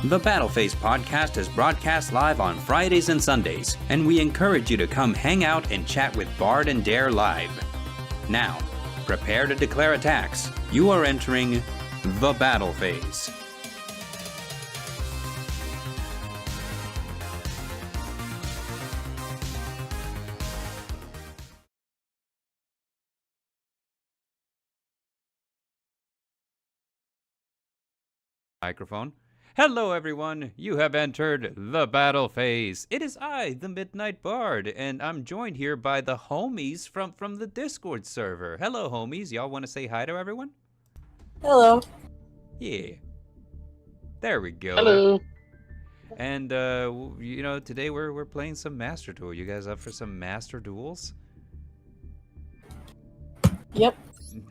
The Battleface podcast is broadcast live on Fridays and Sundays, and we encourage you to come hang out and chat with Bard and Dare live. Now, prepare to declare attacks. You are entering the Battle Phase. Microphone. Hello everyone, you have entered the Battle Phase. It is I, the Midnight Bard, and I'm joined here by the homies from the Discord server. Hello homies, y'all want to say hi to everyone? Hello. Yeah. There we go. Hello. And today we're playing some Master Duel. You guys up for some Master Duels? Yep.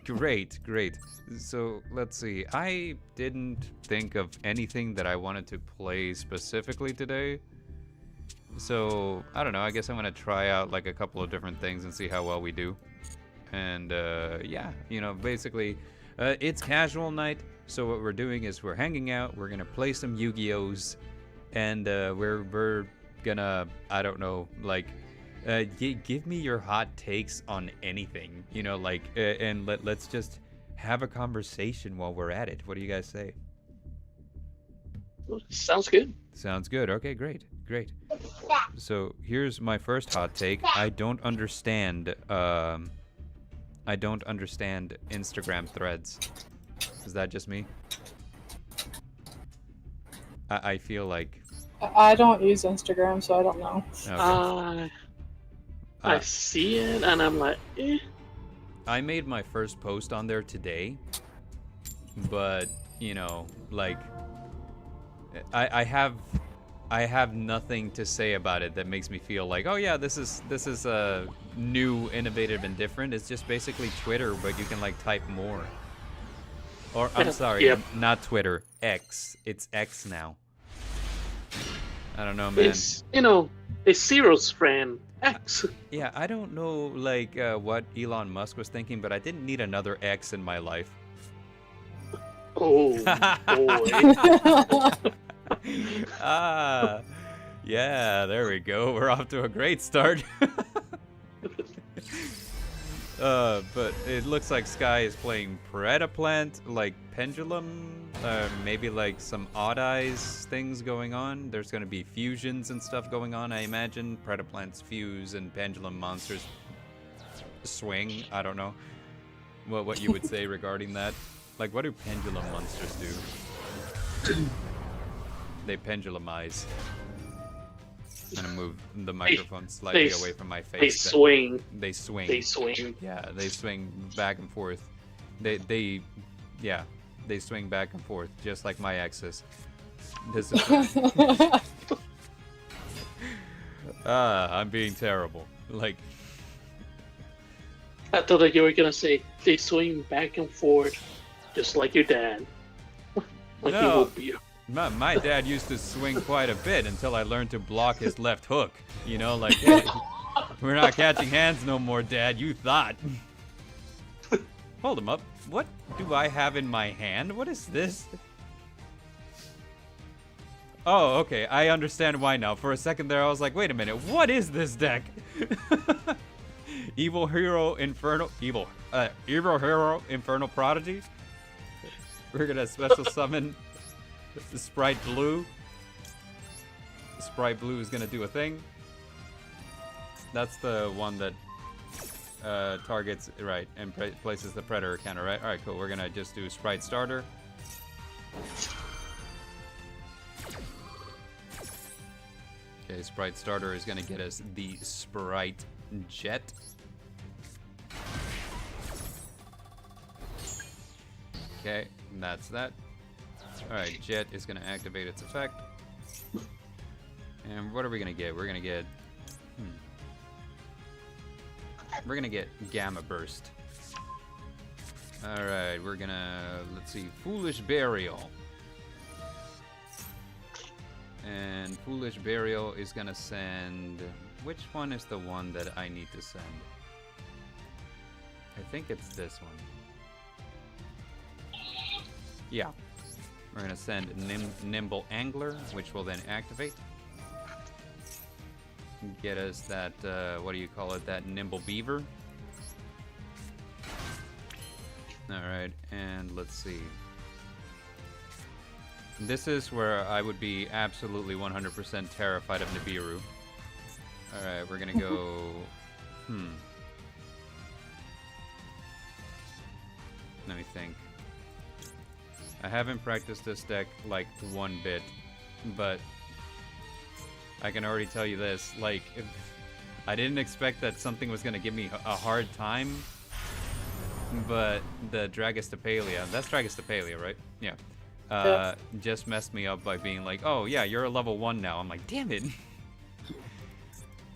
Great. So let's see. I didn't think of anything that I wanted to play specifically today. So I don't know. I guess I'm gonna try out like a couple of different things and see how well we do. And basically, it's casual night. So what we're doing is we're hanging out. We're gonna play some Yu-Gi-Ohs, and we're gonna give me your hot takes on anything. And let's just have a conversation while we're at it. What do you guys say? Sounds good. Sounds good. Okay, great. So here's my first hot take. I don't understand Instagram threads. Is that just me? I feel like I don't use Instagram, so I don't know. Okay. I see it, and I'm like, eh. I made my first post on there today, but I have nothing to say about it that makes me feel like, oh yeah, this is new, innovative, and different. It's just basically Twitter, but you can type more. Or I'm sorry, Yep. Not Twitter, X. It's X now. I don't know, man. It's a Zero's friend, X. Yeah, I don't know what Elon Musk was thinking, but I didn't need another X in my life. Oh boy. Yeah, there we go. We're off to a great start. But it looks like Sky is playing Predaplant, Pendulum, maybe some Odd Eyes things going on. There's going to be fusions and stuff going on, I imagine. Predaplants fuse and Pendulum monsters swing. I don't know what you would say regarding that. What do Pendulum monsters do? They pendulumize. I'm gonna move the microphone slightly away from my face. They swing. They swing. They swing. Yeah, they swing back and forth. They swing back and forth, just like my exes. This is. I'm being terrible. I thought that you were gonna say they swing back and forth, just like your dad. Like he No. will be. My dad used to swing quite a bit until I learned to block his left hook. Hey, we're not catching hands no more, Dad. You thought. Hold him up. What do I have in my hand? What is this? Oh, okay. I understand why now. For a second there, I was like, wait a minute. What is this deck? Evil Hero Infernal Prodigy. We're gonna special summon Sprite Blue. Sprite Blue is gonna do a thing. That's the one that targets right and places the Predator counter, right? All right, cool. We're gonna just do Sprite Starter. Okay, Sprite Starter is gonna get us the Sprite Jet. Okay, and that's that. Alright, Jet is going to activate its effect. And what are we going to get? We're going to get... We're going to get Gamma Burst. Alright, we're going to... Let's see. Foolish Burial. And Foolish Burial is going to send... Which one is the one that I need to send? I think it's this one. Yeah. We're gonna send Nimble Angler, which will then activate. Get us that, what do you call it, that Nimble Beaver. Alright, and let's see. This is where I would be absolutely 100% terrified of Nibiru. Alright, we're gonna go... Let me think. I haven't practiced this deck, like, one bit, but I can already tell you this, like, I didn't expect that something was gonna give me a hard time, but the Dragostapelia, that's Dragostapelia, right? Yeah. Just messed me up by being like, oh yeah, you're a level 1 now. I'm like, damn it.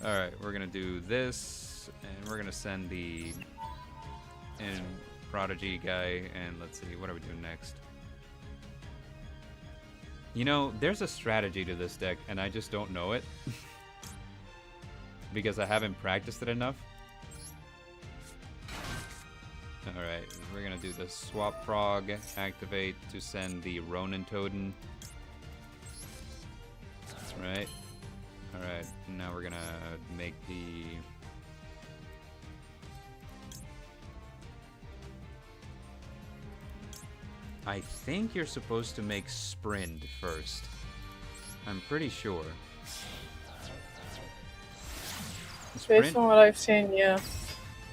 Alright, we're gonna do this, and we're gonna send the Prodigy guy, and let's see, what are we doing next? You know, there's a strategy to this deck, and I just don't know it. Because I haven't practiced it enough. Alright, we're gonna do the Swap Frog, activate to send the Ronin Totem. Right. Alright, now we're gonna make the... I think you're supposed to make Sprint first. I'm pretty sure. Based on what I've seen, yeah.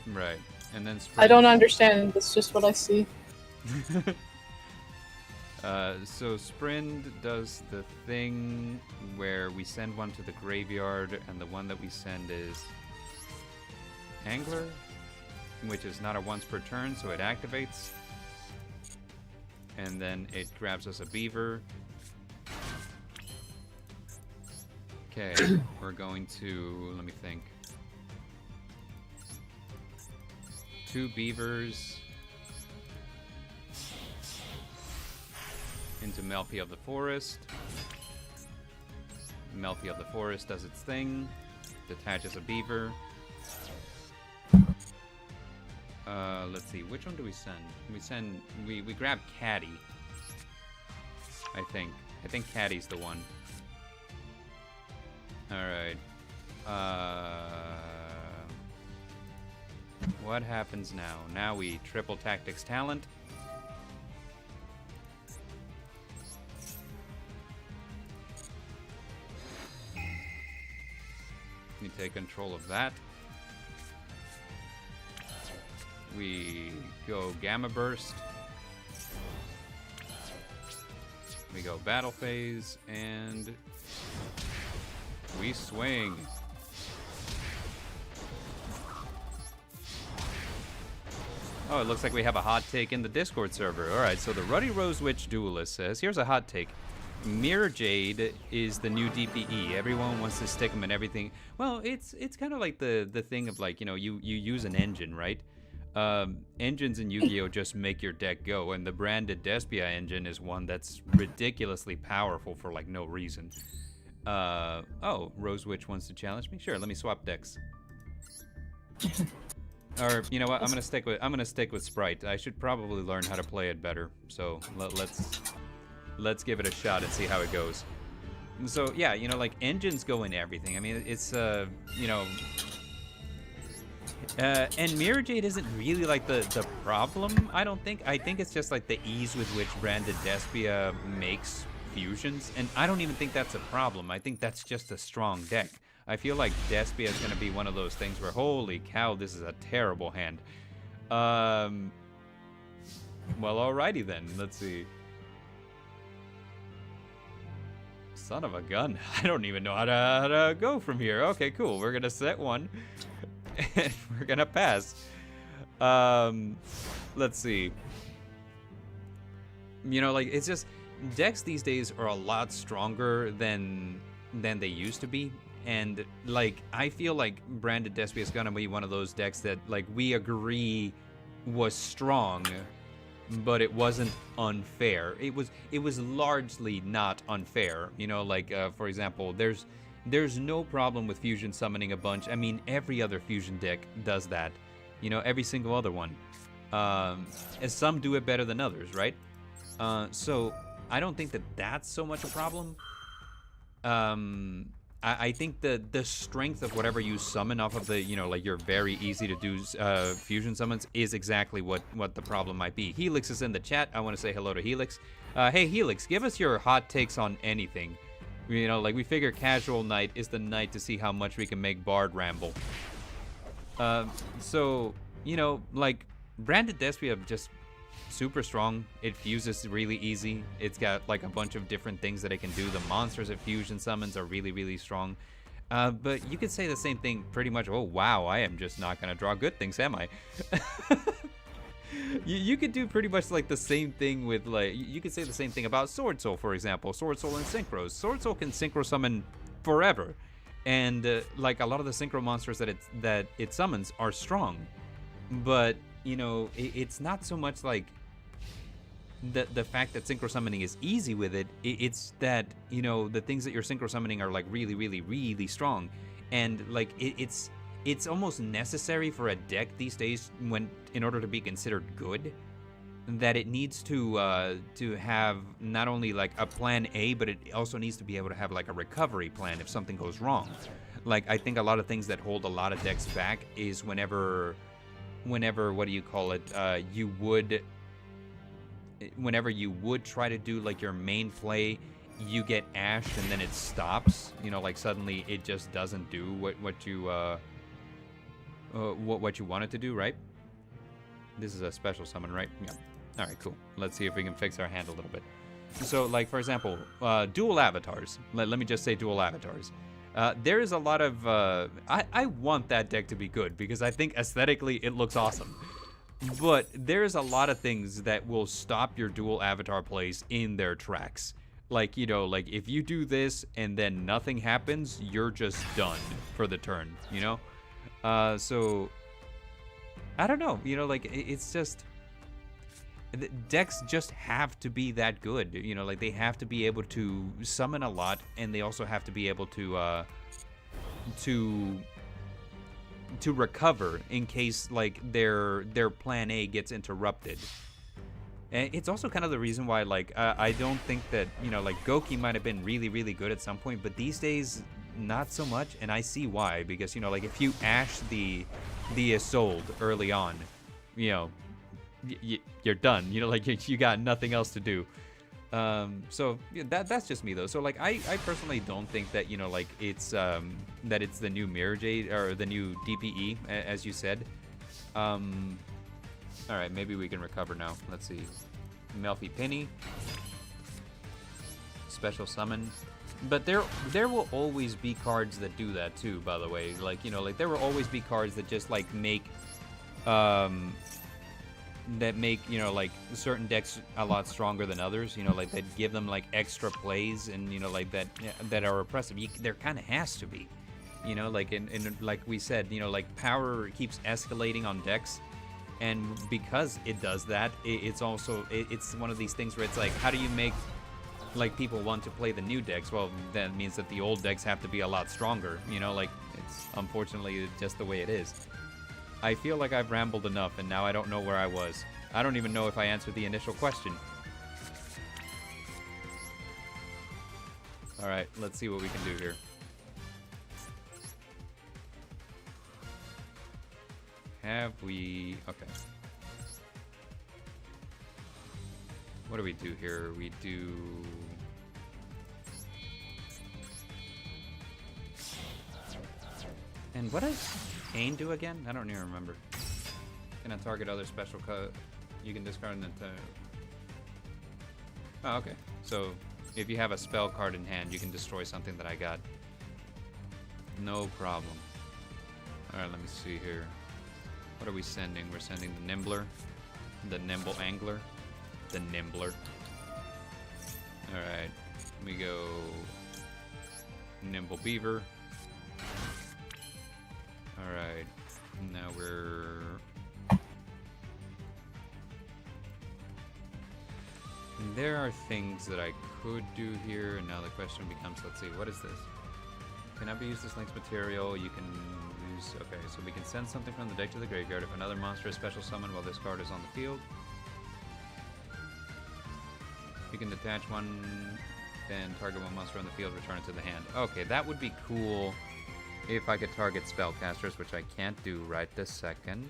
Right, and then Sprint. I don't understand, it's just what I see. So Sprint does the thing where we send one to the graveyard, and the one that we send is Angler, which is not a once per turn, so it activates. And then it grabs us a beaver. Okay, we're going to, let me think. 2 beavers into Melpy of the Forest. Melpy of the Forest does its thing, detaches a beaver. Let's see, which one do we send? We grab Caddy. I think Caddy's the one. Alright. What happens now? Now we triple Tactics Talent. We take control of that. We go Gamma Burst. We go Battle Phase, and we swing. Oh, it looks like we have a hot take in the Discord server. Alright, so the Ruddy Rose Witch Duelist says, here's a hot take. Mirror Jade is the new DPE. Everyone wants to stick them in everything. Well, it's kind of like the thing of, like, you know, you use an engine, right? Engines in Yu-Gi-Oh! Just make your deck go, and the branded Despia engine is one that's ridiculously powerful for, like, no reason. Oh, Rose Witch wants to challenge me? Sure, let me swap decks. Or, you know what, I'm gonna stick with Sprite. I should probably learn how to play it better, so let's give it a shot and see how it goes. So, yeah, you know, like, engines go in everything. I mean, it's, you know... and Mirror Jade isn't really, like, the problem, I don't think. I think it's just, like, the ease with which branded Despia makes fusions, and I don't even think that's a problem. I think that's just a strong deck. I feel like Despia is going to be one of those things where, holy cow, this is a terrible hand. Well, alrighty then. Let's see. Son of a gun. I don't even know how to go from here. Okay, cool. We're going to set one. And we're gonna pass. Let's see. You know, like, it's just decks these days are a lot stronger than they used to be, and, like, I feel like branded Despia is gonna be one of those decks that, like, we agree was strong, but it wasn't unfair. It was largely not unfair. You know, like, for example, there's no problem with fusion summoning a bunch. I mean, every other fusion deck does that. You know, every single other one. And some do it better than others, right? So I don't think that that's so much a problem. I think the strength of whatever you summon off of the, you know, like your very easy to do fusion summons is exactly what the problem might be. Helix is in the chat. I want to say hello to Helix. Hey Helix, give us your hot takes on anything. You know, like we figure casual night is the night to see how much we can make Bard ramble. So, you know, like Branded Despia just super strong. It fuses really easy. It's got like a bunch of different things that it can do. The monsters it fusion summons are really, really strong. But you could say the same thing pretty much. Oh, wow, I am just not going to draw good things, am I? You could do pretty much like the same thing with like, you could say the same thing about Sword Soul, for example. Sword Soul and Synchros. Sword Soul can Synchro summon forever. And like a lot of the Synchro monsters that it summons are strong. But, you know, it's not so much like the fact that synchro summoning is easy with it. It's that, you know, the things that you're synchro summoning are like really, really, really strong, and like it's almost necessary for a deck these days, when in order to be considered good, that it needs to have not only like a plan A, but it also needs to be able to have like a recovery plan if something goes wrong. Like I think a lot of things that hold a lot of decks back is whenever what do you call it, whenever you would try to do like your main play, you get ashed and then it stops. You know, like suddenly it just doesn't do what you want it to do, right? This is a special summon, right? Yeah. All right, cool. Let's see if we can fix our hand a little bit. So, like for example, dual avatars. Let me just say dual avatars. There is a lot of I want that deck to be good because I think aesthetically it looks awesome. But there's a lot of things that will stop your dual avatar plays in their tracks. Like, you know, like if you do this and then nothing happens, you're just done for the turn, you know? So, I don't know, you know, like it's just, decks just have to be that good, you know, like they have to be able to summon a lot, and they also have to be able to recover in case like their plan A gets interrupted. And it's also kind of the reason why like I don't think that, you know, like Goki might have been really, really good at some point, but these days not so much, and I see why. Because, you know, like if you ash the Isolde early on, you know, you're done, you know, like you got nothing else to do. So yeah, that's just me though. So like I personally don't think that, you know, like it's that it's the new Mirror Jade or the new DPE, as you said. All right, maybe we can recover now. Let's see. Melfi Penny, special summon. But there will always be cards that do that too, by the way. Like, you know, like there will always be cards that just like make you know, like certain decks a lot stronger than others, you know, like that give them like extra plays, and, you know, like that are oppressive. There kind of has to be, you know, like and like we said, you know, like power keeps escalating on decks, and because it does that, it's also it's one of these things where it's like, how do you make like people want to play the new decks? Well, that means that the old decks have to be a lot stronger, you know, like it's unfortunately just the way it is. I feel like I've rambled enough, and now I don't know where I was. I don't even know if I answered the initial question. Alright, let's see what we can do here. Have we... okay. What do we do here? We do... and what does Kane do again? I don't even remember. Can I target other special you can discard it. Oh, okay. So if you have a spell card in hand, you can destroy something that I got. No problem. Alright, let me see here. What are we sending? We're sending the Nimbler. The Nimble Angler. The Nimbler. Alright. We go Nimble Beaver. Alright. Now we're... there are things that I could do here, and now the question becomes, let's see, what is this? Cannot be used as Link's material. You can use... okay, so we can send something from the deck to the graveyard. If another monster is special summoned while this card is on the field. You can detach one, then target one monster on the field, return it to the hand. Okay, that would be cool if I could target spellcasters, which I can't do right this second.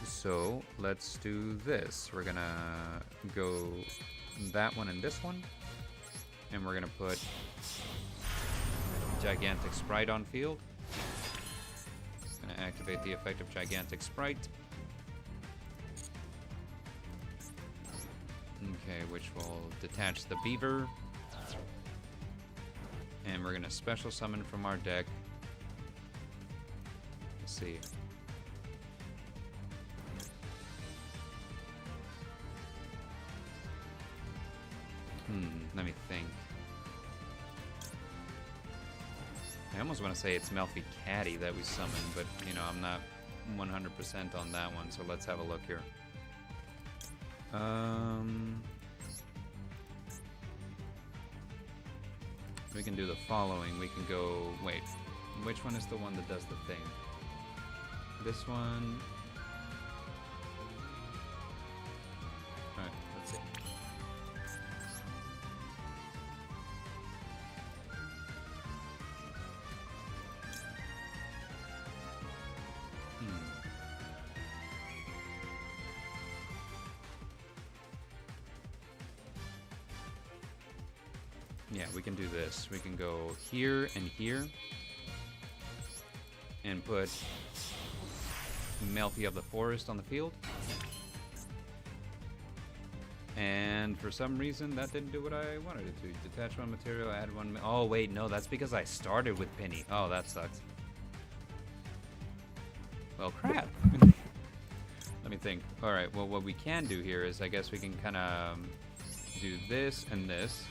So let's do this. We're gonna go that one and this one, and we're gonna put Gigantic Sprite on field. Gonna activate the effect of Gigantic Sprite. Okay, which will detach the beaver. And we're gonna special summon from our deck. Let's see. Let me think. I almost want to say it's Melfi Caddy that we summoned, but, you know, I'm not 100% on that one, so let's have a look here. We can do the following. We can go... Wait. Which one is the one that does the thing? This one... Alright, let's see. Yeah, we can do this. We can go here and here. And put Melfi of the Forest on the field. And for some reason, that didn't do what I wanted it to. Detach one material, add one... Oh, wait, no, that's because I started with Penny. Oh, that sucks. Well, crap. Let me think. Alright, well, what we can do here is I guess we can kind of do this and this.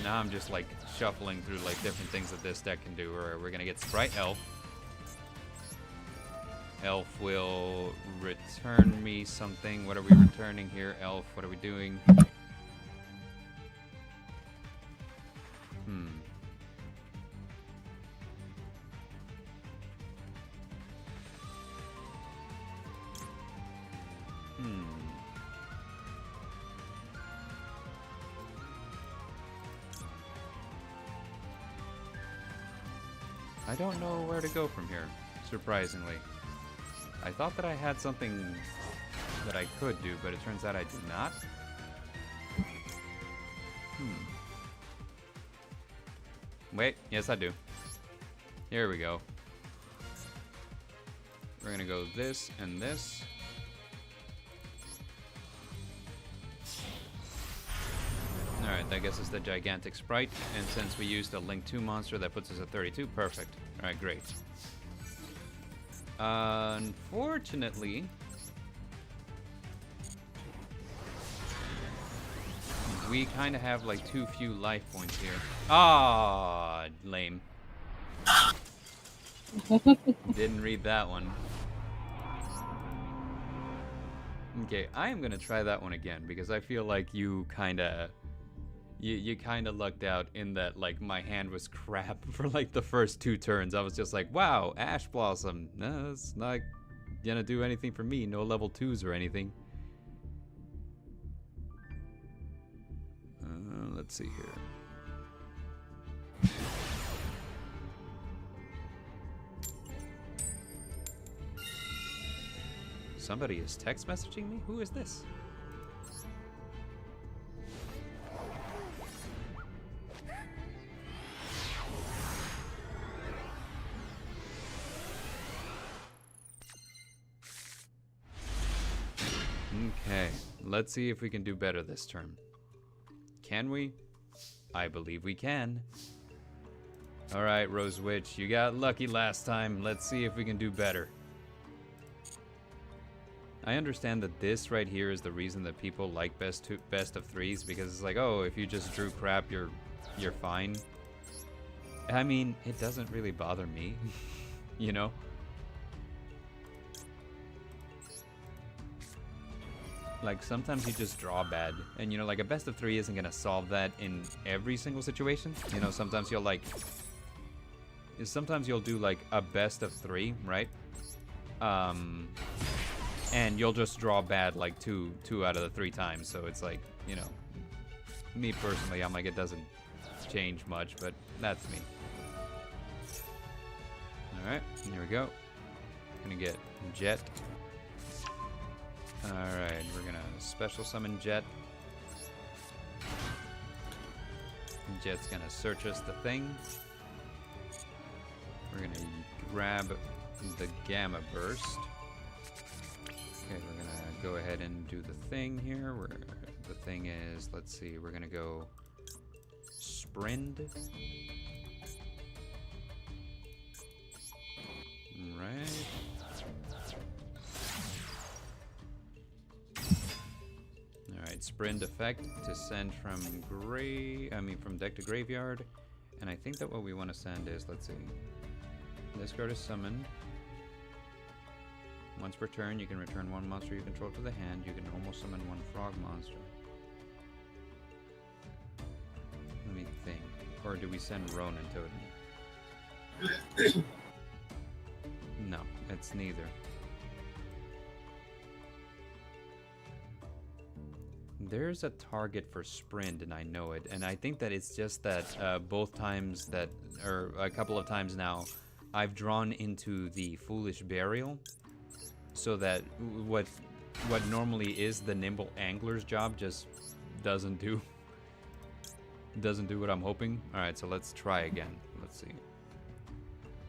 Now I'm just like shuffling through like different things that this deck can do. We're gonna get Sprite Elf. Elf will return me something. What are we returning here? Elf, what are we doing? I don't know where to go from here, surprisingly. I thought that I had something that I could do, but it turns out I do not. Wait, yes I do. Here we go. We're gonna go this and this. Alright, that gets us the Gigantic Sprite, and since we used a Link 2 monster, that puts us at 32. Perfect. Alright, great. Unfortunately, we kind of have like too few life points here. Ah, lame. Didn't read that one. Okay, I am gonna try that one again because I feel like you kind of lucked out in that, like, my hand was crap for like the first 2 turns. I was just like, wow, Ash Blossom. No, it's not gonna do anything for me. No level 2s or anything. Let's see here. Somebody is text messaging me? Who is this? Okay, let's see if we can do better this turn. Can we? I believe we can. Alright, Rose Witch, you got lucky last time. Let's see if we can do better. I understand that this right here is the reason that people like best of threes, because it's like, oh, if you just drew crap, you're fine. I mean, it doesn't really bother me, you know? Like, sometimes you just draw bad, and, you know, like, a best of 3 isn't gonna solve that in every single situation. You know, sometimes you'll, like... Sometimes you'll do, like, a best of 3, right? And you'll just draw bad like two out of the 3 times. So it's like, you know, me personally, I'm like, it doesn't change much, but that's me. Alright, here we go. Gonna get Jet. Alright, we're gonna special summon Jet. Jet's gonna search us the thing. We're gonna grab the Gamma Burst. Okay, we're gonna go ahead and do the thing here. The thing is, let's see, we're gonna go Sprint. Right. Alright, Sprint effect to send from from deck to graveyard. And I think that what we want to send is, let's see. This card is summoned. Once per turn, you can return 1 monster you control to the hand. You can almost summon 1 frog monster. Let me think. Or do we send Ronin Totem? No, it's neither. There's a target for Sprint, and I know it. And I think that it's just that both times that, or a couple of times now, I've drawn into the Foolish Burial. So that what normally is the Nimble Angler's job just doesn't do what I'm hoping. Alright, so let's try again. Let's see.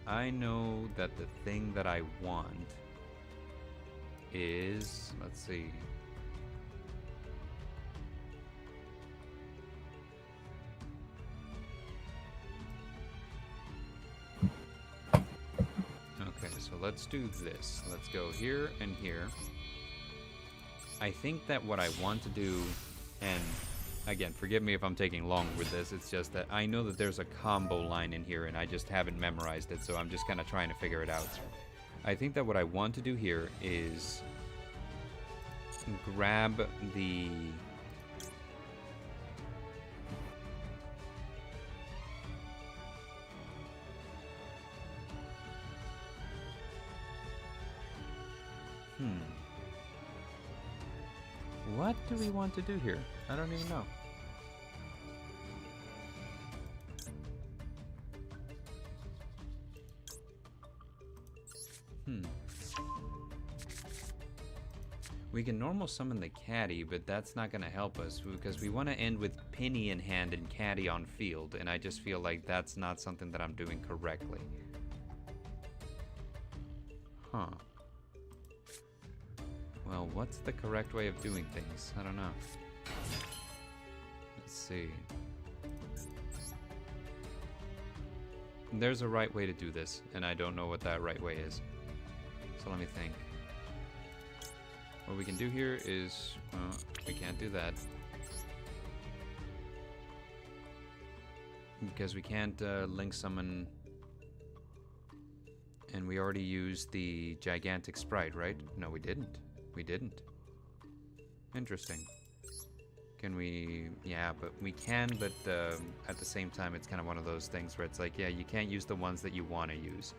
I know that the thing that I want is, let's see. Okay, so let's do this. Let's go here and here. I think that what I want to do, and again, forgive me if I'm taking long with this, it's just that I know that there's a combo line in here and I just haven't memorized it, so I'm just kind of trying to figure it out. I think that what I want to do here is grab the... What do we want to do here? I don't even know. We can normal summon the caddy, but that's not going to help us because we want to end with Penny in hand and caddy on field, and I just feel like that's not something that I'm doing correctly. Huh. Well, what's the correct way of doing things? I don't know. Let's see. There's a right way to do this, and I don't know what that right way is. So let me think. What we can do here is, well, we can't do that. Because we can't link summon, and we already used the gigantic sprite, right? No, we didn't. We didn't. Interesting. Can we... Yeah, but we can, but at the same time, it's kind of one of those things where it's like, yeah, you can't use the ones that you want to use.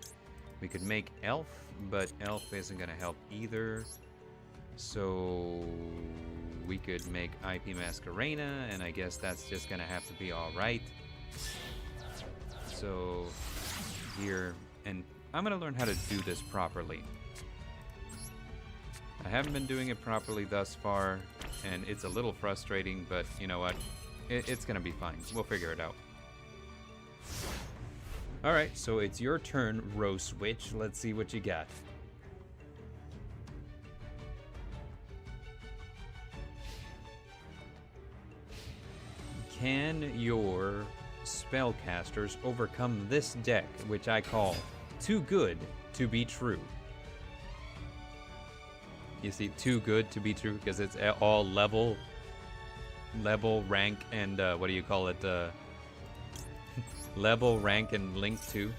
We could make Elf, but Elf isn't going to help either. So we could make IP Masquerena, and I guess that's just going to have to be alright. So here, and I'm going to learn how to do this properly. I haven't been doing it properly thus far, and it's a little frustrating, but you know what? It's gonna be fine. We'll figure it out. Alright, so it's your turn, Rose Switch. Let's see what you got. Can your spellcasters overcome this deck, which I call too good to be true? You see, too good to be true because it's all level, rank, and what do you call it? Level, rank, and link to.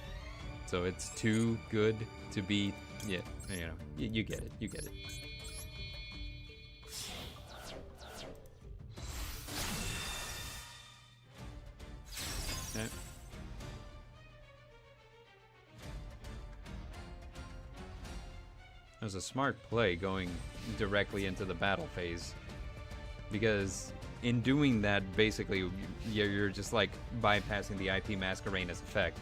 So it's too good to be. Yeah, you know, you get it. You get it. Okay. It was a smart play going directly into the battle phase. Because in doing that, basically, you're just like bypassing the IP Masquerade's effect.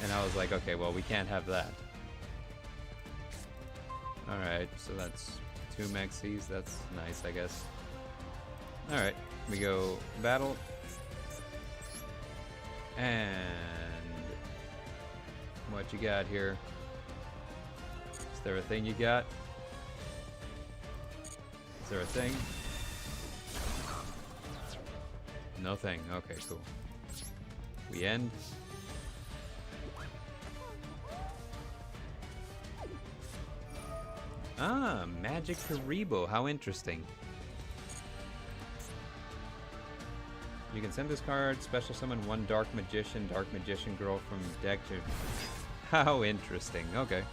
And I was like, okay, well, we can't have that. Alright, so that's 2 Maxis. That's nice, I guess. Alright, we go battle. And what you got here? Is there a thing you got? Is there a thing? No thing. Okay, cool. We end. Ah, Magic Karibo. How interesting. You can send this card, special summon 1 Dark Magician Girl from deck to... How interesting. Okay.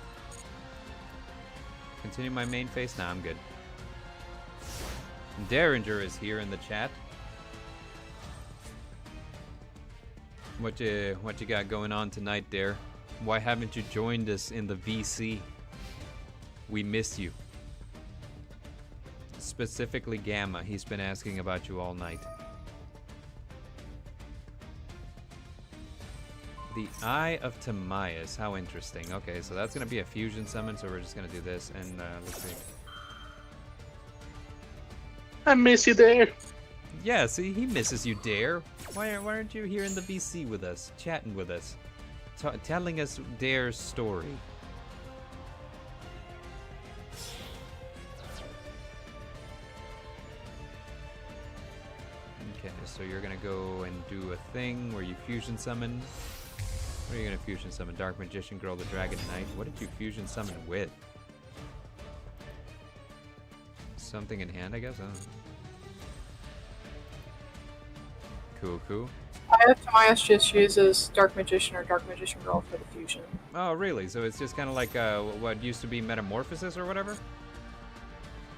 Continue my main phase? Nah, I'm good. Derringer is here in the chat. What you got going on tonight, Dare? Why haven't you joined us in the VC? We miss you. Specifically Gamma. He's been asking about you all night. The Eye of Timaeus. How interesting. Okay, so that's going to be a fusion summon, so we're just going to do this, and let's see. I miss you there. Yeah, see, he misses you, Dare. Why aren't you here in the VC with us, chatting with us, telling us Dare's story? Okay, so you're going to go and do a thing where you fusion summon. What are you going to fusion summon? Dark Magician Girl, the Dragon Knight? What did you fusion summon with? Something in hand, I guess? I don't know. Cool, cool. Eye of Timaeus just uses Dark Magician or Dark Magician Girl for the fusion. Oh, really? So it's just kind of like what used to be Metamorphosis or whatever?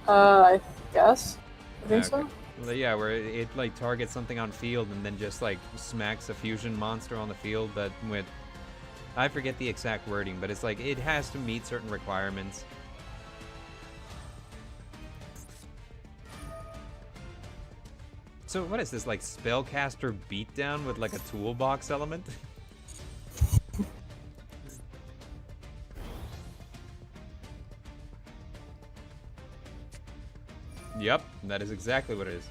I guess. I think so. Well, yeah, where it like targets something on field and then just like smacks a fusion monster on the field that with... I forget the exact wording, but it's like it has to meet certain requirements. So what is this, like spellcaster beatdown with like a toolbox element? Yep, that is exactly what it is.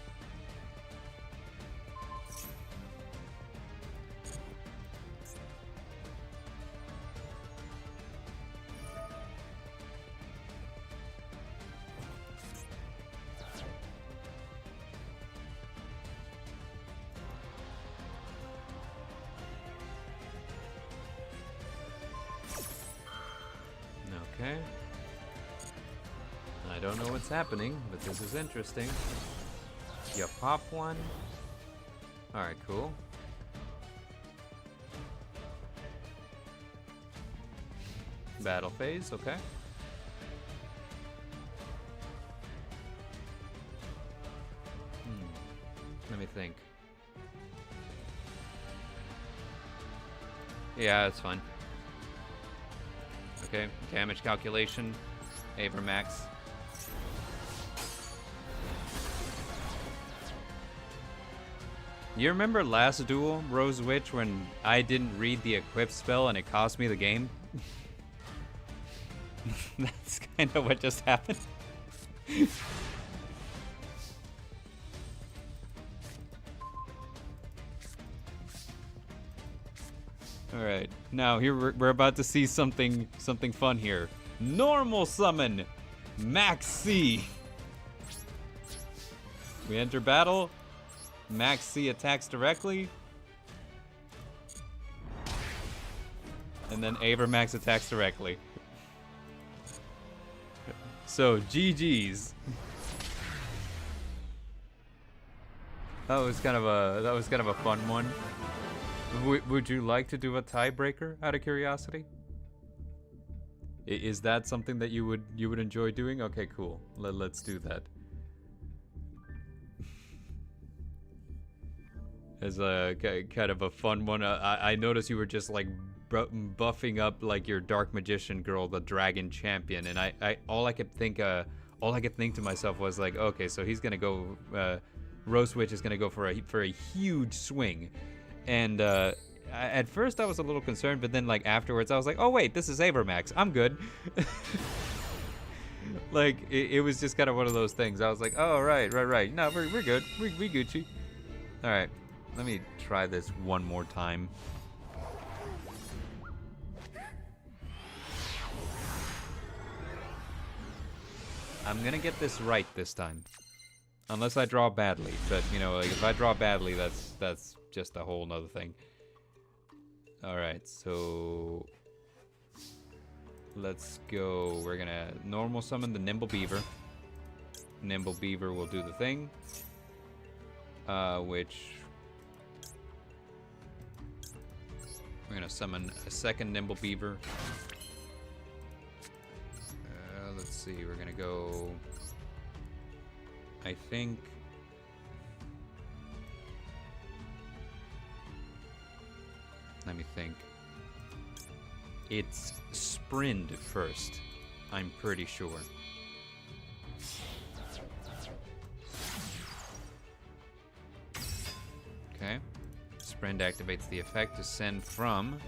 Okay. I don't know what's happening, but this is interesting. You pop one. Alright, cool. Battle phase, okay. Let me think. Yeah, that's fine. Okay, damage calculation. Avermax. You remember last duel, Rose Witch, when I didn't read the equip spell and it cost me the game? That's kind of what just happened. Alright, now here we're about to see something fun here. Normal summon! Max C! We enter battle. Max C attacks directly. And then Avermax attacks directly. So, GG's. That was kind of a fun one. Would you like to do a tiebreaker out of curiosity? Is that something that you would enjoy doing? Okay, cool. Let's do that. As a kind of a fun one, I noticed you were just like buffing up like your Dark Magician girl, the Dragon Champion, and all I could think to myself was like, okay, so he's gonna go, Rose Witch is gonna go for a huge swing, and at first I was a little concerned, but then like afterwards I was like, oh wait, this is Avermax, I'm good. Like it was just kind of one of those things. I was like, oh right, no, we're good, we Gucci. All right, let me try this one more time. I'm gonna get this right this time, unless I draw badly. But you know, like if I draw badly, that's just a whole nother thing. All right, so let's go. We're gonna normal summon the Nimble Beaver. Nimble Beaver will do the thing, which we're gonna summon a second Nimble Beaver. Let's see, we're gonna go, I think, let me think. It's Sprint first, I'm pretty sure. Okay. Sprint activates the effect to send from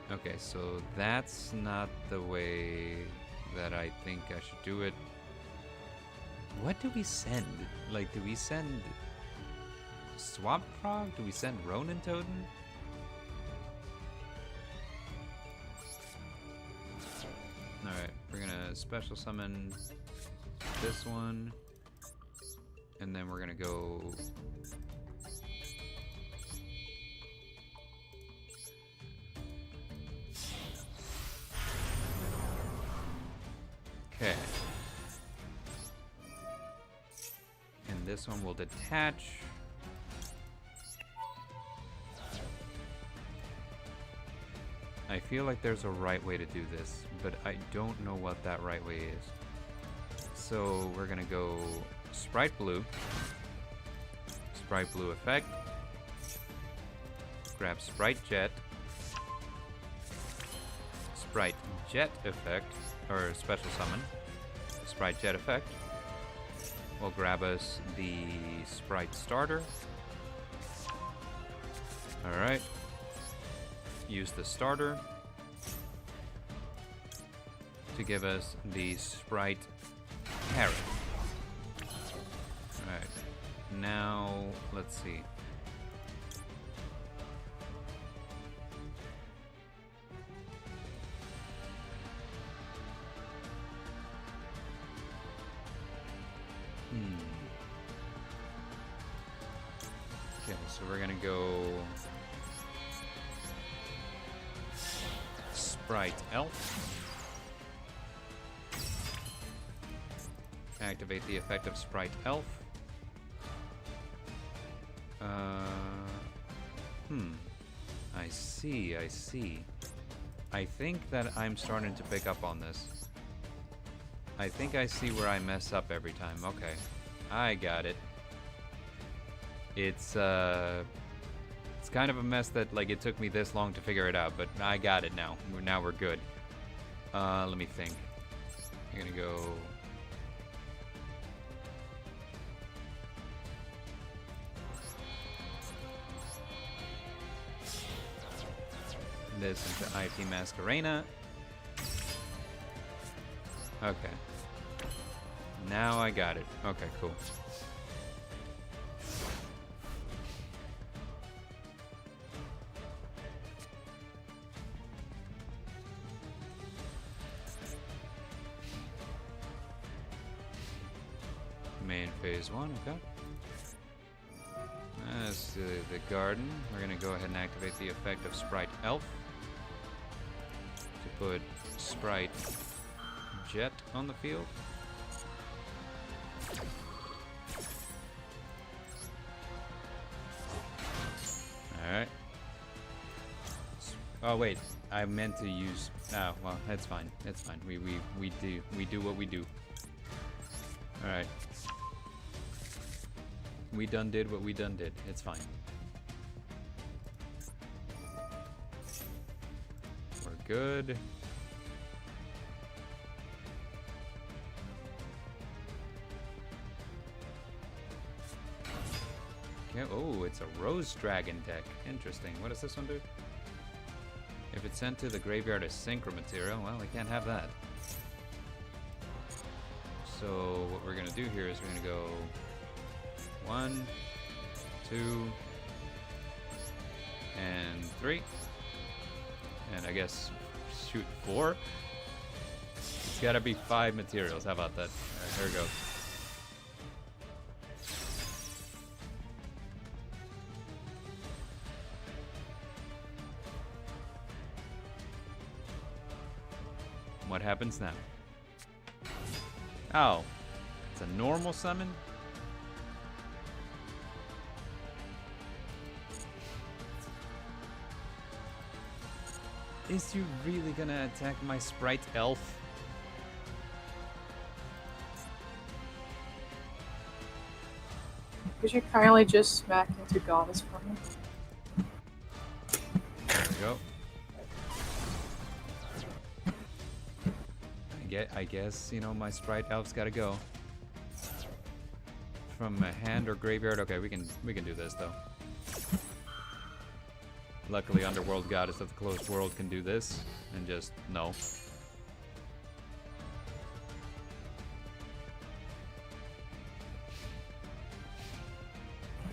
okay, so that's not the way that I think I should do it. What do we send? Like, do we send Swamp Frog? Do we send Ronin Totem? Alright, we're gonna special summon this one. And then we're gonna go... Okay. And this one will detach. I feel like there's a right way to do this, but I don't know what that right way is. So we're gonna go Sprite Blue. Sprite Blue effect. Grab Sprite Jet. Sprite Jet effect. Or special summon. Sprite Jet effect. We'll grab us the Sprite Starter. Alright. Use the starter to give us the Sprite Carrot. Alright. Now, let's see. Okay, so we're gonna go Sprite Elf. Activate the effect of Sprite Elf. I see. I think that I'm starting to pick up on this. I think I see where I mess up every time. Okay. I got it. It's kind of a mess that, like, it took me this long to figure it out, but I got it now. Now we're good. Let me think. I'm gonna go... this into IT Masquerena. Okay. Now I got it. Okay, cool. Main phase 1, okay. That's the garden. We're gonna go ahead and activate the effect of Sprite Elf to put Sprite Jet on the field. Alright. Oh wait, I meant to use... oh, well, that's fine. That's fine. We do what we do. Alright. We done did what we done did. It's fine. We're good. Okay. Oh, it's a Rose Dragon deck. Interesting. What does this one do? If it's sent to the graveyard as synchro material, well, we can't have that. So what we're gonna do here is we're gonna go 1, 2, and 3, and I guess shoot 4. It's gotta be 5 materials. How about that? Alright, here we go. What happens now? Oh, it's a normal summon? Is you really gonna attack my sprite elf? Could you kindly just smack into Goddess for me? There we go. I guess, you know, my sprite elf's gotta go. From a hand or graveyard. Okay, we can do this though. Luckily, Underworld Goddess of the Closed World can do this, and just no.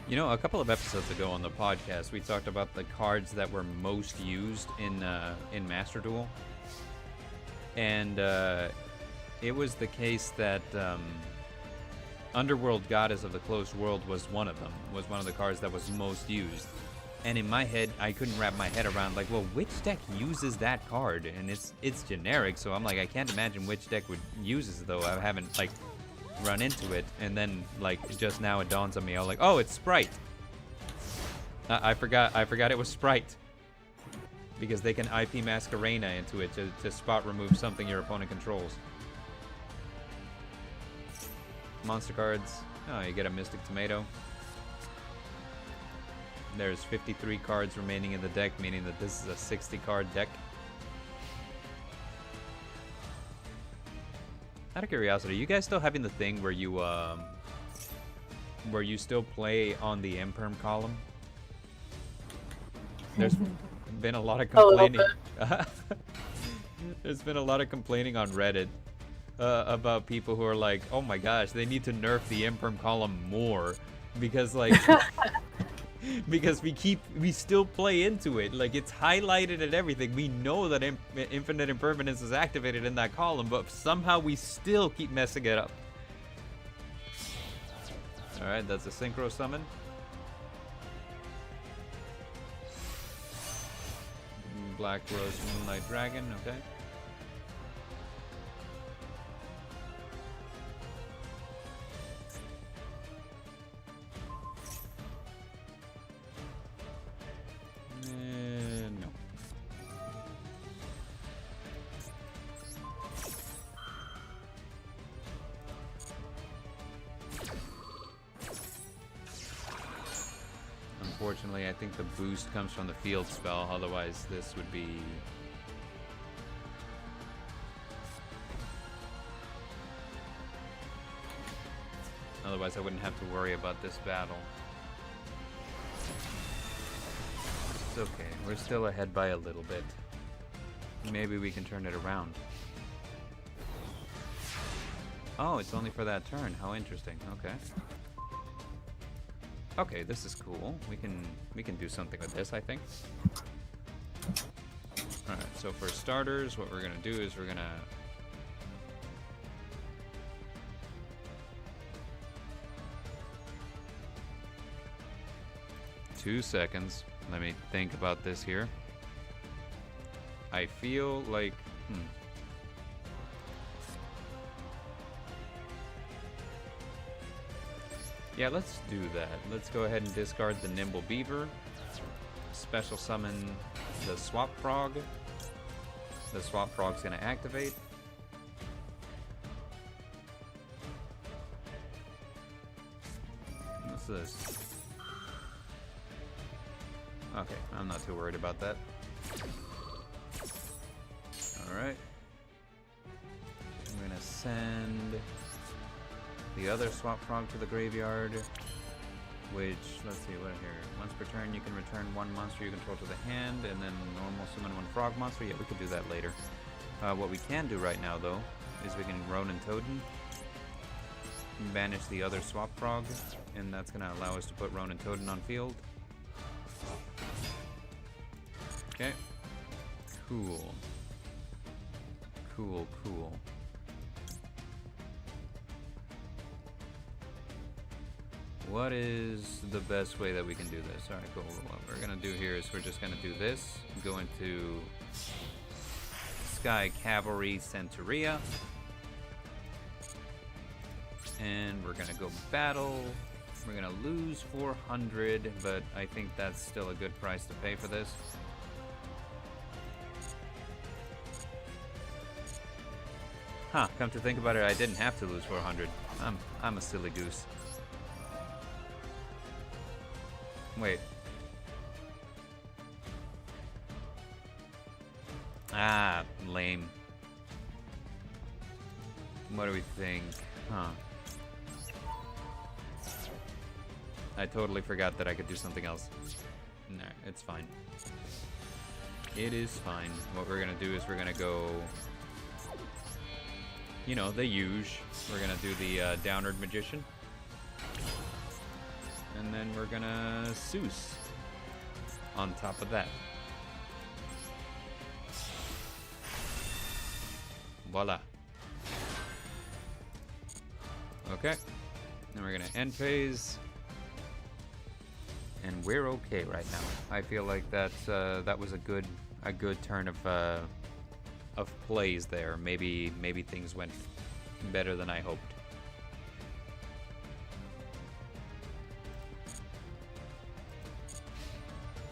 You know, a couple of episodes ago on the podcast, we talked about the cards that were most used in Master Duel, and it was the case that Underworld Goddess of the Closed World was one of them. Was one of the cards that was most used. And in my head, I couldn't wrap my head around, like, well, which deck uses that card? And it's generic, so I'm like, I can't imagine which deck would use it, though. I haven't, like, run into it. And then, like, just now it dawns on me. I'm like, oh, it's Sprite. I forgot it was Sprite. Because they can IP Masquerena into it to spot remove something your opponent controls. Monster cards. Oh, you get a Mystic Tomato. There's 53 cards remaining in the deck, meaning that this is a 60 card deck. Out of curiosity, are you guys still having the thing where you still play on the Imperm column? There's been a lot of complaining. There's been a lot of complaining on Reddit about people who are like, oh my gosh, they need to nerf the Imperm column more because like because we still play into it. Like, it's highlighted and everything. We know that Infinite Impermanence is activated in that column, but somehow we still keep messing it up. Alright, that's a Synchro Summon. Black Rose Moonlight Dragon, okay. No. Unfortunately, I think the boost comes from the field spell, otherwise this would be... Otherwise I wouldn't have to worry about this battle. It's okay, we're still ahead by a little bit. Maybe we can turn it around. Oh, it's only for that turn. How interesting. Okay. Okay, this is cool. We can do something with this, I think. Alright, so for starters, what we're gonna do is we're gonna... Two seconds. Let me think about this here. I feel like... Yeah, let's do that. Let's go ahead and discard the Nimble Beaver. Special summon the Swap Frog. The Swap Frog's gonna activate. What's this? Okay, I'm not too worried about that. Alright. I'm gonna send the other swap frog to the graveyard. Which, let's see, what here? Once per turn, you can return one monster you control to the hand, and then normal summon one frog monster. Yeah, we could do that later. What we can do right now, though, is we can Ronin Totem, banish the other swap frog, and that's going to allow us to put Ronin Totem on field. Okay. Cool. Cool, cool. What is the best way that we can do this? Alright, cool. What we're gonna do here is we're just gonna do this. Go into Sky Cavalry Centuria. And we're gonna go battle. We're gonna lose 400, but I think that's still a good price to pay for this. Huh, come to think about it, I didn't have to lose 400. I'm a silly goose. Wait. Ah, lame. What do we think? Huh. I totally forgot that I could do something else. No, it's fine. It is fine. What we're gonna do is we're gonna go... You know, the usual. We're gonna do the Downward Magician. And then we're gonna Seuss on top of that. Voila. Okay. Then we're gonna end phase. And we're okay right now. I feel like that was a good turn of plays there. Maybe things went better than I hoped.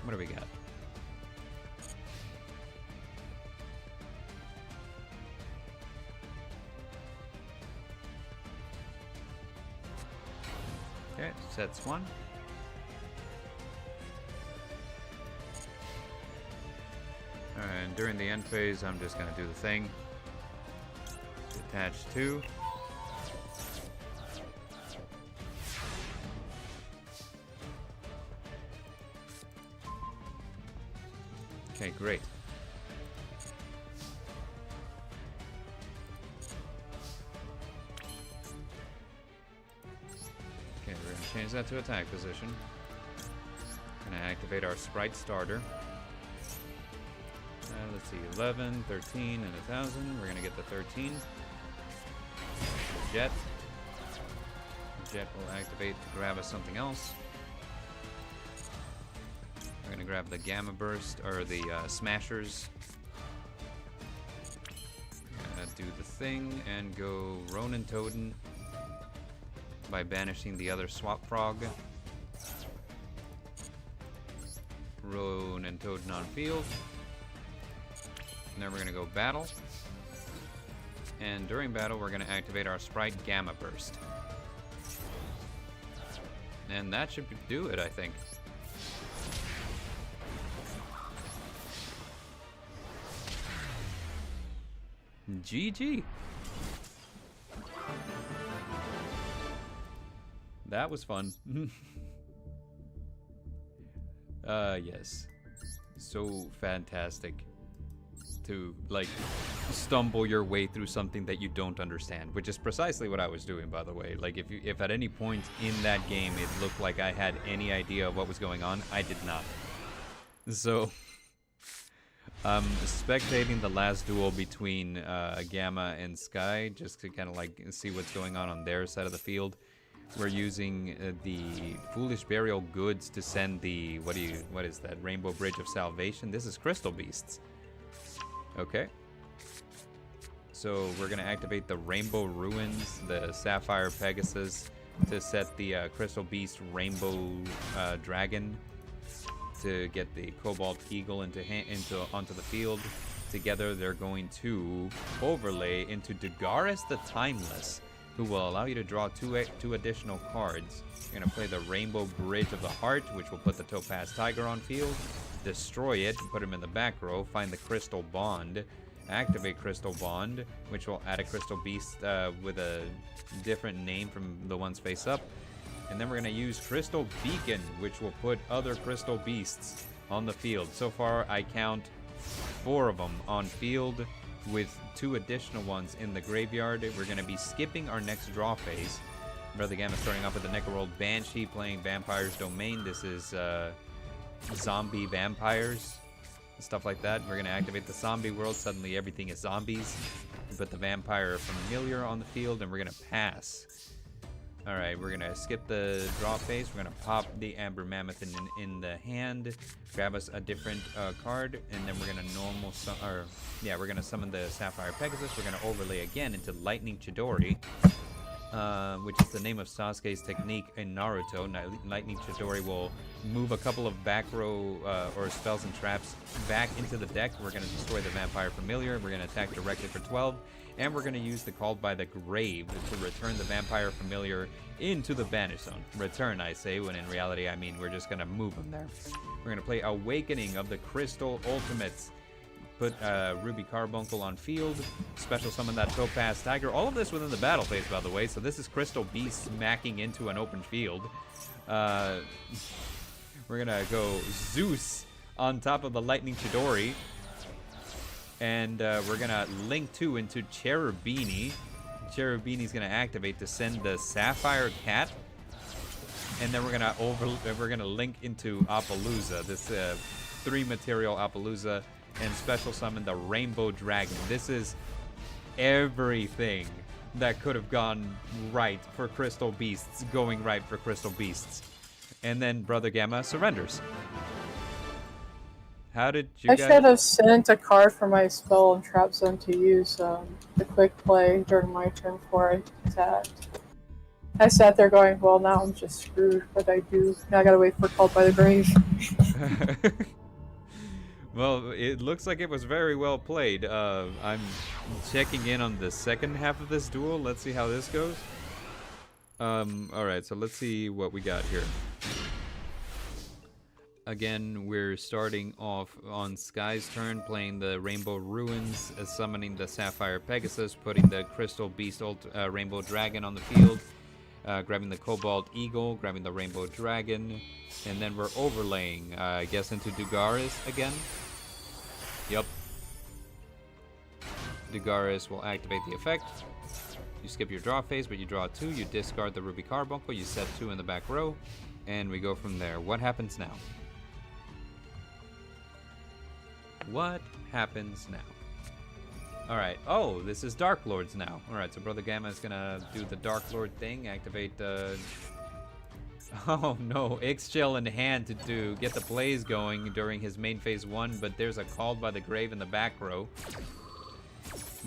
What do we got? Okay, sets one. And during the end phase, I'm just gonna do the thing. Detach two. Okay, great. Okay, we're gonna change that to attack position. Gonna activate our sprite starter. Let's see, 11, 13, and 1,000. We're gonna get the 13. Jet. Jet will activate to grab us something else. We're gonna grab the Gamma Burst, or the Smashers. Gonna do the thing and go Ronin Totem by banishing the other Swap Frog. Ronin Totem on field. And then we're gonna go battle. And during battle, we're gonna activate our Sprite Gamma Burst. And that should do it, I think. GG. That was fun. Yes. So fantastic to, like, stumble your way through something that you don't understand, which is precisely what I was doing, by the way. Like, if at any point in that game it looked like I had any idea of what was going on, I did not. So, spectating the last duel between Gamma and Sky, just to kind of like see what's going on their side of the field. We're using the Foolish Burial Goods to send the, what is that, Rainbow Bridge of Salvation. This is Crystal Beasts. Okay. So we're gonna activate the Rainbow Ruins, the Sapphire Pegasus, to set the Crystal Beast Rainbow Dragon, to get the Cobalt Eagle onto the field. Together, they're going to overlay into Dagaris the Timeless, who will allow you to draw two additional cards. You're going to play the Rainbow Bridge of the Heart, which will put the Topaz Tiger on field, destroy it, put him in the back row, find the Crystal Bond, activate Crystal Bond, which will add a Crystal Beast with a different name from the ones face up. And then we're going to use Crystal Beacon, which will put other Crystal Beasts on the field. So far, I count 4 of them on field with 2 additional ones in the graveyard. We're going to be skipping our next draw phase. Brother Gamma starting off with the Necroworld Banshee, playing Vampire's Domain. This is zombie vampires, stuff like that. We're going to activate the Zombie World. Suddenly everything is zombies. We put the Vampire Familiar on the field, and we're going to pass. Alright, we're going to skip the draw phase. We're going to pop the Amber Mammoth in the hand, grab us a different card, and then we're going to we're going to summon the Sapphire Pegasus. We're going to overlay again into Lightning Chidori, which is the name of Sasuke's technique in Naruto. Lightning Chidori will move a couple of back row or spells and traps back into the deck. We're going to destroy the Vampire Familiar. We're going to attack directly for 12. And we're going to use the Called by the Grave to return the Vampire Familiar into the Banish Zone. Return, I say, when in reality I mean we're just going to move them there. We're going to play Awakening of the Crystal Ultimates. Put Ruby Carbuncle on field. Special summon that Topaz Tiger. All of this within the battle phase, by the way. So this is Crystal Beast smacking into an open field. We're going to go Zeus on top of the Lightning Chidori. And we're going to link 2 into Cherubini. Cherubini's going to activate to send the Sapphire Cat. And then we're going to link into Appaloosa, this 3 material Appaloosa, and special summon the Rainbow Dragon. This is everything that could have gone right for Crystal Beasts going right for Crystal Beasts. And then Brother Gamma surrenders. How did you I guys... should have sent a card for my spell and trap zone to use the quick play during my turn before I attacked. I sat there going, well, now I'm just screwed. What do I do? Now I gotta wait for Called by the Grave. Well, it looks like it was very well played. I'm checking in on the second half of this duel. Let's see how this goes. Alright, so let's see what we got here. Again, we're starting off on Sky's turn, playing the Rainbow Ruins, summoning the Sapphire Pegasus, putting the Crystal Beast Rainbow Dragon on the field, grabbing the Cobalt Eagle, grabbing the Rainbow Dragon, and then we're overlaying, I guess, into Dugaris again. Yep. Dugaris will activate the effect. You skip your draw phase, but you draw 2, you discard the Ruby Carbuncle, you set 2 in the back row, and we go from there. What happens now? What happens now? Alright. Oh, this is Dark Lords now. Alright, so Brother Gamma is gonna do the Dark Lord thing. Activate the... Oh no, Ixchel in hand to get the plays going during his main phase 1, but there's a Called by the Grave in the back row,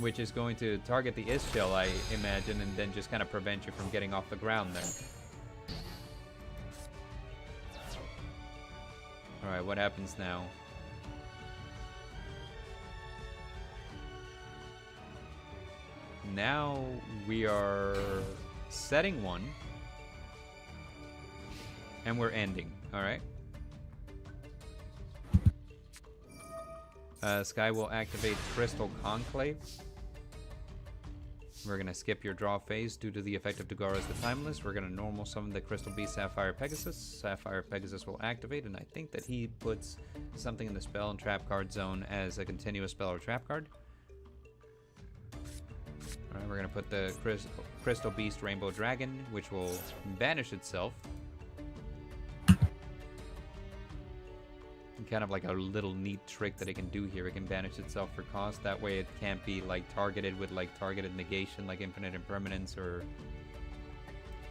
which is going to target the Ixchel, I imagine, and then just kind of prevent you from getting off the ground there. Alright, what happens now? Now we are setting 1, and we're ending. Alright. Sky will activate Crystal Conclave. We're going to skip your draw phase due to the effect of Dugaris the Timeless. We're going to normal summon the Crystal Beast Sapphire Pegasus. Sapphire Pegasus will activate, and I think that he puts something in the spell and trap card zone as a continuous spell or trap card. Alright, we're going to put the Crystal Beast Rainbow Dragon, which will banish itself. Kind of like a little neat trick that it can do here. It can banish itself for cost. That way it can't be like targeted with like targeted negation like Infinite Impermanence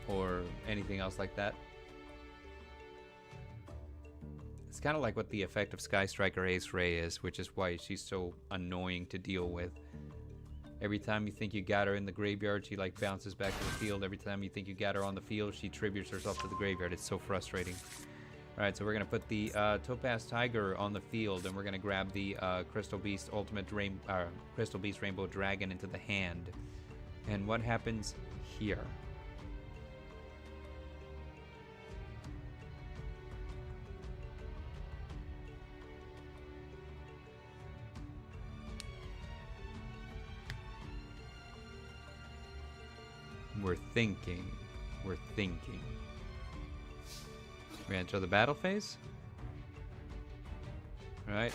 or anything else like that. It's kind of like what the effect of Sky Striker Ace Ray is, which is why she's so annoying to deal with. Every time you think you got her in the graveyard, she like bounces back to the field. Every time you think you got her on the field, she tributes herself to the graveyard. It's so frustrating. Alright, so we're going to put the Topaz Tiger on the field, and we're going to grab the Crystal Beast Rainbow Dragon into the hand. And what happens here. We're thinking. We're thinking. We enter the battle phase. Alright.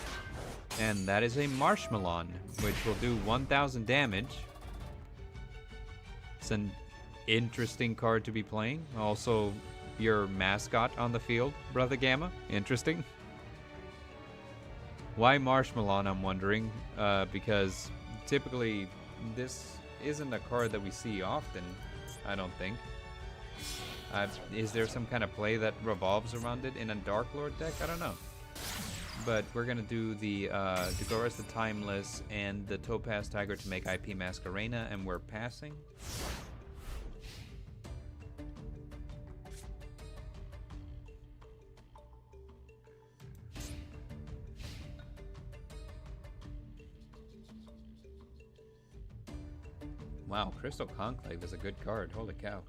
And that is a Marshmallow, which will do 1,000 damage. It's an interesting card to be playing. Also, your mascot on the field, Brother Gamma. Interesting. Why Marshmallow, I'm wondering. Because typically this isn't a card that we see often, I don't think. Is there some kind of play that revolves around it in a Dark Lord deck? I don't know. But we're going to do the Dagoras the Timeless and the Topaz Tiger to make IP Masquerena, and we're passing. Wow, Crystal Conclave is a good card. Holy cow.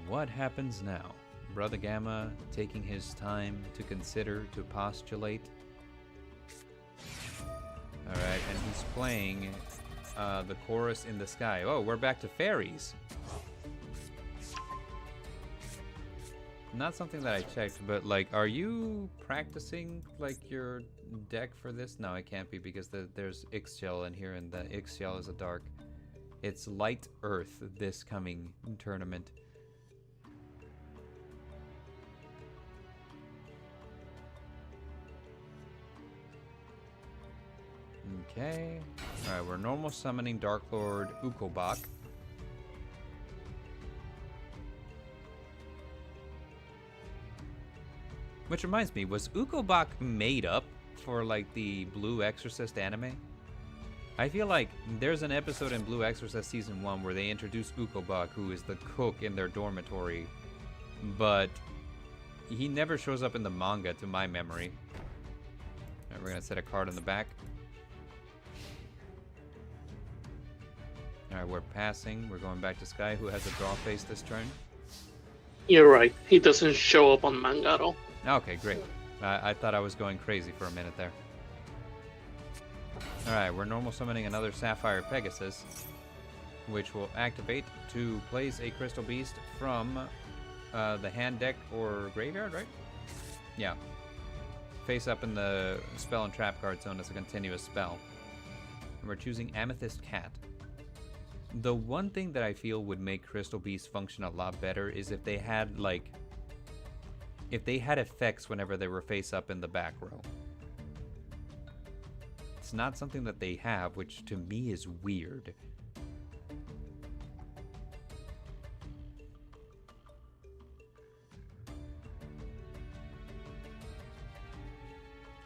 What happens now? Brother Gamma taking his time to consider, to postulate. Alright, and he's playing the Chorus in the Sky. Oh, we're back to fairies. Not something that I checked, but like, are you practicing like your deck for this? No, it can't be because there's Ixchel in here, and the Ixchel is a dark. It's Light Earth this coming tournament. Okay. Alright, we're normal summoning Dark Lord Ukobak. Which reminds me, was Ukobak made up for like the Blue Exorcist anime? I feel like there's an episode in Blue Exorcist Season 1 where they introduce Ukobak, who is the cook in their dormitory. But he never shows up in the manga to my memory. Alright, we're gonna set a card on the back. Alright, we're passing. We're going back to Sky, who has a draw face this turn. You're right. He doesn't show up on manga at all. Okay, great. I thought I was going crazy for a minute there. Alright, we're normal summoning another Sapphire Pegasus, which will activate to place a Crystal Beast from the hand deck or graveyard, right? Yeah. Face up in the spell and trap card zone as a continuous spell. And we're choosing Amethyst Cat. The one thing that I feel would make Crystal Beast function a lot better is if they had, like, if they had effects whenever they were face up in the back row. It's not something that they have, which to me is weird.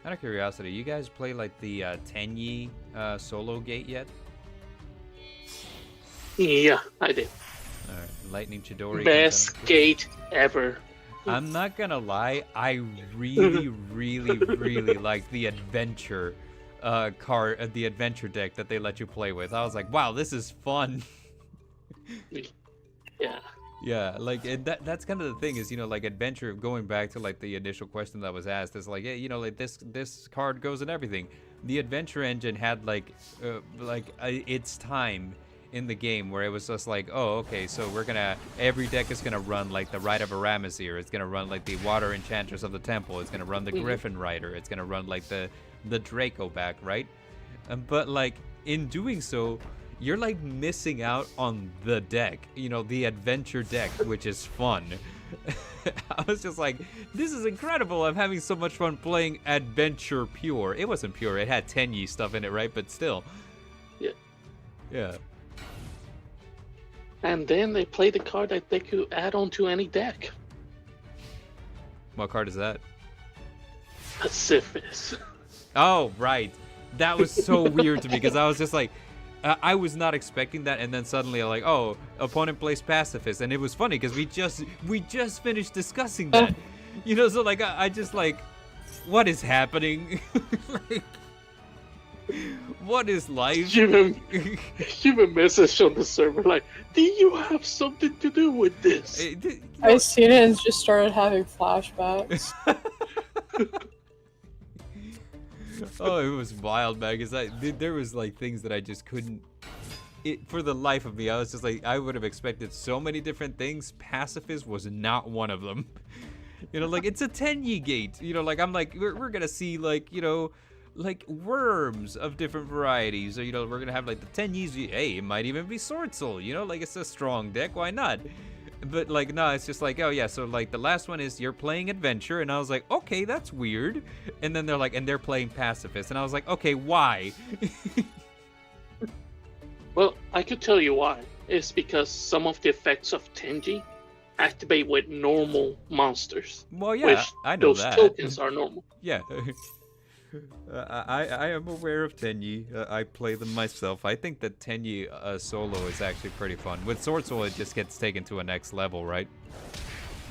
Out of curiosity, you guys play like the Tenyi solo gate yet? Yeah, I did. Alright, Lightning Chidori. Best gate ever. I'm not gonna lie, I really, really like the adventure card, the adventure deck that they let you play with. I was like, wow, this is fun. Yeah. Yeah, like that's kind of the thing is, you know, like adventure, going back to like the initial question that was asked, is like, yeah, you know, like this card goes in everything. The adventure engine had like its time in the game where it was just like, oh, okay, so every deck is gonna run like the Rite of Aramazir, it's gonna run like the Water Enchanters of the Temple, it's gonna run the Griffin Rider, it's gonna run like the Draco back, right? But like in doing so, you're like missing out on the deck, you know, the adventure deck, which is fun. I was just like, this is incredible. I'm having so much fun playing Adventure Pure. It wasn't pure, it had Tenyi stuff in it, right? But still. Yeah. Yeah. And then they play the card that they could add on to any deck. What card is that? Pacifist. Oh, right. That was so weird to me because I was just like, I was not expecting that, and then suddenly like, oh, opponent plays Pacifist, and it was funny because we just finished discussing that, you know. So like, I just like, what is happening? Like, What is life? Human message on the server like, do you have something to do with this? I seen it and just started having flashbacks. Oh, it was wild, man. Because there was like things that I just couldn't. For the life of me, I was just like, I would have expected so many different things. Pacifist was not one of them. You know, like it's a Tenyi gate. You know, like I'm like we're gonna see like like worms of different varieties. Or we're gonna have like the Tenyis. Hey, it might even be Swordsoul. You know, like it's a strong deck. Why not? But like no, it's just like oh yeah. So like the last one is you're playing adventure, and I was like okay, that's weird. And then they're like, and they're playing pacifist, and I was like okay, why? Well, I could tell you why. It's because some of the effects of Tenji activate with normal monsters. Well, yeah, which I know those that. tokens are normal. Yeah. I am aware of Tenyi. I play them myself. I think that Tenyi solo is actually pretty fun. With Sword Soul, it just gets taken to a next level, right?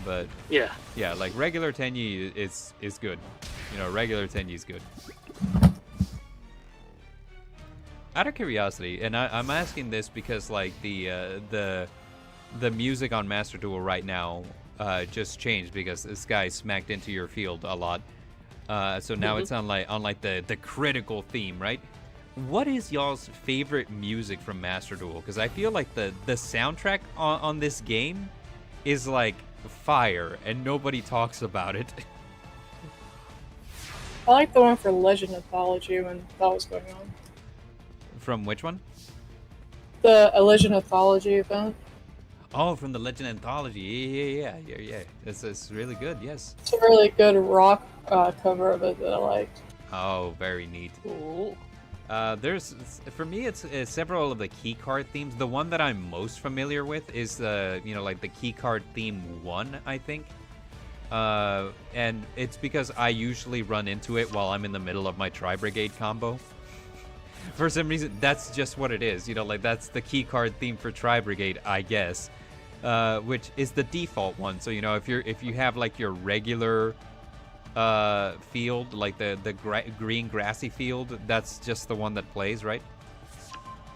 But yeah, like regular Tenyi is good. Regular Tenyi is good. Out of curiosity, and I'm asking this because like the music on Master Duel right now just changed because this guy smacked into your field a lot. So now it's on like the critical theme, right? What is y'all's favorite music from Master Duel? Because I feel like the soundtrack on this game is like fire, and nobody talks about it. I like the one for Legend Anthology when that was going on. From which one? The Legend Anthology event. Oh, from the Legend Anthology. Yeah. It's really good. Yes. It's a really good rock cover of it that I liked. Oh, very neat. Ooh. There's for me, it's several of the key card themes. The one that I'm most familiar with is like the key card theme 1, I think. And it's because I usually run into it while I'm in the middle of my Tri Brigade combo. For some reason, that's just what it is. Like that's the key card theme for Tri Brigade, I guess. Which is the default one. So if you have like your regular field, like the green grassy field, that's just the one that plays, right?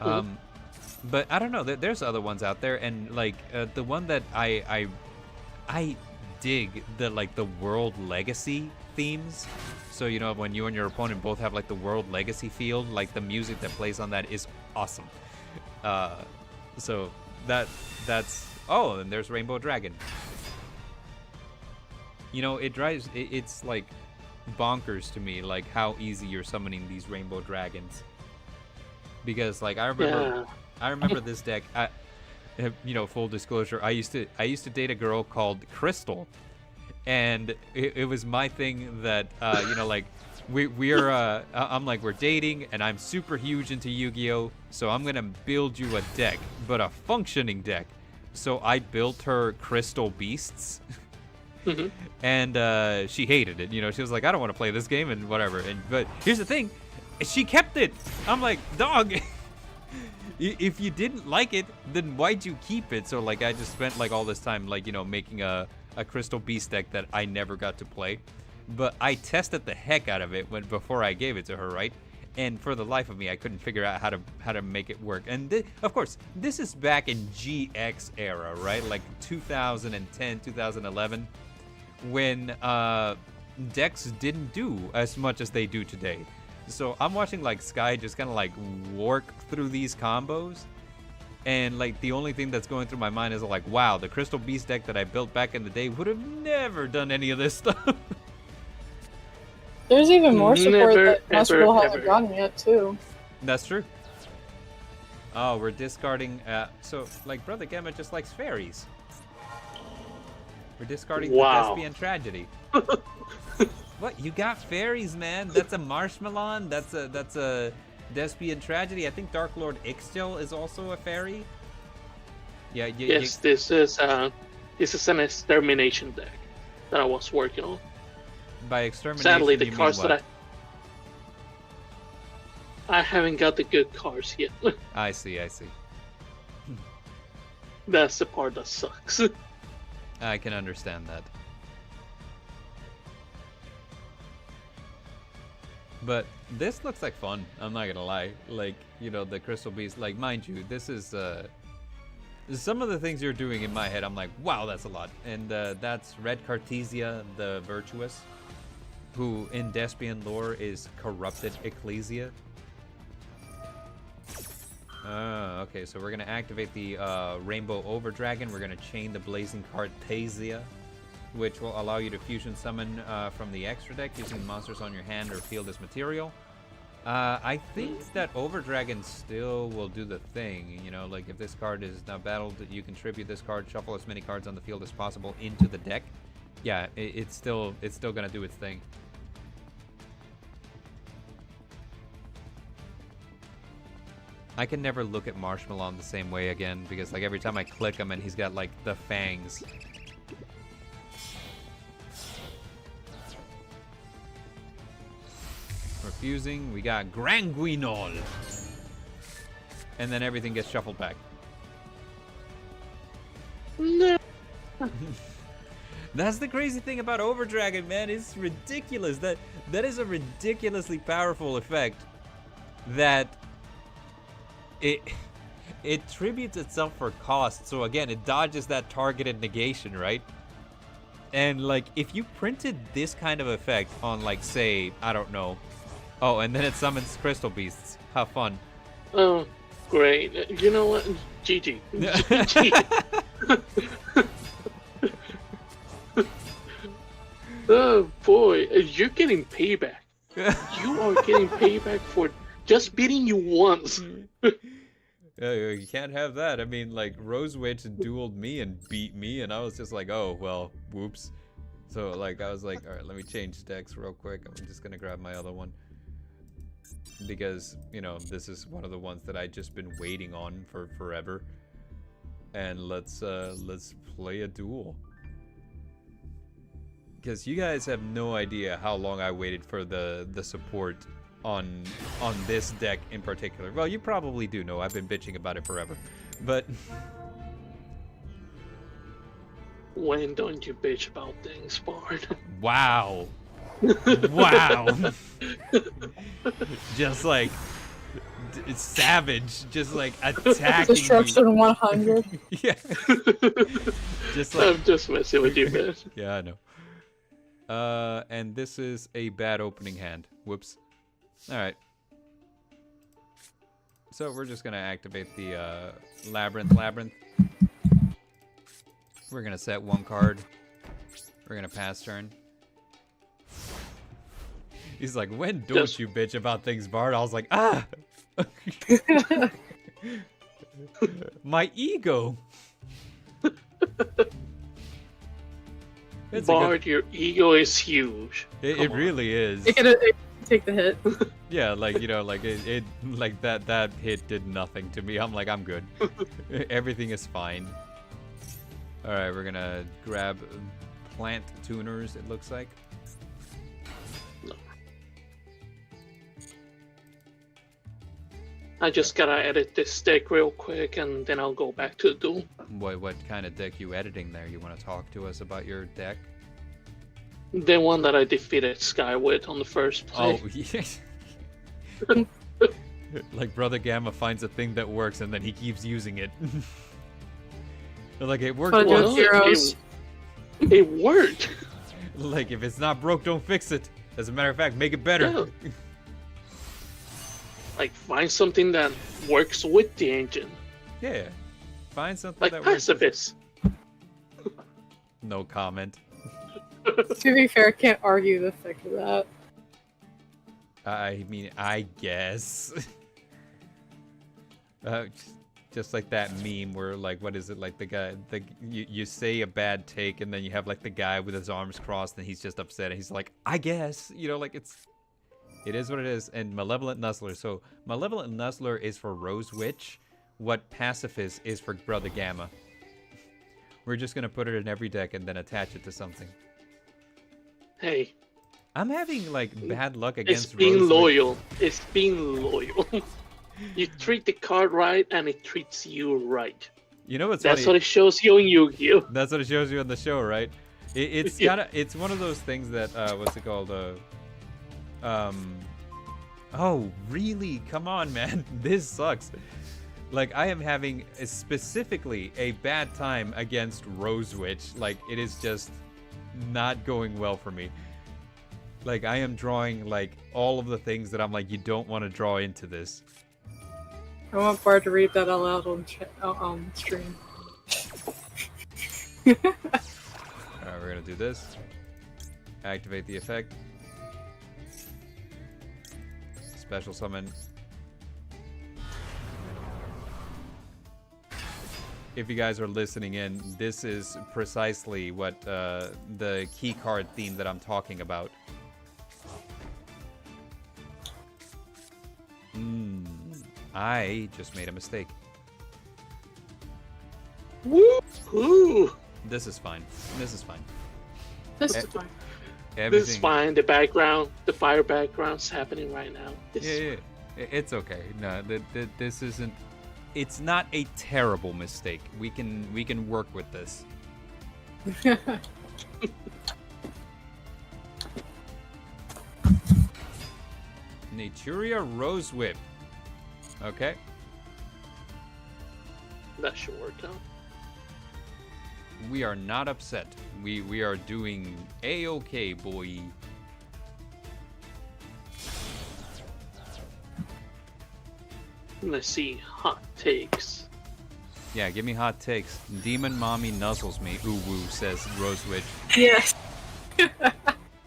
But I don't know. There's other ones out there, and like the one that I dig the World Legacy themes. So when you and your opponent both have like the World Legacy field, like the music that plays on that is awesome. So that's oh, and there's Rainbow Dragon. It's like bonkers to me, like how easy you're summoning these Rainbow Dragons. Because like I remember this deck. Full disclosure, I used to date a girl called Crystal, and it was my thing that like we're I'm like we're dating, and I'm super huge into Yu-Gi-Oh, so I'm gonna build you a deck, but a functioning deck. So I built her Crystal Beasts. And she hated it. She was like, I don't want to play this game and whatever. But here's the thing, she kept it. I'm like, dog, if you didn't like it, then why'd you keep it? So like I just spent like all this time like making a Crystal Beast deck that I never got to play. But I tested the heck out of it before I gave it to her, right? And for the life of me, I couldn't figure out how to make it work. And of course, this is back in GX era, right? Like 2010, 2011. When decks didn't do as much as they do today. So I'm watching like Sky just kind of like work through these combos, and like the only thing that's going through my mind is like, wow, the Crystal Beast deck that I built back in the day would have never done any of this stuff. There's even more support that Master Duel hasn't gotten yet too. That's true. Oh, we're discarding so like Brother Gamma just likes fairies. We're discarding the Thespian Tragedy. What? You got fairies, man? That's a Marshmallow. That's a Thespian Tragedy. I think Dark Lord Ixchel is also a fairy. Yeah. Yes, this is an extermination deck that I was working on. By extermination, sadly, the you cards mean what? that I haven't got the good cards yet. I see. That's the part that sucks. I can understand that. But This looks like fun. I'm not gonna lie. Like, you know, the Crystal Beast. Like, mind you, this is some of the things you're doing in my head. I'm like, wow, that's a lot. And that's Red Cartesia, the Virtuous, who in Despian lore is corrupted Ecclesia. Okay, so we're gonna activate the Rainbow Overdragon. We're gonna chain the Blazing Cartesia, which will allow you to fusion summon from the extra deck using monsters on your hand or field as material. I think that Overdragon still will do the thing, you know, like if this card is now battled, you contribute this card, shuffle as many cards on the field as possible into the deck. Yeah, it's still gonna do its thing. I can never look at Marshmallow the same way again, because like every time I click him and he's got like the fangs. Refusing, we got Granguinol. And then everything gets shuffled back. No. That's the crazy thing about Overdragon, man. It's ridiculous. That is a ridiculously powerful effect that it tributes itself for cost. So again, it dodges that targeted negation, right? And like if you printed this kind of effect on like say, I don't know. Oh, and then it summons Crystal Beasts. Have fun. Oh, great. You know what? GG. Oh boy, you're getting payback. You are getting payback for just beating you once. You can't have that. I mean, like, Rose Witch dueled me and beat me, and I was just like, oh, well, whoops. So, like, I was like, alright, let me change decks real quick. I'm just gonna grab my other one. Because, you know, this is one of the ones that I've just been waiting on for forever. And let's play a duel. Because you guys have no idea how long I waited for the support on this deck in particular. Well, you probably do know. I've been bitching about it forever. But when don't you bitch about things, Bard? wow. Wow. Just like it's savage, just like attacking Destruction me. 100. Yeah. Just like I'm just messing with you, man. yeah, I know. And this is a bad opening hand. Whoops. Alright. So we're just gonna activate the Labyrinth. We're gonna set one card. We're gonna pass turn. He's like, when don't you bitch about things, Bard? I was like, ah! My ego! Bard, your ego is huge. It really is. It can take the hit. Yeah, like, you know, like it like that hit did nothing to me. I'm like, I'm good. Everything is fine. Alright, we're gonna grab plant tuners, it looks like. I just gotta edit this deck real quick and then I'll go back to the duel. What kind of deck you editing there? You want to talk to us about your deck? The one that I defeated Sky with on the first play. Oh, yes. Like Brother Gamma finds a thing that works and then he keeps using it. Like it worked But once. heroes. It worked. Like if it's not broke, don't fix it. As a matter of fact, make it better. Yeah. Like find something that works with the engine. Yeah. Find something Like that works. pacifist. No comment. To be fair, I can't argue the fact of that. I mean, I guess. Just like that meme where, like, what is it? Like the guy, you say a bad take, and then you have like the guy with his arms crossed, and he's just upset, and he's like, I guess, you know, like it is what it is. And Malevolent Nuzzler. So Malevolent Nuzzler is for Rose Witch. What Pacifist is for Brother Gamma. We're just gonna put it in every deck and then attach it to something. Hey, I'm having like bad luck against it's being Rose loyal. Witch. It's being loyal. You treat the card right, and it treats you right. You know what's That's funny? what it shows you in Yu-Gi-Oh! That's what it shows you on the show, right? It's one of those things that what's it called? Oh, really? Come on, man. This sucks. Like, I am having specifically a bad time against Rose Witch. Like, it is just not going well for me. Like, I am drawing, like, all of the things that I'm like, you don't want to draw into this. I want Bard to read that out loud on stream. Alright, we're gonna do this. Activate the effect. Special summon. If you guys are listening in, this is precisely what the key card theme that I'm talking about. I just made a mistake. Woo-hoo! This is fine. This is fine. This is fine. This is fine. The background, the fire background's happening right now. Yeah. It's okay. No, this isn't. It's not a terrible mistake. We can work with this. Naturia Rose Whip. Okay. That should work out. We are not upset. We are doing A-okay, boy. Let's see. Hot takes. Yeah, give me hot takes. Demon mommy nuzzles me. Ooh woo, says Rose Witch. Yes.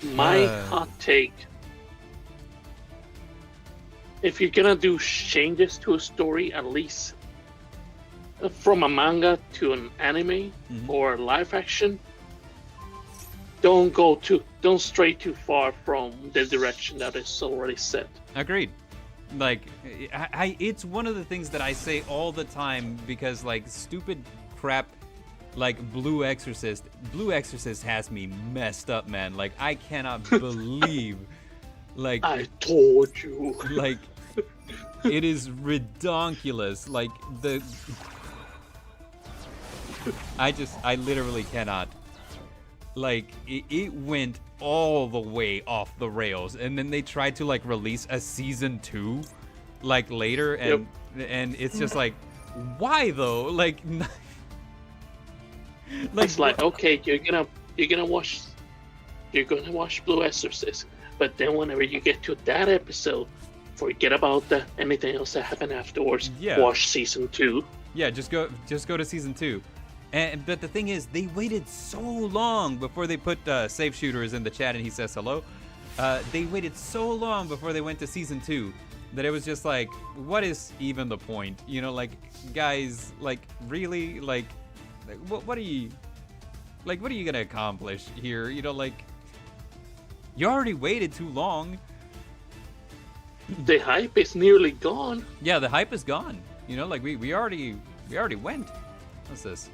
My hot take. If you're gonna do changes to a story, at least from a manga to an anime or live action, don't stray too far from the direction that is already set. Agreed. Like, it's one of the things that I say all the time because, like, stupid crap like Blue Exorcist has me messed up, man. Like, I cannot believe, like, I told you. Like, it is redonkulous. Like, I literally cannot. Like, it went all the way off the rails, and then they tried to, like, release a season 2, like, later, and it's just like, why though? Like, it's like, okay, you're gonna watch Blue Exorcist, but then whenever you get to that episode, forget about anything else that happened afterwards. Yeah. Watch season 2. Yeah, just go to season 2. But the thing is, they waited so long before they put Safe Shooter is in the chat and he says hello. They waited so long before they went to season 2 that it was just like, what is even the point? You know, like, guys, like, really, like what are you gonna accomplish here? You know, like, you already waited too long. The hype is nearly gone. Yeah, the hype is gone. You know, like, we already went. What's this?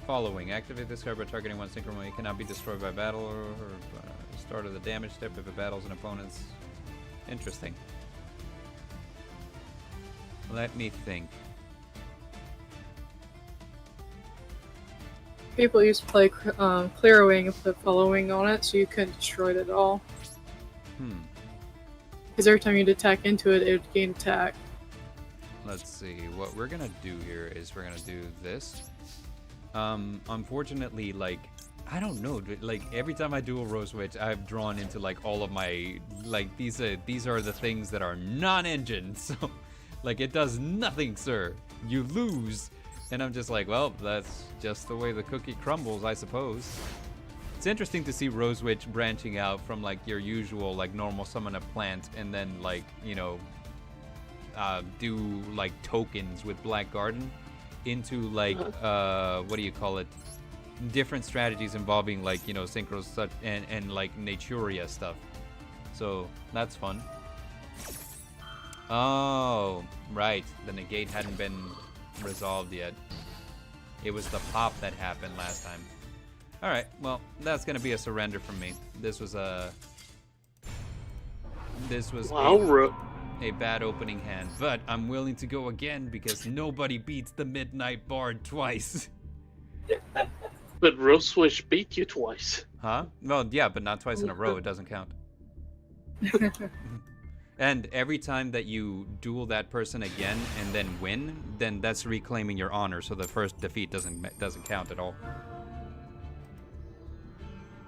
Following. Activate this card by targeting one synchro when it cannot be destroyed by battle or start of the damage step if it battles an opponent's. Interesting. Let me think. People used to play Clear Wing and put following on it, so you couldn't destroy it at all. Because every time you'd attack into it, it would gain attack. Let's see. What we're gonna do here is we're gonna do this. Unfortunately, like, I don't know, like, every time I do a Rose Witch, I've drawn into, like, all of my, like, these are the things that are non-engine, so, like, it does nothing, sir. You lose. And I'm just like, well, that's just the way the cookie crumbles, I suppose. It's interesting to see Rose Witch branching out from, like, your usual, like, normal summon a plant and then, like, you know, do, like, tokens with Black Garden into, like, what do you call it? Different strategies involving, like, you know, synchros and like Naturia stuff. So that's fun. Oh, right. The negate hadn't been resolved yet. It was the pop that happened last time. All right. Well, that's gonna be a surrender from me. This was a bad opening hand, but I'm willing to go again because nobody beats the Midnight Bard twice. But Rose Witch beat you twice. Huh? Well, yeah, but not twice in a row. It doesn't count. And every time that you duel that person again and then win, then that's reclaiming your honor. So the first defeat doesn't count at all.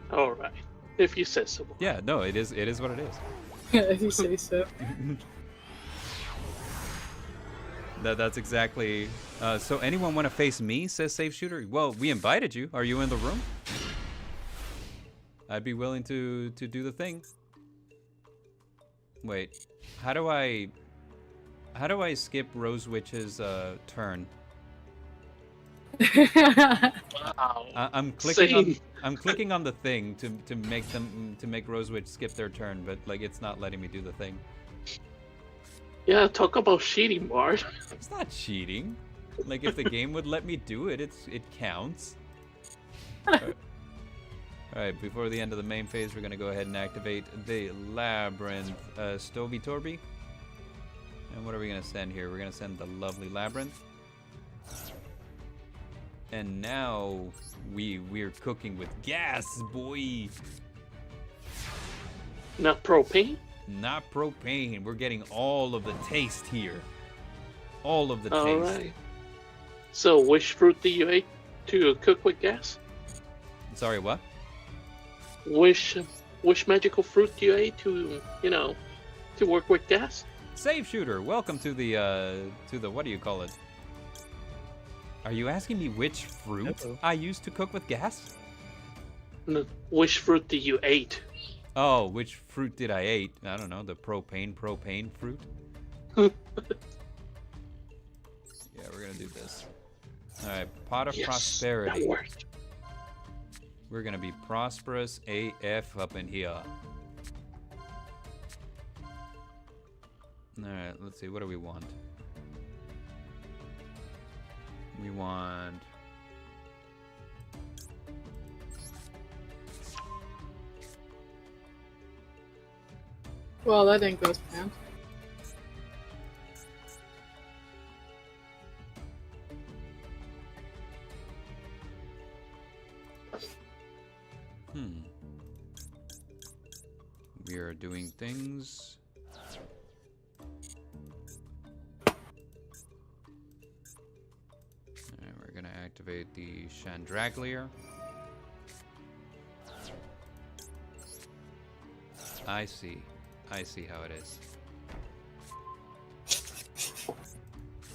All right, if you say so. Yeah, no, it is what it is. If you say so. That's exactly. So anyone want to face me? Says Safe Shooter. Well, we invited you. Are you in the room? I'd be willing to do the thing. Wait, how do I skip Rose Witch's turn? Wow. I'm clicking on the thing to make Rose Witch skip their turn, but like it's not letting me do the thing. Yeah, talk about cheating, Bart. It's not cheating. Like if the game would let me do it, it counts. Alright, before the end of the main phase, we're gonna go ahead and activate the Labyrinth Stovey Torby. And what are we gonna send here? We're gonna send the lovely Labyrinth. And now we're cooking with gas, boy. Not propane? Not propane. We're getting all of the taste here. All of the taste. Alright. So, which fruit do you eat to cook with gas? Sorry, what? Which magical fruit do you eat to, to work with gas? Safe Shooter, welcome to the what do you call it? Are you asking me which fruit I use to cook with gas? No, which fruit do you eat? Oh, which fruit did I eat? I don't know, the propane fruit. Yeah, we're gonna do this. Alright, Pot of Prosperity. That worked. We're gonna be prosperous AF up in here. Alright, let's see, what do we want? We want... Well, that didn't go as planned. We are doing things. And we're gonna activate the Chandraglier. I see how it is.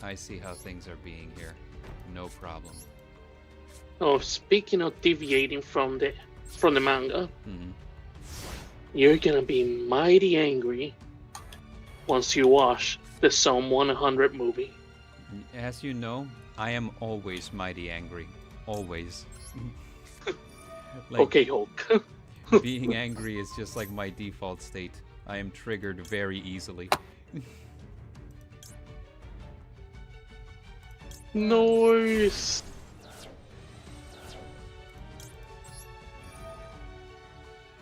I see how things are being here. No problem. Oh, speaking of deviating from the manga, Mm-hmm. you're gonna be mighty angry once you watch the Psalm 100 movie. As you know, I am always mighty angry. Always. Like, Okay, Hulk. being angry is just like my default state. I am triggered very easily. Noise.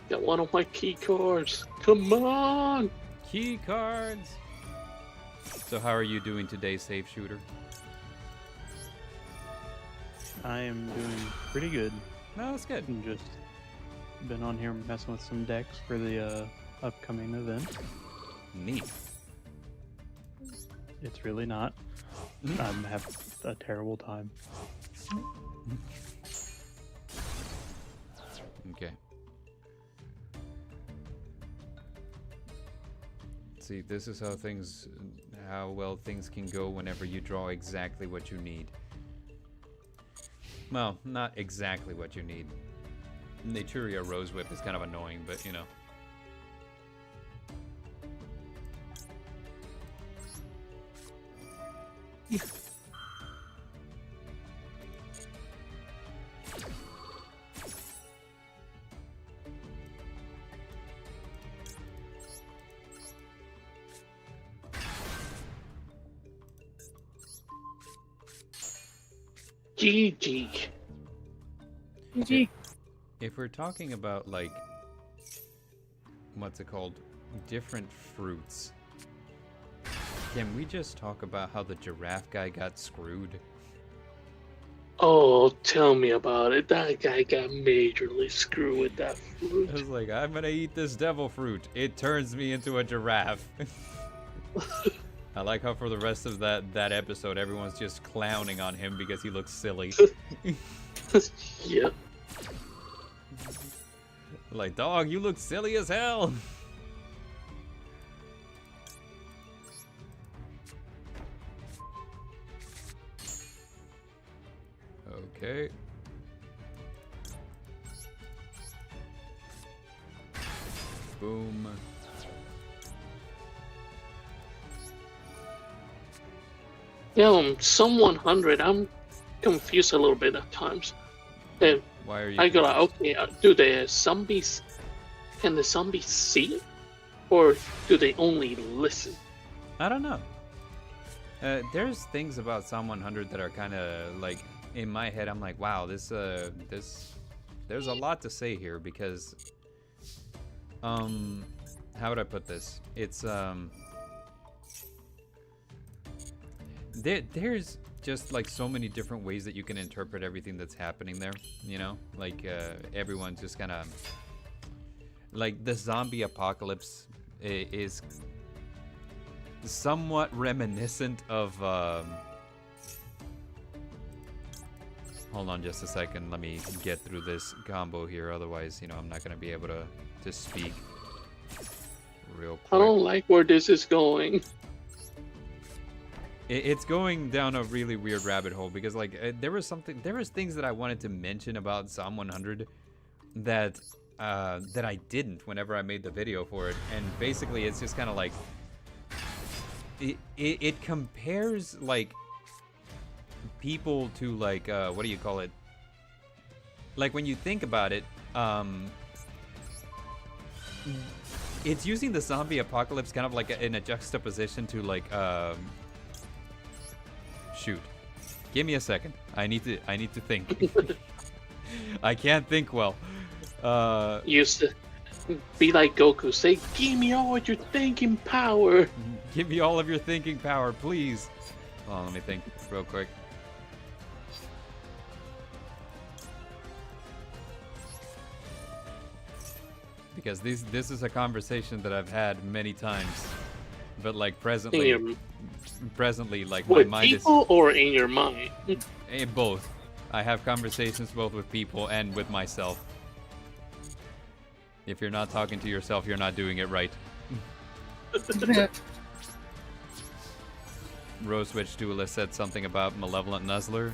Got one of my key cards. Come on. Key cards! So how are you doing today, Safe Shooter? I am doing pretty good. No, that's good. I'm just been on here messing with some decks for the upcoming event. Neat. It's really not. I'm having a terrible time. Okay. See, this is how well things can go whenever you draw exactly what you need. Well, not exactly what you need. Naturia Rose Whip is kind of annoying, but you know. GG. GG. If we're talking about, like, what's it called? Different fruits. Can we just talk about how the giraffe guy got screwed? Oh, tell me about it. That guy got majorly screwed with that I fruit. was like, I'm gonna eat this devil fruit. It turns me into a giraffe. I like how for the rest of that episode, everyone's just clowning on him because he looks silly. Yep. Like, dog, you look silly as hell. Okay. Boom. Yeah, some 100. I'm confused a little bit at times. And Why are you I go like, confused? okay, do the zombies? Can the zombies see, or do they only listen? I don't know. There's things about Psalm 100 that are kind of like in my head. I'm like, wow, this there's a lot to say here because how would I put this? It's there's just like so many different ways that you can interpret everything that's happening there, you know? Like everyone's just kind of like the zombie apocalypse is somewhat reminiscent of hold on just a second, let me get through this combo here, otherwise, you know, I'm not going to be able to speak real quick. I don't like where this is going. It's going down a really weird rabbit hole because like there was things that I wanted to mention about Psalm 100 that that I didn't whenever I made the video for it, and basically it's just kind of like it compares like people to like what do you call it, like when you think about it, it's using the zombie apocalypse kind of like in a juxtaposition to like shoot, give me a second, I need to think. I can't think well. Used to be like Goku, say, "Give me all your thinking power." Give me all of your thinking power, please. Hold on, let me think real quick. Because this is a conversation that I've had many times, but like presently, like my With mind people or in your mind? is both. I have conversations both with people and with myself. If you're not talking to yourself, you're not doing it right. Rosewitch Duelist said something about Malevolent Nuzzler.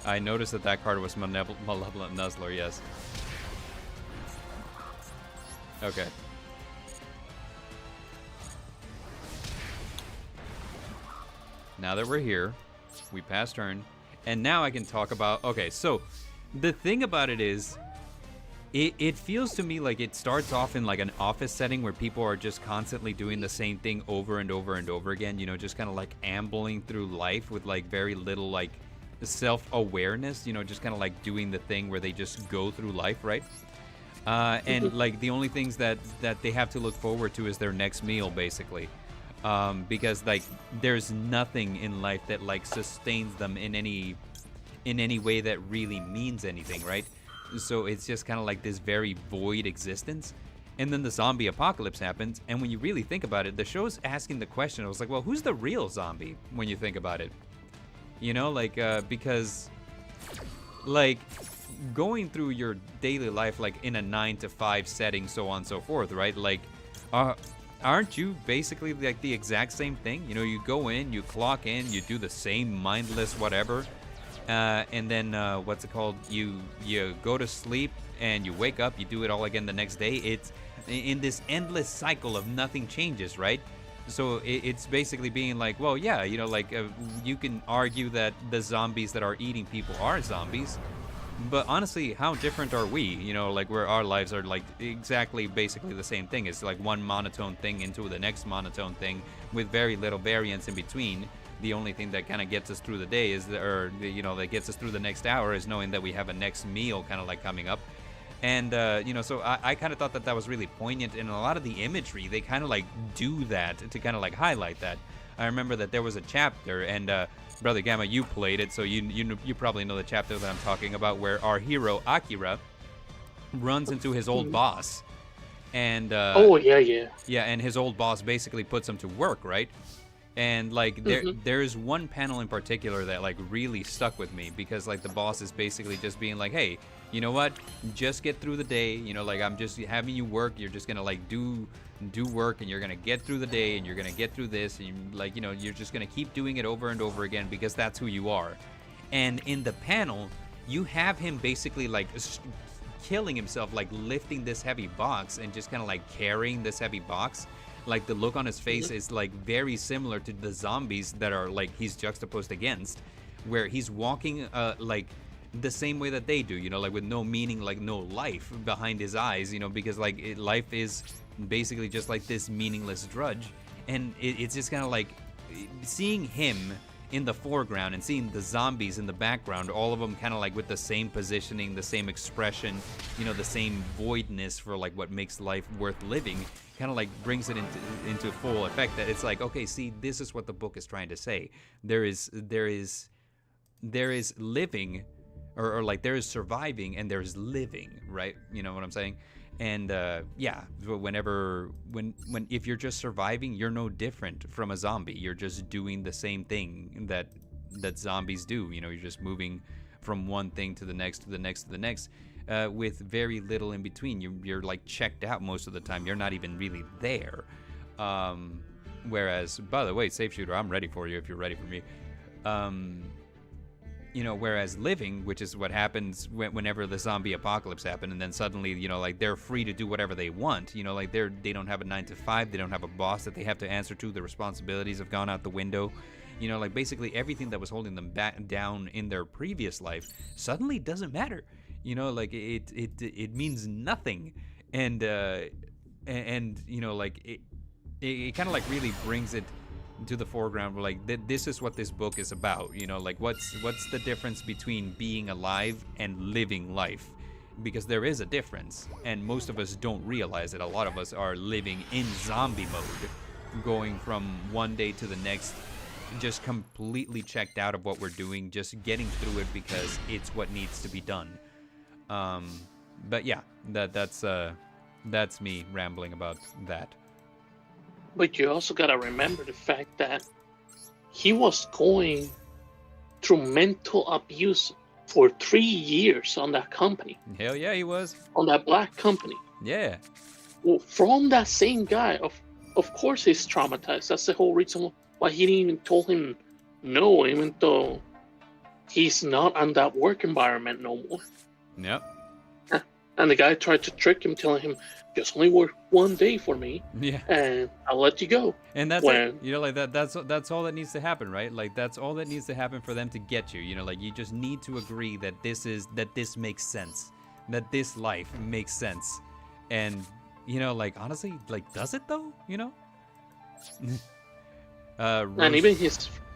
I noticed that card was Malevolent Nuzzler, yes. Okay. Now that we're here, we passed turn, and now I can talk about... Okay, so the thing about it is, it feels to me like it starts off in like an office setting where people are just constantly doing the same thing over and over and over again, you know, just kind of like ambling through life with like very little like self-awareness, you know, just kind of like doing the thing where they just go through life, right? And like the only things that they have to look forward to is their next meal, basically. Because like there's nothing in life that like sustains them in any way that really means anything, right? So it's just kind of like this very void existence. And then the zombie apocalypse happens, and when you really think about it, the show's asking the question. I was like, well, who's the real zombie when you think about it? You know, like because like going through your daily life like in a 9-to-5 setting, so on and so forth, right? Like aren't you basically like the exact same thing? You know, you go in, you clock in, you do the same mindless whatever, and then what's it called, you go to sleep and you wake up, you do it all again the next day. It's in this endless cycle of nothing changes, right? So it's basically being like, well, yeah, you know, like you can argue that the zombies that are eating people are zombies, but honestly, how different are we? You know, like where our lives are like exactly basically the same thing. It's like one monotone thing into the next monotone thing with very little variance in between. The only thing that kind of gets us through the day is, you know, that gets us through the next hour is knowing that we have a next meal kind of like coming up. And, you know, so I kind of thought that was really poignant. And a lot of the imagery, they kind of like do that to kind of like highlight that. I remember that there was a chapter, and Brother Gamma, you played it, so you probably know the chapter that I'm talking about, where our hero Akira runs into his old boss, and Oh yeah. yeah, and his old boss basically puts him to work, right? And like there's one panel in particular that like really stuck with me, because like the boss is basically just being like, hey, you know what, just get through the day, you know, like I'm just having you work, you're just gonna like do work, and you're gonna get through the day, and you're gonna get through this, and you, like, you know, you're just gonna keep doing it over and over again, because that's who you are. And in the panel you have him basically like killing himself, like lifting this heavy box and just kind of like carrying this heavy box. Like the look on his face is like very similar to the zombies that are like he's juxtaposed against, where he's walking like the same way that they do, you know, like with no meaning, like no life behind his eyes, you know, because like life is basically just like this meaningless drudge. And it's just kind of like seeing him in the foreground and seeing the zombies in the background, all of them kind of like with the same positioning, the same expression, you know, the same voidness for like what makes life worth living, kind of like brings it into full effect. That it's like, okay, see, this is what the book is trying to say. There is living, or like there is surviving, and there's living, right? You know what I'm saying? And yeah, when if you're just surviving, you're no different from a zombie. You're just doing the same thing that zombies do. You know, you're just moving from one thing to the next, to the next, to the next, with very little in between. You're like checked out most of the time. You're not even really there. Whereas, by the way, Safe Shooter, I'm ready for you if you're ready for me. You know, whereas living, which is what happens whenever the zombie apocalypse happens, and then suddenly, you know, like they're free to do whatever they want. You know, like they don't have a 9 to 5, they don't have a boss that they have to answer to. The responsibilities have gone out the window. You know, like basically everything that was holding them back down in their previous life suddenly doesn't matter. You know, like it means nothing, and you know, like it kind of like really brings it to the foreground. Like this is what this book is about, you know, like what's the difference between being alive and living life, because there is a difference, and most of us don't realize it. A lot of us are living in zombie mode, going from one day to the next, just completely checked out of what we're doing, just getting through it because it's what needs to be done. But yeah, that's me rambling about that. But you also gotta remember the fact that he was going through mental abuse for 3 years on that company. Hell yeah, he was. On that black company. Yeah. Well, from that same guy, of course he's traumatized. That's the whole reason why he didn't even told him no, even though he's not on that work environment no more. Yep. And the guy tried to trick him, telling him, just only work 1 day for me, yeah, and I'll let you go. And that's it. You know, like that's all that needs to happen, right? Like that's all that needs to happen for them to get you. You know, like you just need to agree that this makes sense, that this life makes sense. And you know, like honestly, like does it though? You know. And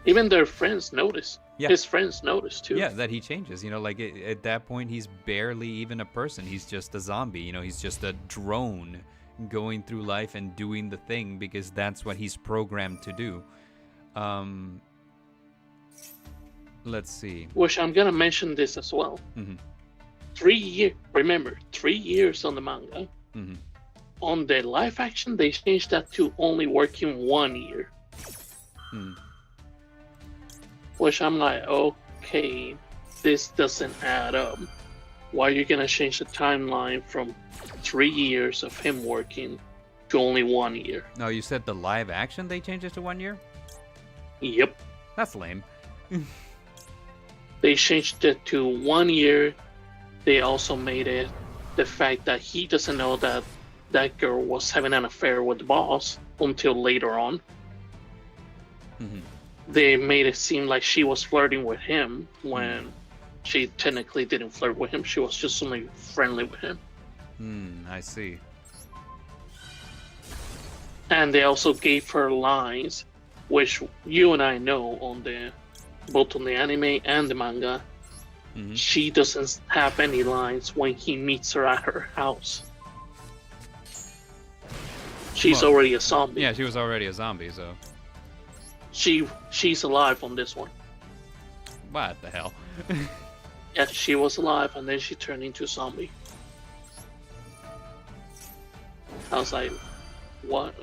even their friends notice. Yeah. His friends notice too. Yeah, that he changes. You know, like at that point, he's barely even a person. He's just a zombie. You know, he's just a drone going through life and doing the thing because that's what he's programmed to do. Let's see. Which I'm gonna mention this as well. Mm-hmm. 3 years. Remember, 3 years on the manga. Mm-hmm. On the live action, they changed that to only working 1 year. Mm. Which I'm like, okay, this doesn't add up. Why are you gonna change the timeline from 3 years of him working to only 1 year? No, you said the live action they changed it to 1 year? Yep. That's lame. They changed it to 1 year. They also made it the fact that he doesn't know that that girl was having an affair with the boss until later on. Mm-hmm. They made it seem like she was flirting with him when she technically didn't flirt with him. She was just only friendly with him. I see. And they also gave her lines, which you and I know both on the anime and the manga. Mm-hmm. She doesn't have any lines when he meets her at her house. She's already a zombie. Yeah, she was already a zombie, so. she's alive on this one. What the hell? Yeah, she was alive, and then she turned into a zombie. I was like, what?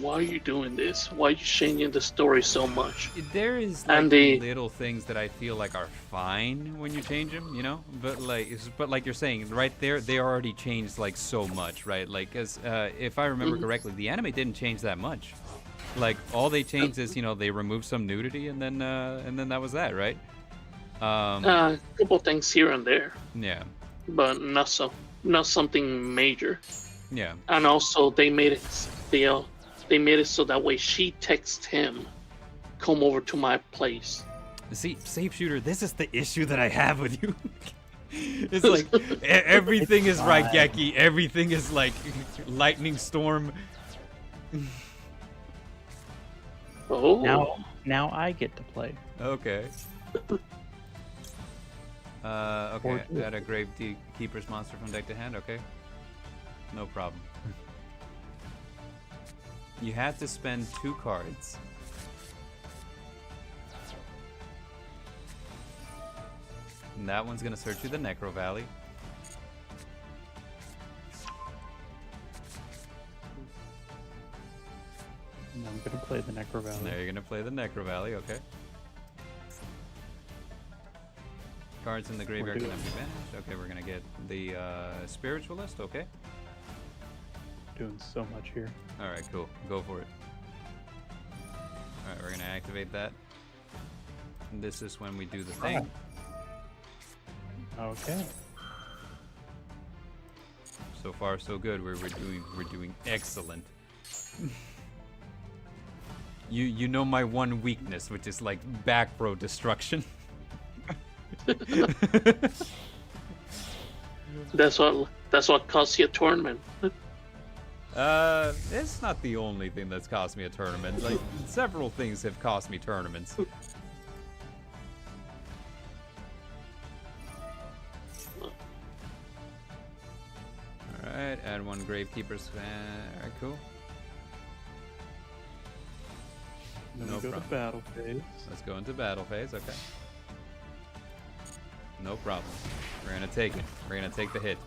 Why are you doing this? Why are you changing the story so much? There is And like little things that I feel like are fine when you change them, you know. But like you're saying, right there, they already changed like so much, right? Like, as if I remember correctly, the anime didn't change that much. Like all they changed is, you know, they removed some nudity, and then that was that, right? A couple things here and there, Yeah. but not something major. Yeah. And also, they made it so that way she texts him, "Come over to my place." See, Safe Shooter, this is the issue that I have with you. It's like everything is Raigeki, everything is like lightning storm. Oh. Now I get to play. Okay. Okay. Add a Grave Keeper's monster from deck to hand. Okay. No problem. You had to spend 2 cards. And that one's gonna search you the Necro Valley. And I'm gonna play the Necro Valley. Now you're gonna play the Necro Valley. Okay. Cards in the graveyard can be banished. Okay, we're gonna get the Spiritualist. Okay. Doing so much here. All right, cool. Go for it. All right, we're gonna activate that. And this is when we do the thing. Okay. So far, so good. We're doing excellent. You know my one weakness, which is like back row destruction. That's what costs you a tournament. It's not the only thing that's cost me a tournament. Like, several things have cost me tournaments. Alright, add 1 Gravekeeper's fan. Alright, cool. Then No we go problem. to battle phase. Let's go into battle phase, okay. No problem. We're gonna take it. We're gonna take the hit.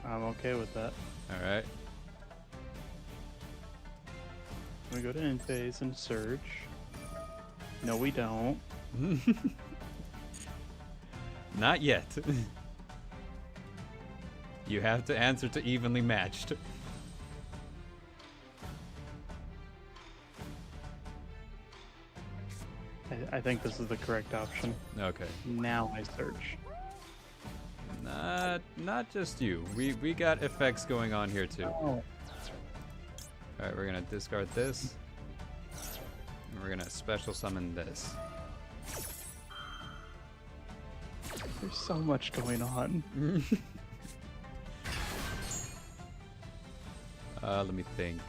I'm okay with that. Alright. We go to end phase and search. No, we don't. Not yet. You have to answer to evenly matched. I think this is the correct option. Okay. Now I search. Not just you. We got effects going on here too. Oh. Alright, we're gonna discard this. And we're gonna special summon this. There's so much going on. Let me think.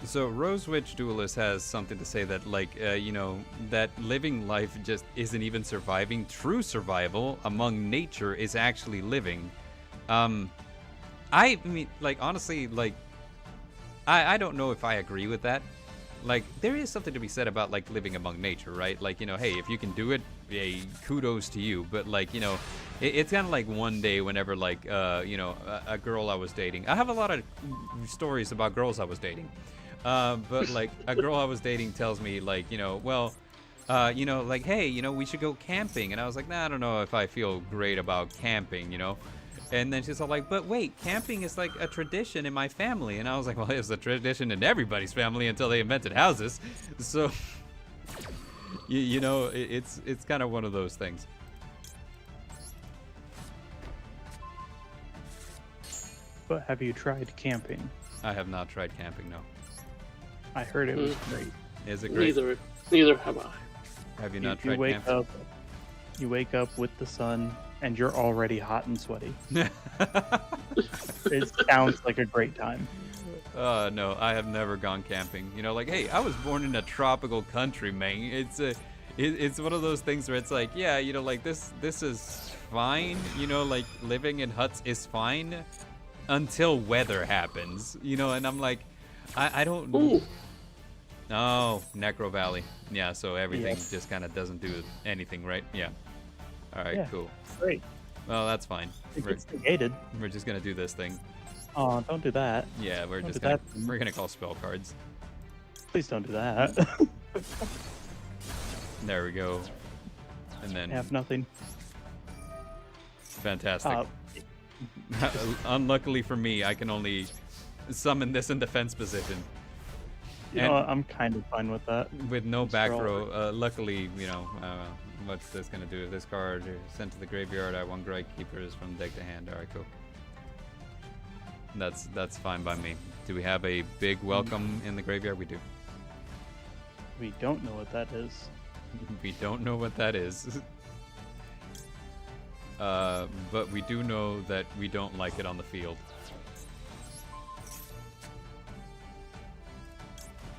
So Rose Witch Duelist has something to say that, like, you know, that living life just isn't even surviving. True survival among nature is actually living. I mean, like, honestly, like, I don't know if I agree with that. Like, there is something to be said about, like, living among nature, right? Like, you know, hey, if you can do it, hey, kudos to you. But, like, you know, it's kind of like one day whenever, like, you know, a girl I was dating. I have a lot of stories about girls I was dating. But, like, a girl I was dating tells me, like, you know, well, you know, like, hey, you know, we should go camping. And I was like, nah, I don't know if I feel great about camping, you know? And then she's all like, but wait, camping is like a tradition in my family. And I was like, well, it's a tradition in everybody's family until they invented houses. So, you know, it's kind of one of those things. But have you tried camping? I have not tried camping, no. I heard it was great. Is it great? Neither have I. Have you not You tried wake camping? up, you wake up with the sun, and you're already hot and sweaty. It sounds like a great time. No, I have never gone camping. You know, like, hey, I was born in a tropical country, man. It's one of those things where it's like, yeah, you know, like this is fine. You know, like living in huts is fine, until weather happens, you know, and I'm like, I don't. Ooh. Oh, Necro Valley. Yeah, so everything Yeah. just kind of doesn't do anything, right? Yeah. All right, Yeah. cool. Great. Well, that's fine. It We're, gets negated. we're just gonna do this thing. Oh, don't do that. Yeah, we're Don't just do gonna that. we're gonna call spell cards. Please don't do that. There we go. And then Have nothing. fantastic. Uh, Unluckily for me, I can only summon this in defense position. you know, I'm kind of fine with that. With no Just back draw. row. Luckily, you know, what's this gonna do? This card is sent to the graveyard. I want Grey Keepers from deck to hand. All right, cool. That's fine by me. Do we have a big welcome in the graveyard? We do. We don't know what that is. We don't know what that is. But we do know that we don't like it on the field.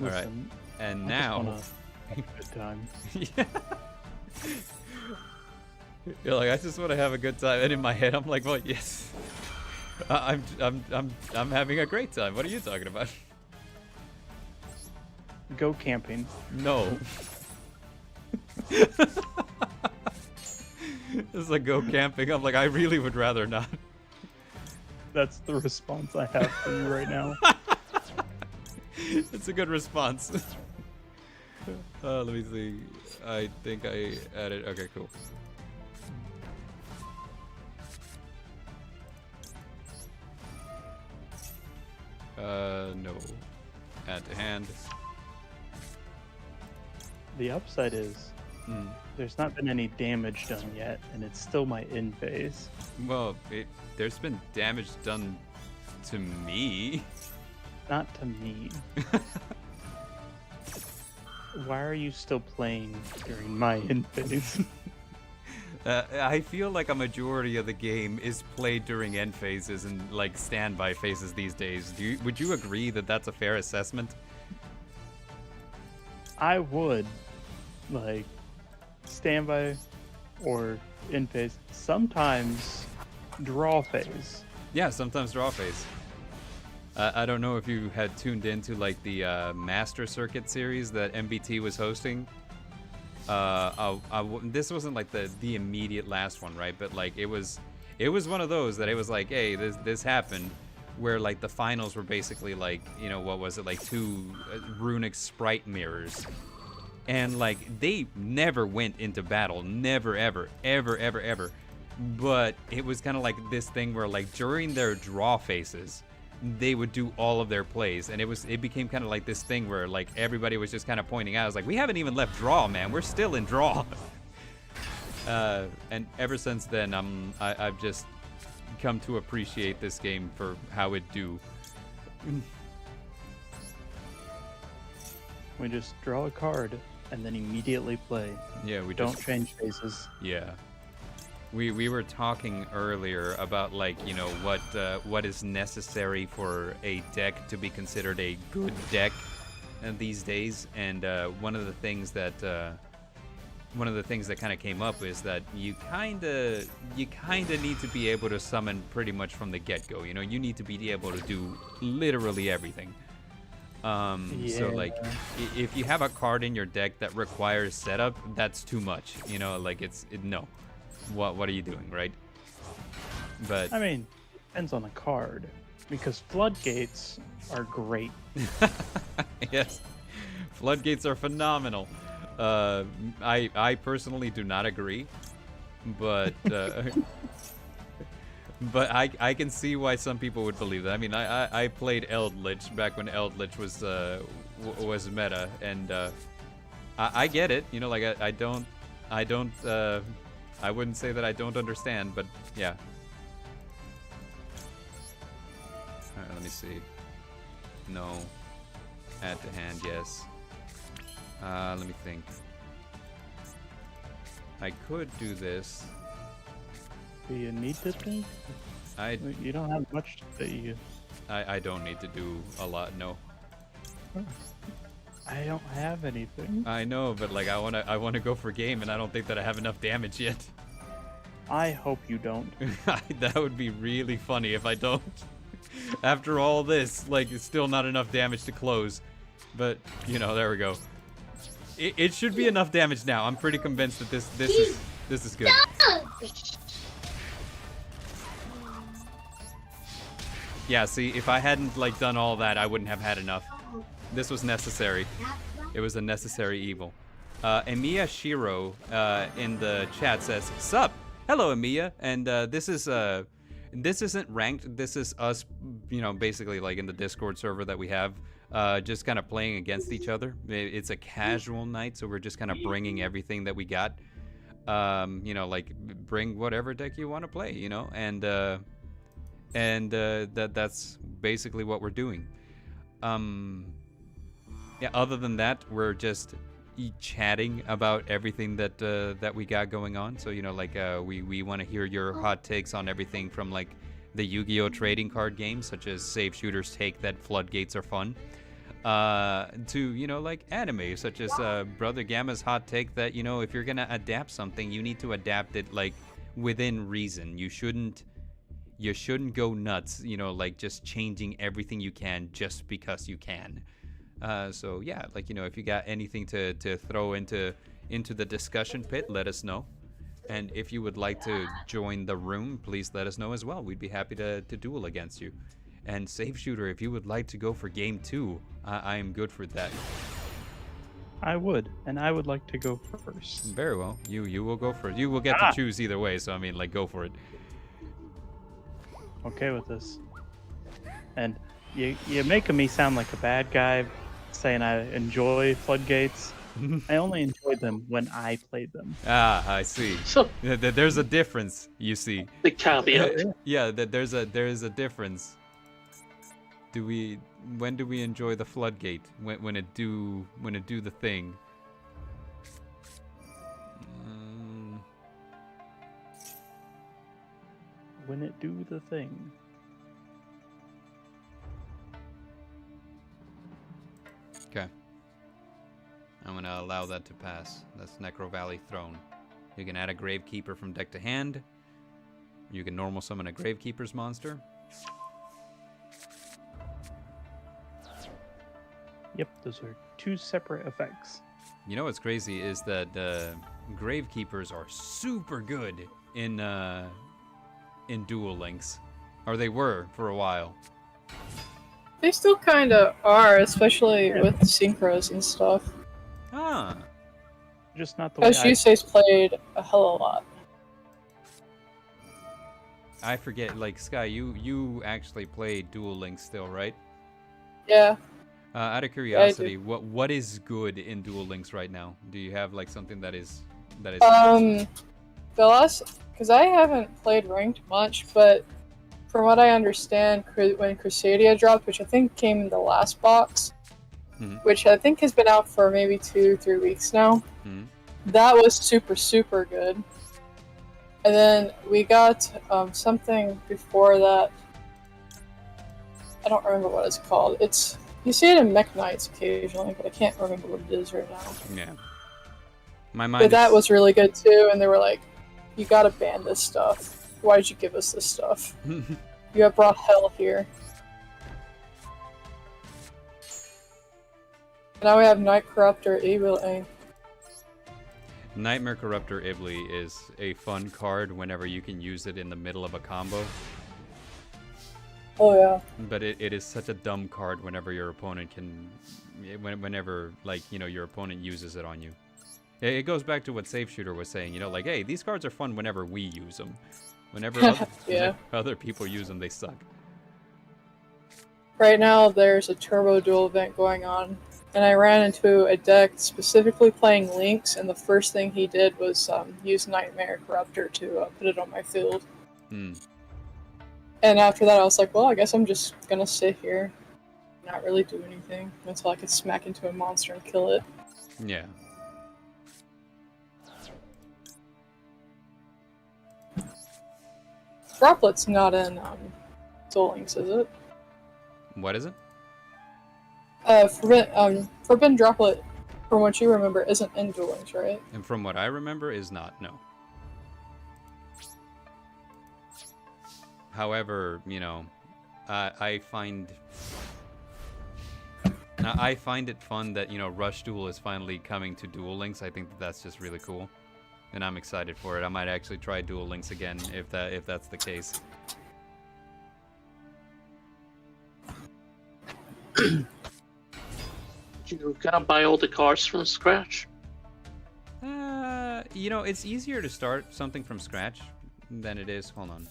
All right. Listen, And I now, just wanna have a good time. yeah. You're like, I just want to have a good time, and in my head, I'm like, well, yes, I'm having a great time. What are you talking about? Go camping. No. It's like go camping. I'm like, I really would rather not. That's the response I have for you right now. It's a good response. Let me see. I think I added. Okay, cool. No. Add to hand. The upside is Hmm. there's not been any damage done yet, and it's still my end phase. Well, there's been damage done to me. Not to me. Why are you still playing during my end phase? I feel like a majority of the game is played during end phases and like standby phases these days. Would you agree that that's a fair assessment? I would, like, standby or end phase. Sometimes draw phase. Yeah, sometimes draw phase. I don't know if you had tuned into like the Master Circuit series that MBT was hosting. This wasn't like the immediate last one, right? But like it was one of those that it was like, hey, this happened, where like the finals were basically like, you know, what was it, like 2 runic sprite mirrors, and like they never went into battle, never ever. But it was kind of like this thing where like during their draw phases, they would do all of their plays, and it became kind of like this thing where like everybody was just kind of pointing out, I was like, we haven't even left draw, man, we're still in draw. And ever since then, I've just come to appreciate this game for how it do. We just draw a card and then immediately play. Yeah, we Don't just change phases. yeah. We were talking earlier about like, you know, what is necessary for a deck to be considered a good deck these days, and one of the things that kind of came up is that you kind of need to be able to summon pretty much from the get-go. You know, you need to be able to do literally everything. So like, if you have a card in your deck that requires setup, that's too much. You know, like no. What are you doing, right? But I mean, depends on the card, because floodgates are great. yes, floodgates are phenomenal. I personally do not agree, but but I can see why some people would believe that. I mean, I played Eldritch back when Eldritch was meta, and I get it. You know, like I don't. I wouldn't say that I don't understand, but yeah. Alright, let me see. No. Add to hand, yes. Let me think. I could do this. Do you need to think? You don't have much that you... I don't need to do a lot, no. I don't have anything. I know, but like I wanna go for game, and I don't think that I have enough damage yet. I hope you don't. That would be really funny if I don't. After all this, like, it's still not enough damage to close. But, you know, there we go. It should be enough damage now. I'm pretty convinced that this is good. Yeah, see, if I hadn't, like, done all that, I wouldn't have had enough. This was necessary. It was a necessary evil. Emiya Shiro in the chat says, "Sup? Hello, Emiya." And this isn't ranked. This is us, you know, basically like in the Discord server that we have, just kind of playing against each other. It's a casual night, so we're just kind of bringing everything that we got. You know, like bring whatever deck you want to play, you know, and that's basically what we're doing. Yeah. Other than that, we're just chatting about everything that that we got going on. So, you know, like we want to hear your hot takes on everything from like the Yu-Gi-Oh trading card games, such as Save Shooter's take that floodgates are fun, to, you know, like anime, such as Brother Gamma's hot take that, you know, if you're gonna adapt something, you need to adapt it like within reason. You shouldn't go nuts, you know, like just changing everything you can just because you can. So yeah, like, you know, if you got anything to throw into the discussion pit, let us know. And if you would like to join the room, please let us know as well. We'd be happy to duel against you. And Save Shooter, if you would like to go for game 2, I am good for that. I would, and I would like to go first. Very well. You will go first. You will get to choose either way, so I mean, like, go for it. Okay with this. And you're making me sound like a bad guy, saying I enjoy floodgates. I only enjoyed them when I played them. Ah, I see. So There's a difference, you see. the caveat. Yeah, there is a difference. When do we enjoy the floodgate? When it do the thing? When it do the thing. Okay. I'm gonna allow that to pass. That's Necro Valley Throne. You can add a Gravekeeper from deck to hand. You can normal summon a Gravekeeper's monster. Yep, those are two separate effects. You know what's crazy is that Gravekeepers are super good in Duel Links. Or they were for a while. They still kind of are, especially with synchros and stuff. Ah. Just not the way Because Yusei's played a hell of a lot. I forget, like, Sky, you actually play Duel Links still, right? Yeah. Out of curiosity, what is good in Duel Links right now? Do you have like something that is The last, because I haven't played ranked much, but from what I understand, when Crusadia dropped, which I think came in the last box, which I think has been out for maybe 2-3 weeks now, that was super, super good. And then we got something before that. I don't remember what it's called. You see it in Mech Knights occasionally, but I can't remember what it is right now. Yeah. My mind. But that was really good too, and they were like, "You gotta ban this stuff. Why did you give us this stuff? You have brought hell here." Now we have Night Corruptor Evil. Nightmare Corruptor Ibli is a fun card whenever you can use it in the middle of a combo. Oh yeah. But it is such a dumb card whenever your opponent can, whenever like, you know, your opponent uses it on you. It goes back to what Save Shooter was saying, you know, like, hey, these cards are fun whenever we use them. Whenever other people use them, they suck. Right now there's a Turbo Duel event going on, and I ran into a deck specifically playing Lynx, and the first thing he did was use Nightmare Corruptor to put it on my field. And after that, I was like, well, I guess I'm just gonna sit here, not really do anything, until I can smack into a monster and kill it. Yeah. Droplet's not in Duel Links, is it? What is it? Forbidden Droplet, from what you remember, isn't in Duel Links, right? And from what I remember, is not, no. However, you know, I find it fun that, you know, Rush Duel is finally coming to Duel Links. I think that that's just really cool, and I'm excited for it. I might actually try Duel Links again if that's the case. You gotta buy all the cards from scratch. You know, it's easier to start something from scratch than it is. Hold on.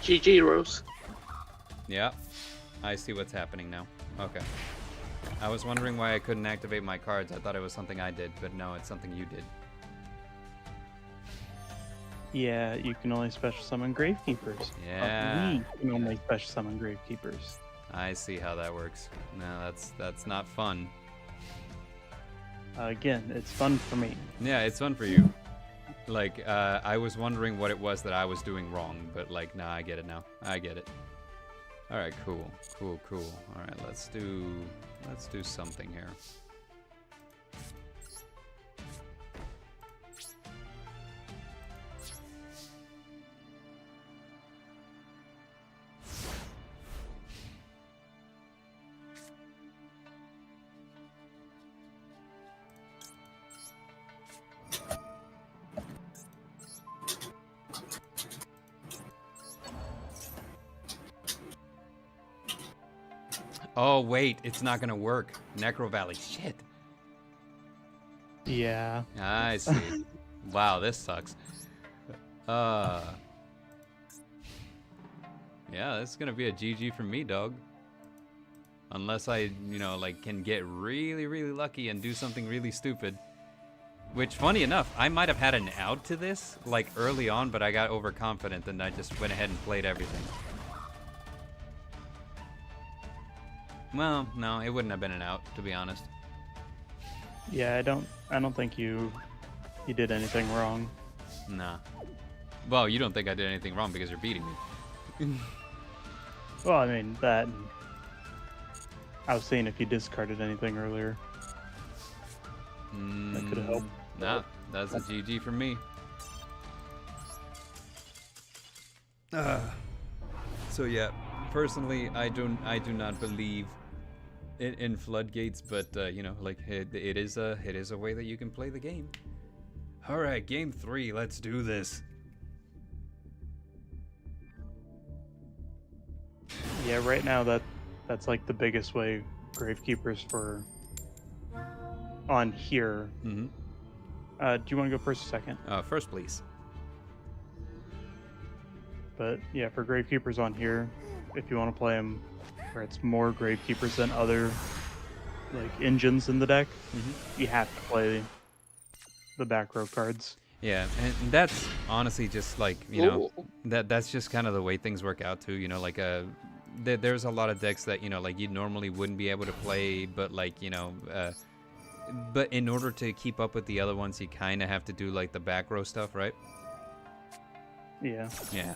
GG, Rose. Yeah, I see what's happening now. Okay. I was wondering why I couldn't activate my cards. I thought it was something I did, but no, it's something you did. Yeah, you can only special summon Gravekeepers. Yeah. We can only special summon Gravekeepers. I see how that works. No, that's not fun. Again, it's fun for me. Yeah, it's fun for you. Like, I was wondering what it was that I was doing wrong, but like, nah, I get it now. I get it. All right, cool. All right, let's do something here. Oh, wait, it's not gonna work. Necro Valley, shit. Yeah. I see. Wow, this sucks. Yeah, this is gonna be a GG for me, dog. Unless I, you know, like, can get really, really lucky and do something really stupid. Which, funny enough, I might have had an out to this, like, early on, but I got overconfident and I just went ahead and played everything. Well, no, it wouldn't have been an out, to be honest. Yeah, I don't think you did anything wrong. Nah. Well, you don't think I did anything wrong because you're beating me. Well, I mean that. And I was saying if you discarded anything earlier, that could have helped. Nah, that's a GG for me. So yeah, personally, I do not believe in floodgates, but you know, like it is a way that you can play the game. All right, game 3, let's do this. Yeah, right now that's like the biggest way Gravekeepers for on here. Mm-hmm. Do you want to go first or second? First, please. But yeah, for Gravekeepers on here, if you want to play them where it's more Gravekeepers than other like engines in the deck, you have to play the back row cards. Yeah, and that's honestly just like, you know, that's just kind of the way things work out too. You know, like there's a lot of decks that, you know, like you normally wouldn't be able to play, but like, you know, but in order to keep up with the other ones, you kind of have to do like the back row stuff, right? Yeah. Yeah.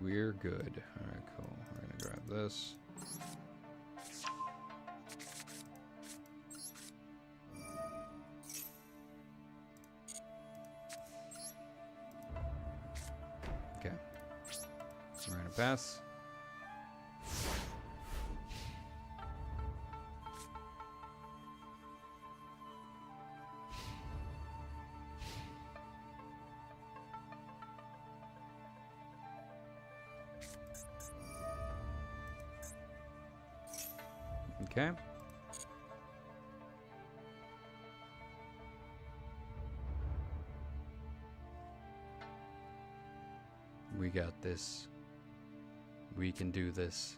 We're good. All right, cool. We're gonna grab this. Okay. We're gonna pass. Okay. We got this. We can do this.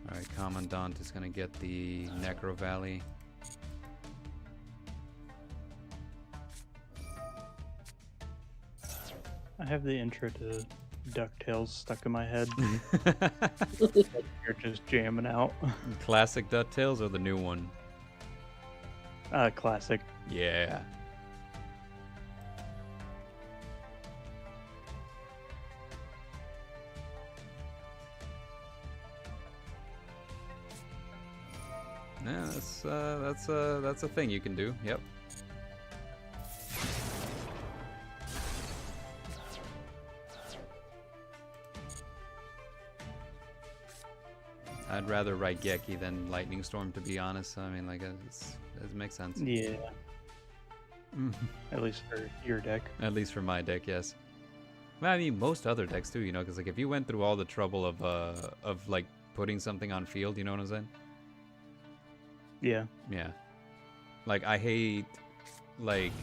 Alright, Commandant is gonna get the Necro Valley. I have the intro to DuckTales stuck in my head. You're just jamming out. Classic DuckTales or the new one? Classic. Yeah. Yeah, that's a thing you can do. Yep. I'd rather Raigeki than Lightning Storm, to be honest. I mean, like, it makes sense. Yeah. At least for your deck. At least for my deck, yes. Well, I mean, most other decks too, you know, because like if you went through all the trouble of like putting something on field, you know what I'm saying? Yeah. Yeah. Like I hate, like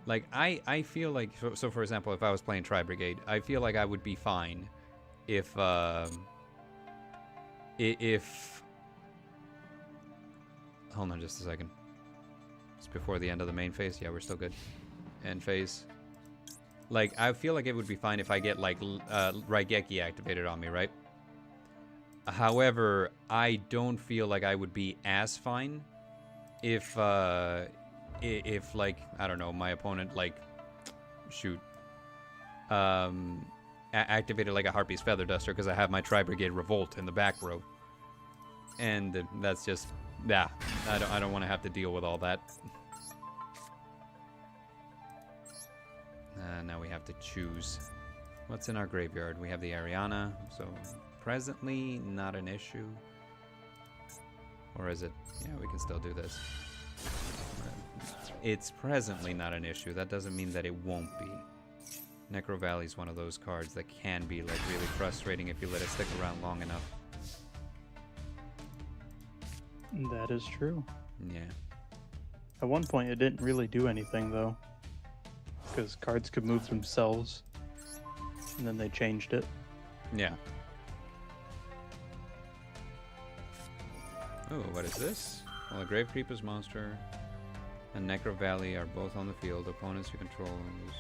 I feel like so for example, if I was playing Tri Brigade, I feel like I would be fine if hold on just a second. It's before the end of the main phase. Yeah, we're still good. End phase. Like, I feel like it would be fine if I get, like, Raigeki activated on me, right? However, I don't feel like I would be as fine if, like, I don't know, my opponent, like, shoot, activated, like, a Harpy's Feather Duster because I have my Tri-Brigade Revolt in the back row. And that's just, yeah, I don't want to have to deal with all that. Now we have to choose what's in our graveyard. We have the Ariana, so presently not an issue. Or is it? Yeah, we can still do this. It's presently not an issue. That doesn't mean that it won't be. Necro Valley is one of those cards that can be like really frustrating if you let it stick around long enough. That is true. Yeah. At one point, it didn't really do anything, though. Because cards could move themselves. And then they changed it. Yeah. Oh, what is this? Well, a Grave Creeper's monster and Necro Valley are both on the field. Opponents you control lose.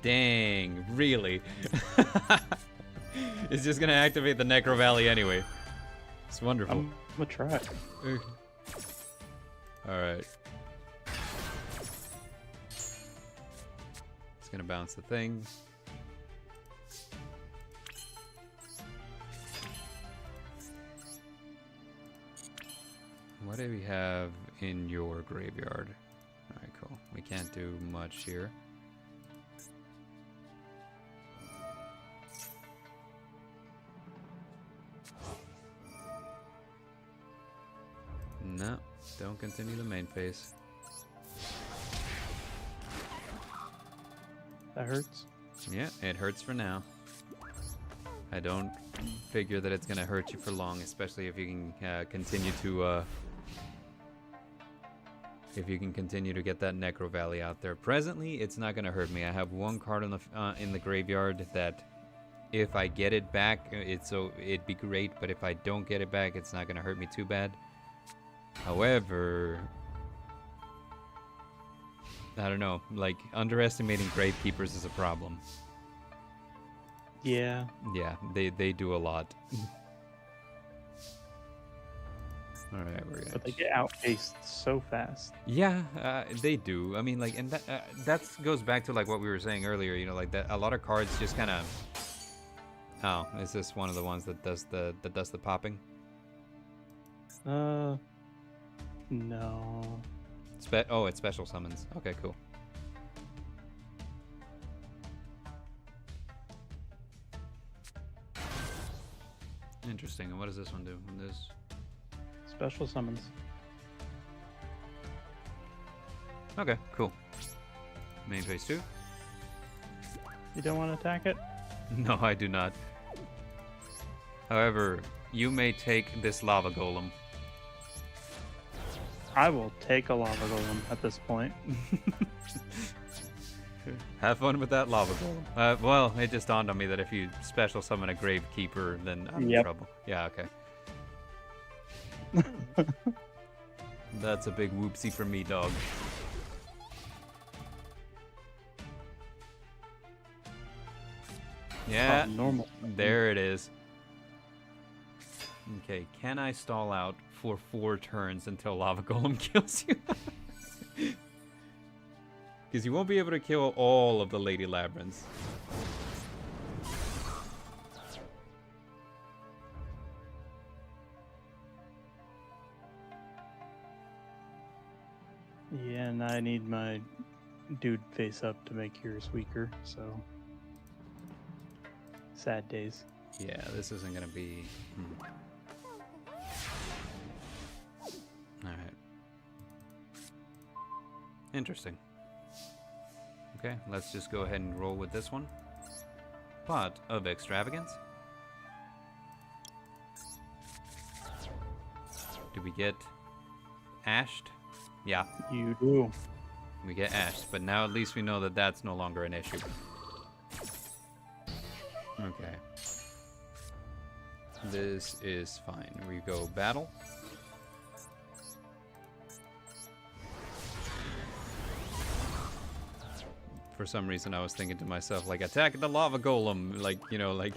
Dang, really? It's just gonna activate the Necro Valley anyway. It's wonderful. I'm gonna try. Alright. It's gonna bounce the thing. What do we have in your graveyard? Alright, cool. We can't do much here. No, don't continue the main phase. That hurts. Yeah, it hurts for now. I don't figure that it's gonna hurt you for long, especially if you can continue to get that Necro Valley out there. Presently, it's not gonna hurt me. I have one card in the graveyard that, if I get it back, it'd be great. But if I don't get it back, it's not gonna hurt me too bad. However, I don't know. Like, underestimating Gravekeepers is a problem. Yeah. Yeah, they do a lot. Alright, we're gonna... But they get outpaced so fast. Yeah, they do. I mean, like, and that goes back to, like, what we were saying earlier, you know, like, that a lot of cards just kind of... Oh, is this one of the ones that does the popping? No. Oh, it's special summons. Okay, cool. Interesting. And what does this one do? This Special summons. Okay, cool. Main phase 2. You don't want to attack it? No, I do not. However, you may take this lava golem. I will take a lava golem at this point. Have fun with that lava golem. Well, it just dawned on me that if you special summon a Gravekeeper, then I'm in trouble. Yeah, okay. That's a big whoopsie for me, dog. Yeah, normal. There it is. Okay, can I stall out for 4 turns until Lava Golem kills you? Because you won't be able to kill all of the Lady Labyrinths. Yeah, and I need my dude face up to make yours weaker, so sad days. Yeah, this isn't gonna be. All right. Interesting. Okay, let's just go ahead and roll with this one. Pot of Extravagance. Do we get ashed? Yeah, You do. we get ashed, but now at least we know that that's no longer an issue. Okay. This is fine. We go battle. For some reason, I was thinking to myself, like, attack the lava golem, like, you know, like...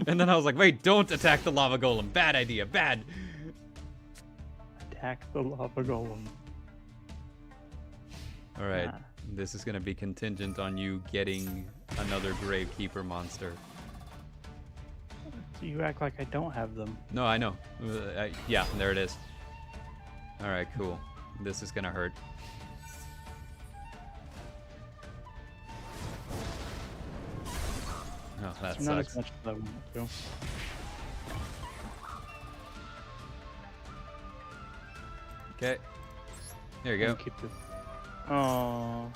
And then I was like, wait, don't attack the lava golem. Bad idea, bad. Attack the lava golem. All right, Ah. this is going to be contingent on you getting another Gravekeeper monster. So you act like I don't have them. No, I know. Yeah, there it is. All right, cool. This is going to hurt. Oh, that Not sucks. as much as I want to. Okay. There you go. Keep this. Oh,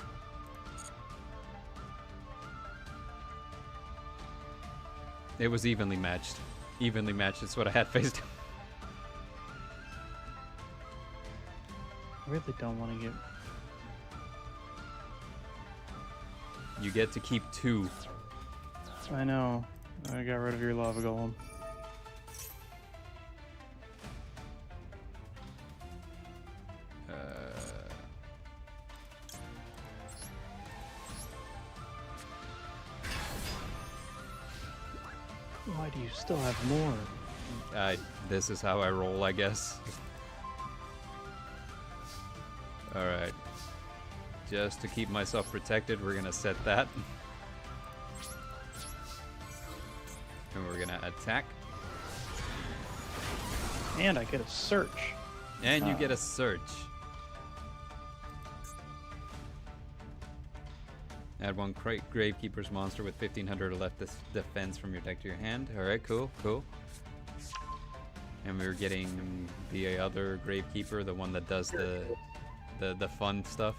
It was evenly matched. Evenly matched is what I had faced. I really don't want to get. You get to keep 2. I know. I got rid of your lava golem. Why do you still have more? This is how I roll, I guess. Alright. Just to keep myself protected, we're gonna set that. And we're gonna attack. And I get a search. And you get a search. Add 1 Gravekeeper's monster with 1500 or left defense from your deck to your hand. Alright, cool, cool. And we're getting the other Gravekeeper, the one that does the fun stuff.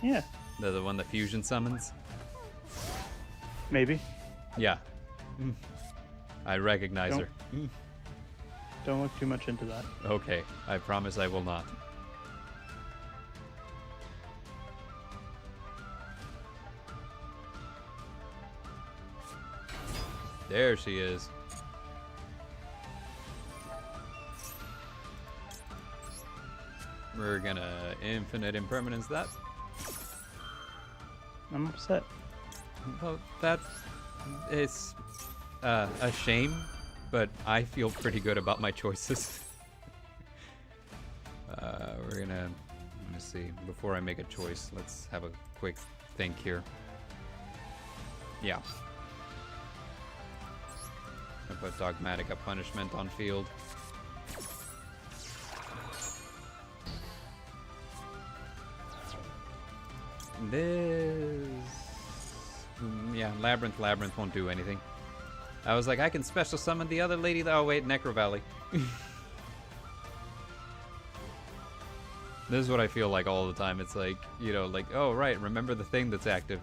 Yeah, The one that fusion summons. maybe. Yeah. I recognize Don't- her. Don't look too much into that. Okay, I promise I will not. There she is. We're gonna infinite impermanence that. I'm upset. Well, that is a shame, but I feel pretty good about my choices. We're gonna, let me see, before I make a choice, let's have a quick think here. Yeah. I put Dogmatica Punishment on field. This... yeah, Labyrinth won't do anything. I was like, I can special summon the other lady. Oh, wait, Necro Valley. This is what I feel like all the time. It's like, you know, like, oh, right, remember the thing that's active.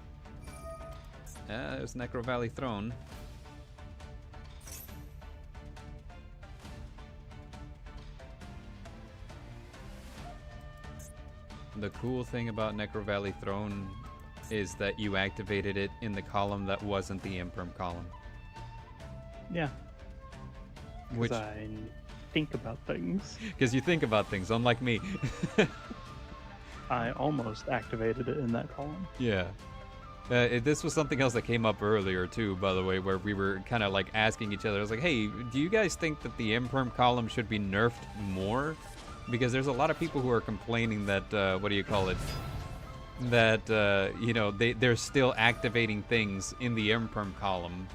There's Necro Valley Throne. The cool thing about Necro Valley Throne is that you activated it in the column that wasn't the Imperm column. Yeah. Which, Because I think about things. because you think about things, unlike me. I almost activated it in that column. Yeah. This was something else that came up earlier too, by the way, where we were kind of like asking each other. I was like, hey, do you guys think that the Imperm column should be nerfed more? Because there's a lot of people who are complaining that, what do you call it? That, you know, they're still activating things in the Imperm column.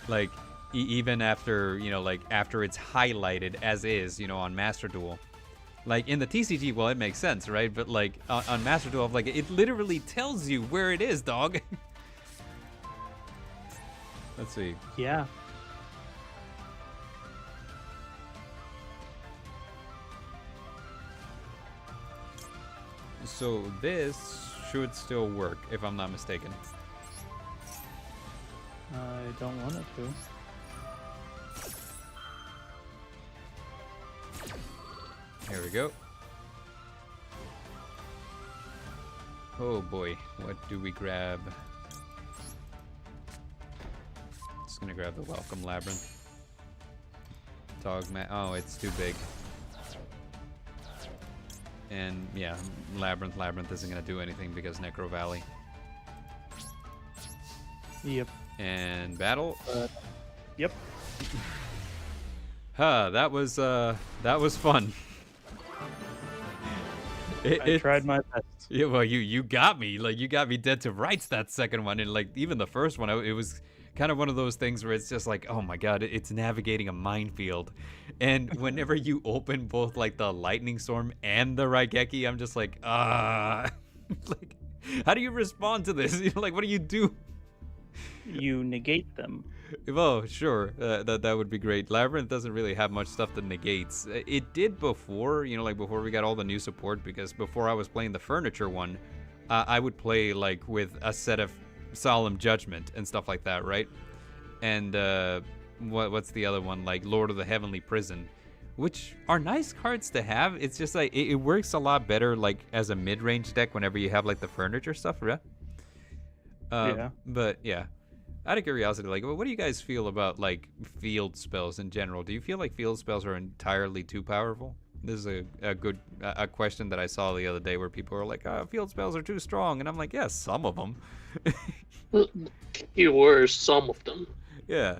Like, even after, you know, like, after it's highlighted as is, you know, on Master Duel. Like in the TCG, well, it makes sense, right? But like on Master Duel, like it literally tells you where it is, dog. Let's see. Yeah. So this should still work, if I'm not mistaken. I don't want it to. Here we go. Oh boy, what do we grab? Just gonna grab the Welcome Labyrinth. Dogma. Oh, it's too big. And yeah, Labyrinth isn't gonna do anything because Necro Valley. Yep. And battle. Yep. Huh, that was fun. I tried my best. Yeah, well, you got me. Like, you got me dead to rights that second one. And, like, even the first one, it was kind of one of those things where it's just like, oh my god, it's navigating a minefield. And whenever you open both, like, the Lightning Storm and the Raigeki, I'm just like, like, how do you respond to this? Like, what do you do? You negate them. Well, sure, that would be great. Labyrinth doesn't really have much stuff that negates. It did before, like before we got all the new support, because before I was playing the furniture one, I would play like with a set of Solemn Judgment and stuff like that, right? And what's the other one? Like Lord of the Heavenly Prison, which are nice cards to have. It's just like it works a lot better like as a mid-range deck whenever you have like the furniture stuff, right? Yeah. But yeah. Out of curiosity, like, what do you guys feel about, like, field spells in general? Do you feel like field spells are entirely too powerful? This is a good question that I saw the other day where people were like, field spells are too strong. And I'm like, yeah, some of them. You were some of them. Yeah.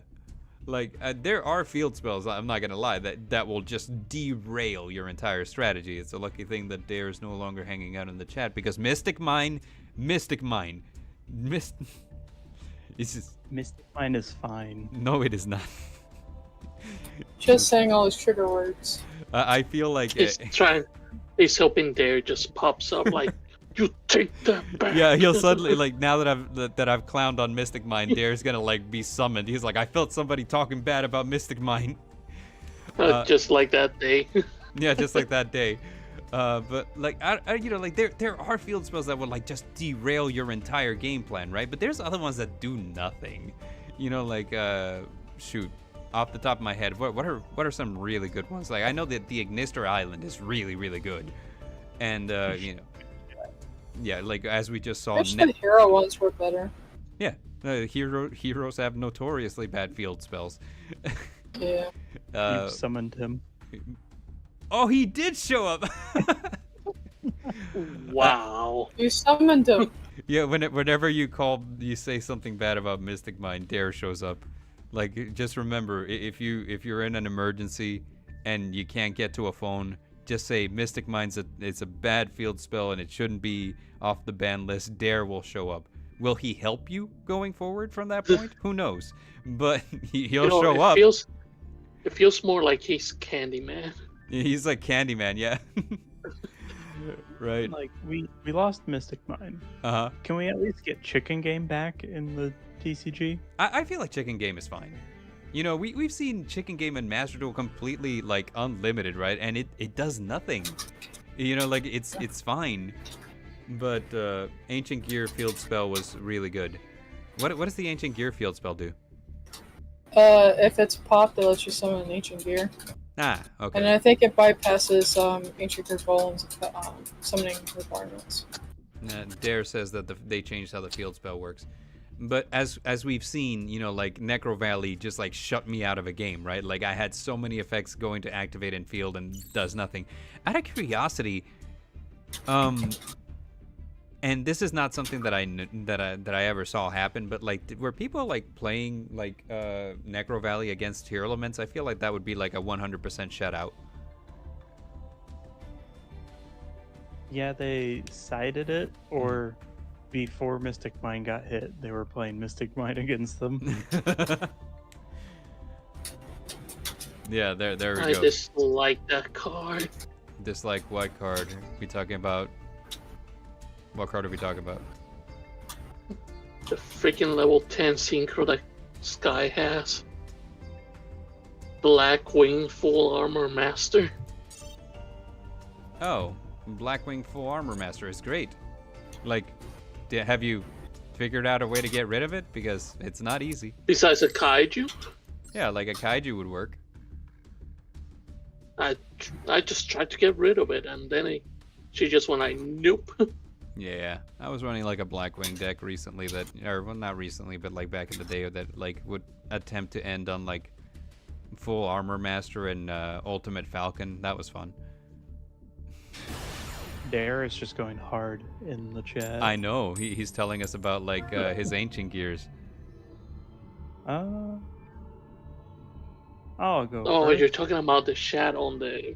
Like, there are field spells, I'm not going to lie, that will just derail your entire strategy. It's a lucky thing that Dare is no longer hanging out in the chat because Mystic Mine. It's just... Mystic Mine is fine. No, it is not. Just saying all his trigger words. I feel like... He's hoping Dare just pops up like, you take that back. Yeah, he'll suddenly, like, now that I've clowned on Mystic Mine, Dare's gonna, like, be summoned. He's like, I felt somebody talking bad about Mystic Mine. Just like that day. Yeah, just like that day. But like like there are field spells that would like just derail your entire game plan, right? But there's other ones that do nothing. Like shoot, off the top of my head, what are some really good ones? Like I know that the Ignister Island is really really good, and yeah, like as we just saw. Actually, the hero ones were better. Yeah, heroes have notoriously bad field spells. Yeah. You've summoned him. Oh, he did show up. Wow. You summoned him. Yeah, whenever you say something bad about Mystic Mine, Dare shows up. Like, just remember, if you're in an emergency and you can't get to a phone, just say Mystic Mine's it's a bad field spell and it shouldn't be off the ban list. Dare will show up. Will he help you going forward from that point? Who knows? But he'll show up. It feels more like he's Candyman. He's like Candyman, yeah. Right. Like we lost Mystic Mine. Uh-huh. Can we at least get Chicken Game back in the TCG? I feel like Chicken Game is fine. We've seen Chicken Game and Master Duel completely like unlimited, right? And it does nothing. Like it's fine. But Ancient Gear field spell was really good. What does the Ancient Gear field spell do? If it's popped, it lets you summon an Ancient Gear. Ah, okay. And I think it bypasses Ancient Gear Golem's summoning requirements. Dare says that they changed how the field spell works. But as we've seen, like Necro Valley just like shut me out of a game, right? Like I had so many effects going to activate in field and does nothing. Out of curiosity, and this is not something that I ever saw happen, but like were people like playing like Necro Valley against Hero Elements? I feel like that would be like a 100% shutout. Yeah, they sided it, or before Mystic Mine got hit, they were playing Mystic Mine against them. Yeah, there we go. I dislike that card. Dislike what card? We talking about? What card are we talking about? The freaking level 10 synchro that Sky has. Blackwing Full Armor Master. Oh, Blackwing Full Armor Master is great. Like, have you figured out a way to get rid of it? Because it's not easy. Besides a kaiju, Yeah, like a kaiju would work. I just tried to get rid of it, and then she just went like, nope. Yeah, I was running like a Blackwing deck recently that, or well, not recently, but like back in the day that like would attempt to end on like Full Armor Master and Ultimate Falcon. That was fun. Dare is just going hard in the chat. I know, he's telling us about like his ancient gears. I'll go. Oh, first. you're talking about the chat on the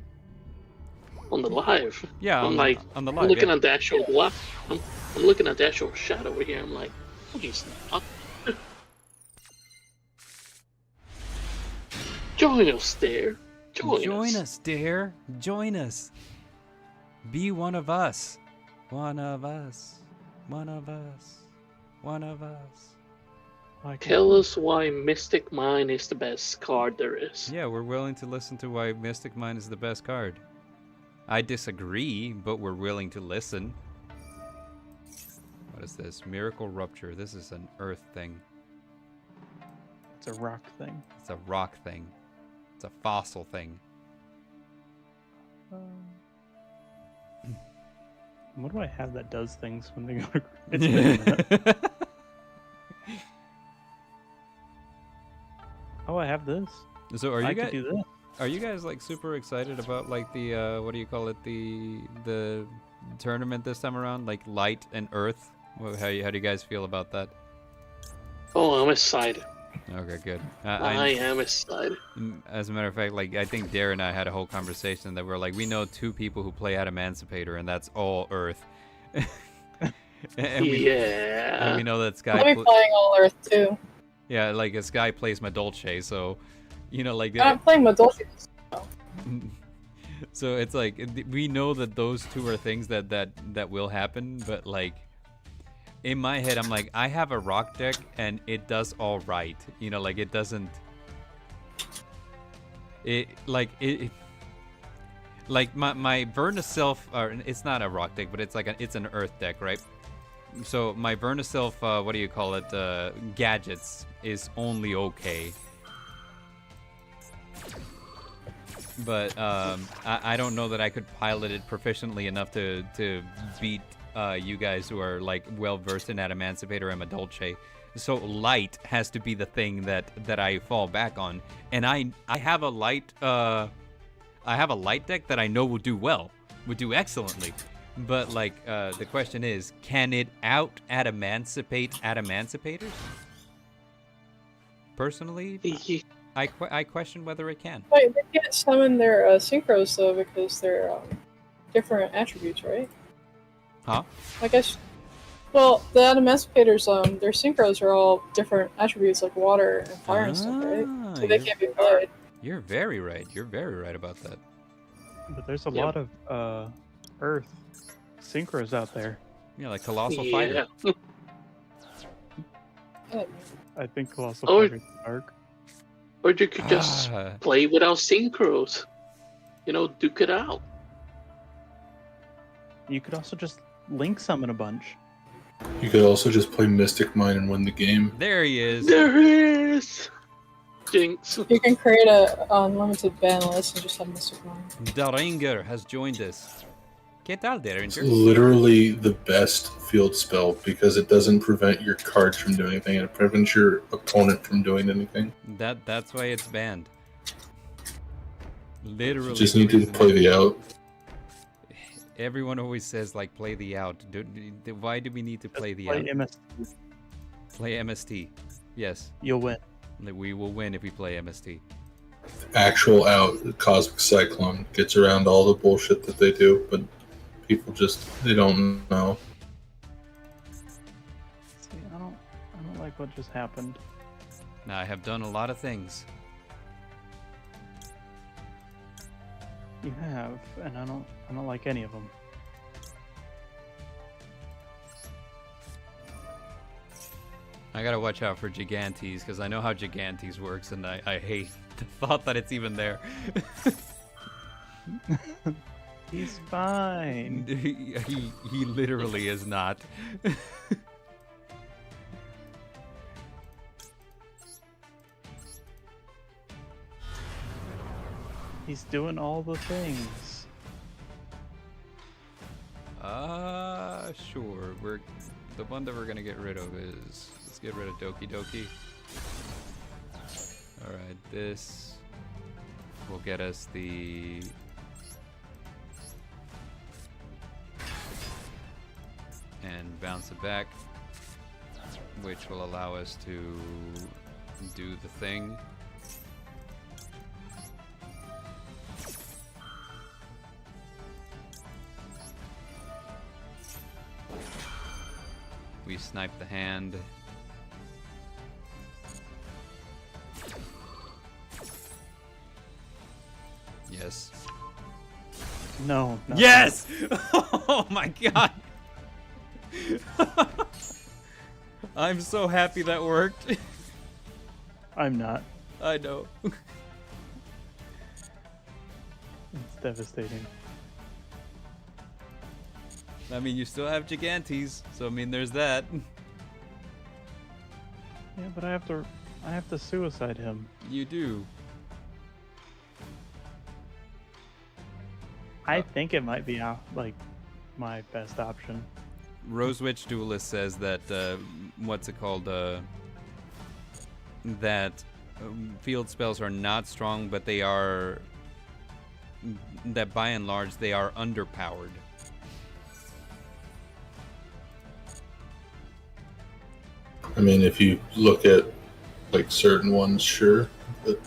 live. Yeah, I'm like, on the I'm live. looking Yeah. at the actual live. I'm looking at the actual chat over here. I'm like, oh, he's not. Join us there. Join us. Dare. Join us. Be one of us. One of us. One of us. One of us. Tell us why Mystic Mine is the best card there is. Yeah, we're willing to listen to why Mystic Mine is the best card. I disagree, but we're willing to listen. What is this? Miracle Rupture. This is an earth thing. It's a rock thing. It's a rock thing. It's a fossil thing. What do I have that does things when they go to... It's been a minute. Oh, I have this. So are I you could guys? do this. Are you guys like super excited about like the what do you call it, the tournament this time around, like Light and Earth? How do you guys feel about that? Oh, I'm excited. Okay, good. I am excited. As a matter of fact, like I think Dare and I had a whole conversation that we're like, we know 2 people who play Emancipator, and that's all Earth. and we know that Sky. I'll be playing all Earth too. Yeah, like a Sky plays Madolche, so you know, like. I'm playing Madolche. So it's like we know that those 2 are things that will happen, but like in my head I'm like, I have a rock deck and it does all right, you know, like it doesn't like my Vernaself, or it's not a rock deck, but it's like it's an earth deck, right? So my Vernaself, what do you call it, gadgets is only okay. But I don't know that I could pilot it proficiently enough to beat you guys who are like well versed in Emancipator and Madolche. So light has to be the thing that I fall back on, and I have a light deck that I know will do well, would do excellently. But like the question is, can it emancipate Emancipators? Personally, I question whether it can. Wait, they can't summon their synchros though because they're different attributes, right? Huh? I guess. Well, the Emancipators, their synchros are all different attributes like water and fire and stuff, right? So they can't be played. You're very right. You're very right about that. But there's a lot of Earth synchros out there. Yeah, like Colossal Fighter. I think Colossal Oh. Fighter is dark. Or you could just play without synchros. You know, duke it out. You could also just link summon a bunch. You could also just play Mystic Mine and win the game. There he is. There it is! Jinx. You can create a unlimited ban list and just have Mystic Mine. Daringer has joined us. ¿Qué tal, It's Daringer? literally the best field spell because it doesn't prevent your cards from doing anything, and it prevents your opponent from doing anything. That's why it's banned. Literally. You just the need to reason play the out. Everyone always says like play the out. Why do we need to play the Play out? MST. Play MST. Yes, You'll win. we will win if we play MST. Actual out, the Cosmic Cyclone gets around all the bullshit that they do, but people just, they don't know. See, I don't like what just happened. Now I have done a lot of things. You have, and I don't like any of them. I gotta watch out for Gigantes, because I know how Gigantes works, and I hate the thought that it's even there. He's fine. he literally is not. He's doing all the things. Sure. The one that we're gonna get rid of is, let's get rid of Doki Doki. Alright, this will get us the and bounce it back, which will allow us to do the thing. We snipe the hand. Yes. No. Yes! Oh my god! I'm so happy that worked. I'm not. I know. It's devastating. I mean, you still have Gigantes, so I mean, there's that. Yeah, but I have to suicide him. You do. I think it might be like my best option. Rose Witch Duelist says that what's it called? That field spells are not strong, but they are. That by and large they are underpowered. I mean, if you look at like certain ones, sure. But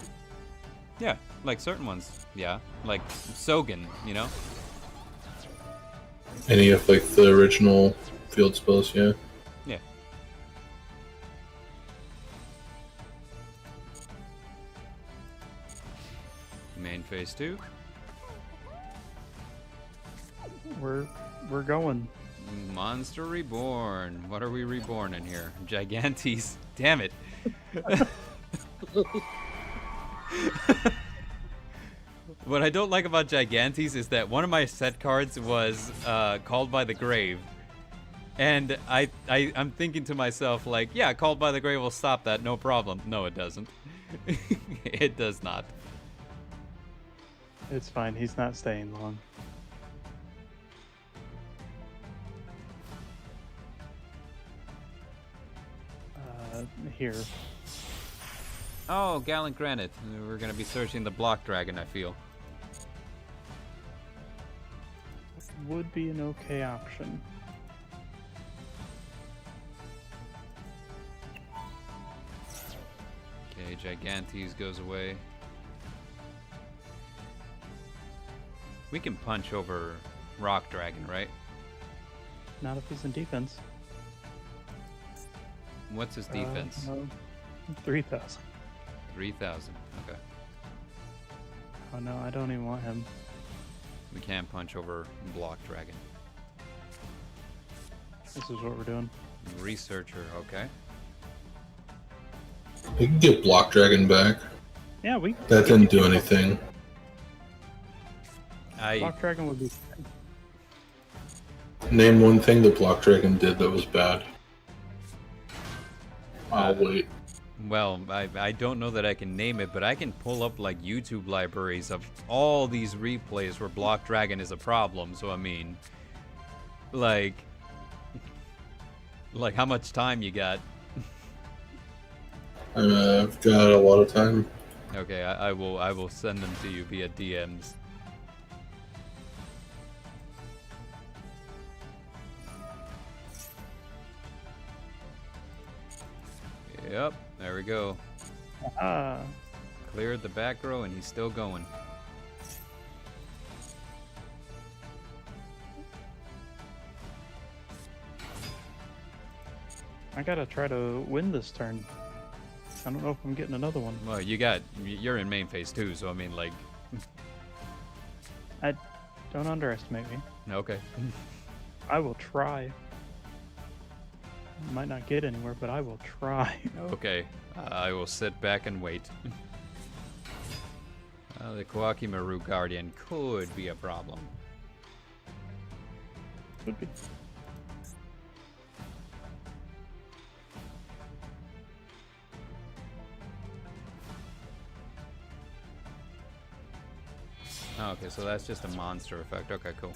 Yeah, like certain ones. Yeah, like Sogen, you know. any of like the original field spells, yeah. Yeah. Main phase 2. We're going. Monster Reborn. What are we reborn in here? Gigantes. Damn it. What I don't like about Gigantes is that one of my set cards was Called by the Grave. And I'm thinking to myself, like, yeah, Called by the Grave will stop that, no problem. No, it doesn't. It does not. It's fine. He's not staying long. Here. Oh, Gallant Granite. We're going to be searching the Block Dragon, I feel. Would be an okay option. Okay, Gigantes goes away. We can punch over Rock Dragon, right? Not if he's in defense. What's his defense? 3,000. 3,000. Okay. Oh no, I don't even want him. We can't punch over Block Dragon. This is what we're doing. Researcher, okay. We can get Block Dragon back. Yeah, we. That didn't do anything. Block Dragon would be. Name one thing that Block Dragon did that was bad. I'll wait. Well, I don't know that I can name it, but I can pull up like YouTube libraries of all these replays where Block Dragon is a problem. So I mean, like how much time you got? I've got a lot of time. Okay, I will send them to you via DMs. Yep, there we go. Ah. Cleared the back row and he's still going. I gotta try to win this turn. I don't know if I'm getting another one. Well, you're in main phase 2, so I mean, like, Don't underestimate me. Okay. I will try. Might not get anywhere, but I will try. Okay. I will sit back and wait. The Kawaki Maru Guardian could be a problem. Could be. Oh, okay, so that's just a monster effect. Okay, cool.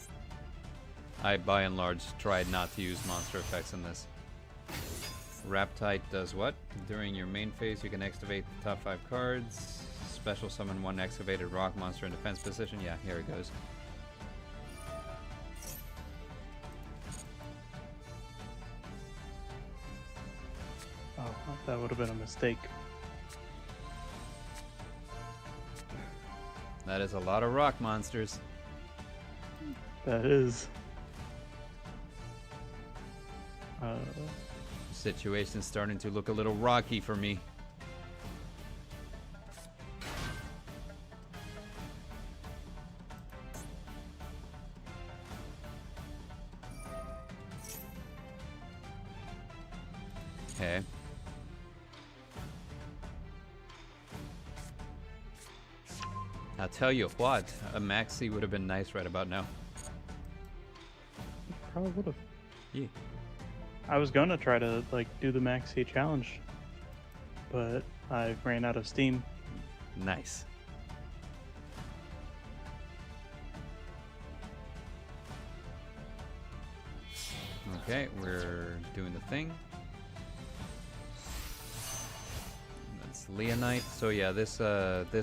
I, by and large, tried not to use monster effects in this. Raptite does what? During your main phase, you can activate the top 5 cards. Special summon 1 excavated rock monster in defense position. Yeah, here it goes. Oh, that would have been a mistake. That is a lot of rock monsters. That is. Situation's starting to look a little rocky for me. Okay. I'll tell you what, a maxi would have been nice right about now. Probably would have. Yeah. I was gonna try to like do the Maxi challenge, but I ran out of steam. Nice. Okay, we're doing the thing. That's Leonite. So yeah, this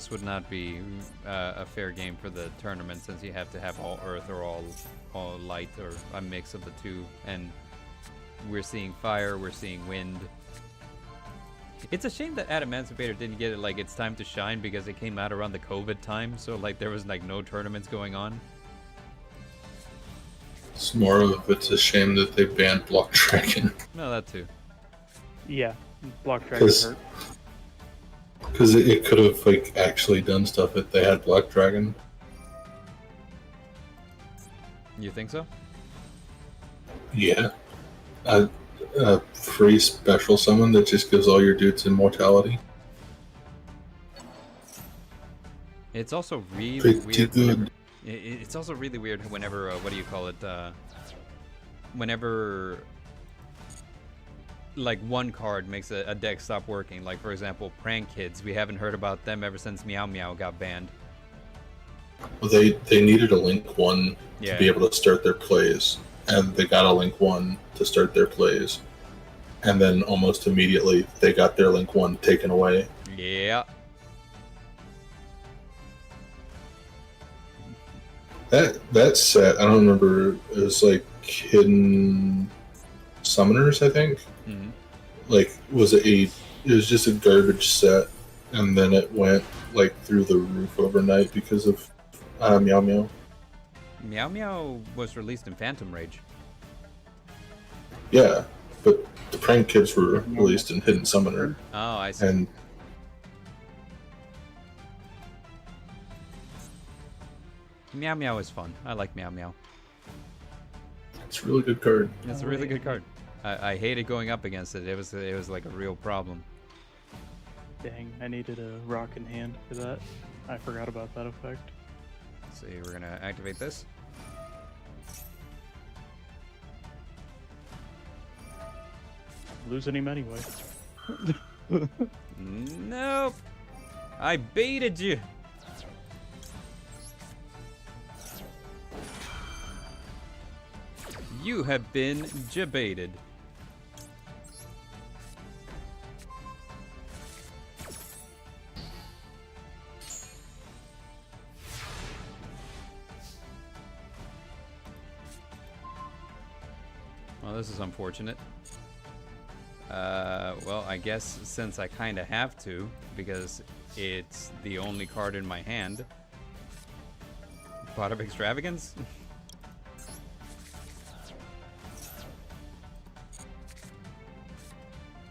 would not be a fair game for the tournament since you have to have all earth or all light or a mix of the two, and we're seeing fire, we're seeing wind. It's a shame that Adamantivator didn't get it like it's time to shine because it came out around the COVID time, so like there was like no tournaments going on. It's more of it's a shame that they banned Block Dragon. No, that too. Yeah, Block Dragon hurt. Because it could have like actually done stuff if they had Black Dragon. You think so? Yeah. A free special summon that just gives all your dudes immortality. It's also really Pretty weird. good. It's also really weird whenever, what do you call it? Whenever, like, one card makes a deck stop working. Like, for example, Prank Kids. We haven't heard about them ever since Meow Meow got banned. Well, they needed a Link 1 Yeah. to be able to start their plays. And they got a Link 1 to start their plays. And then almost immediately, they got their Link 1 taken away. Yeah. That set, I don't remember, it was like Hidden Summoners, I think. Mm-hmm. Like, it was just a garbage set, and then it went like through the roof overnight because of Meow Meow. Meow Meow was released in Phantom Rage. Yeah, but the Prank Kids were released in Hidden Summoner, Oh, I see. and Meow Meow is fun. I like Meow Meow. it's a really good card. It's a really good card. I hated going up against it. It was like a real problem. Dang, I needed a rock in hand for that. I forgot about that effect. Let's see, we're gonna activate this. Losing him anyway. Nope. I baited you. You have been jebaited. Well, this is unfortunate. Well, I guess since I kind of have to, because it's the only card in my hand. Pot of Extravagance?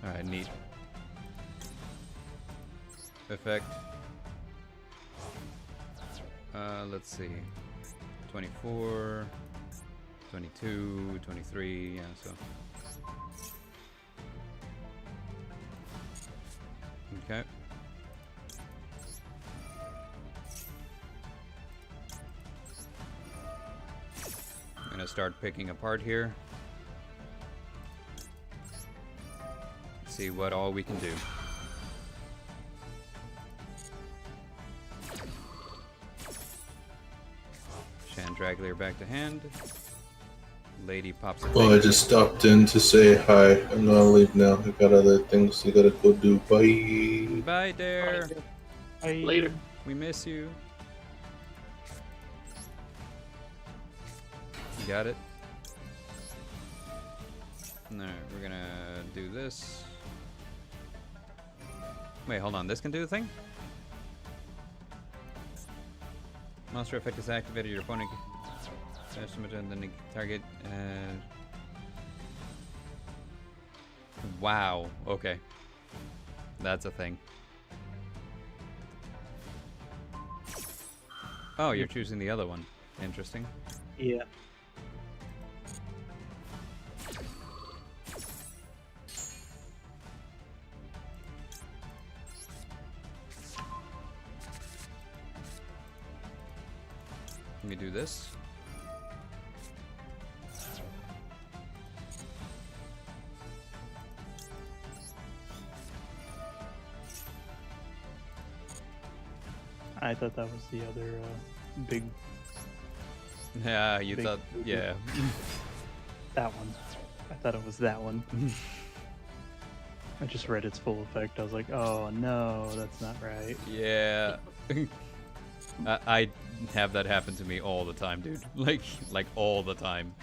Alright, neat. Effect. Let's see. 24, 22, 23, yeah, so. Okay. I'm gonna start picking apart here. See what all we can do. Chandragler back to hand. Lady pops a Well, I thing. just stopped in to say hi. I'm gonna leave now. I got other things I gotta go do. Bye. Bye, Dare. Later. We miss you. You got it? Alright, we're gonna do this. Wait, hold on. This can do the thing? Monster effect is activated. Your opponent estimate and then target. Wow. Okay. That's a thing. Oh, you're choosing the other one. Interesting. Yeah. Let me do this. I thought that was the other big Yeah, you Big thought. movie. Yeah. that one. I thought it was that one. I just read its full effect. I was like, oh no, that's not right. Yeah. I have that happen to me all the time, dude. Like all the time.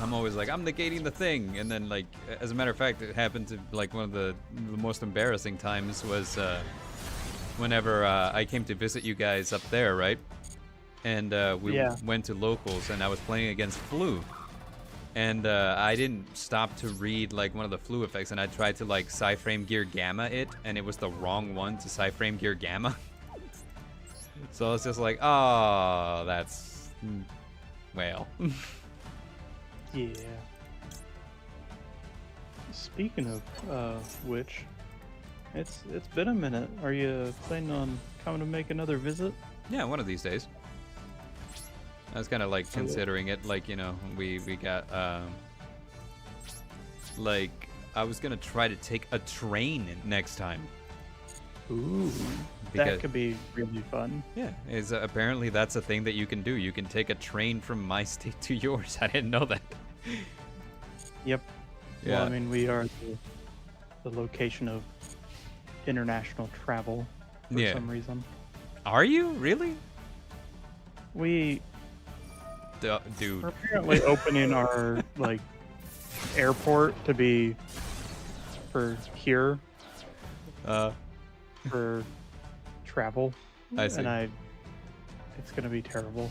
I'm always like, I'm negating the thing, and then like, as a matter of fact, it happened to like one of the most embarrassing times was whenever I came to visit you guys up there, right? And we Yeah. went to locals, and I was playing against Flu. And I didn't stop to read like one of the Flu effects, and I tried to like Psyframe Gear Gamma it, and it was the wrong one to Psyframe Gear Gamma. So I was just like, oh, that's well. Yeah. Speaking of which, it's been a minute. Are you planning on coming to make another visit? Yeah, one of these days. I was kind of like considering it, like, you know, we got like I was gonna try to take a train next time. Ooh, Because- that could be really fun. Yeah, is apparently that's a thing that you can do. You can take a train from my state to yours. I didn't know that. Yep. Yeah. Well, I mean, we are the location of international travel for Yeah. some reason. Are you really? We Dude. are apparently opening our like airport to be for here for travel. I see. And it's gonna be terrible.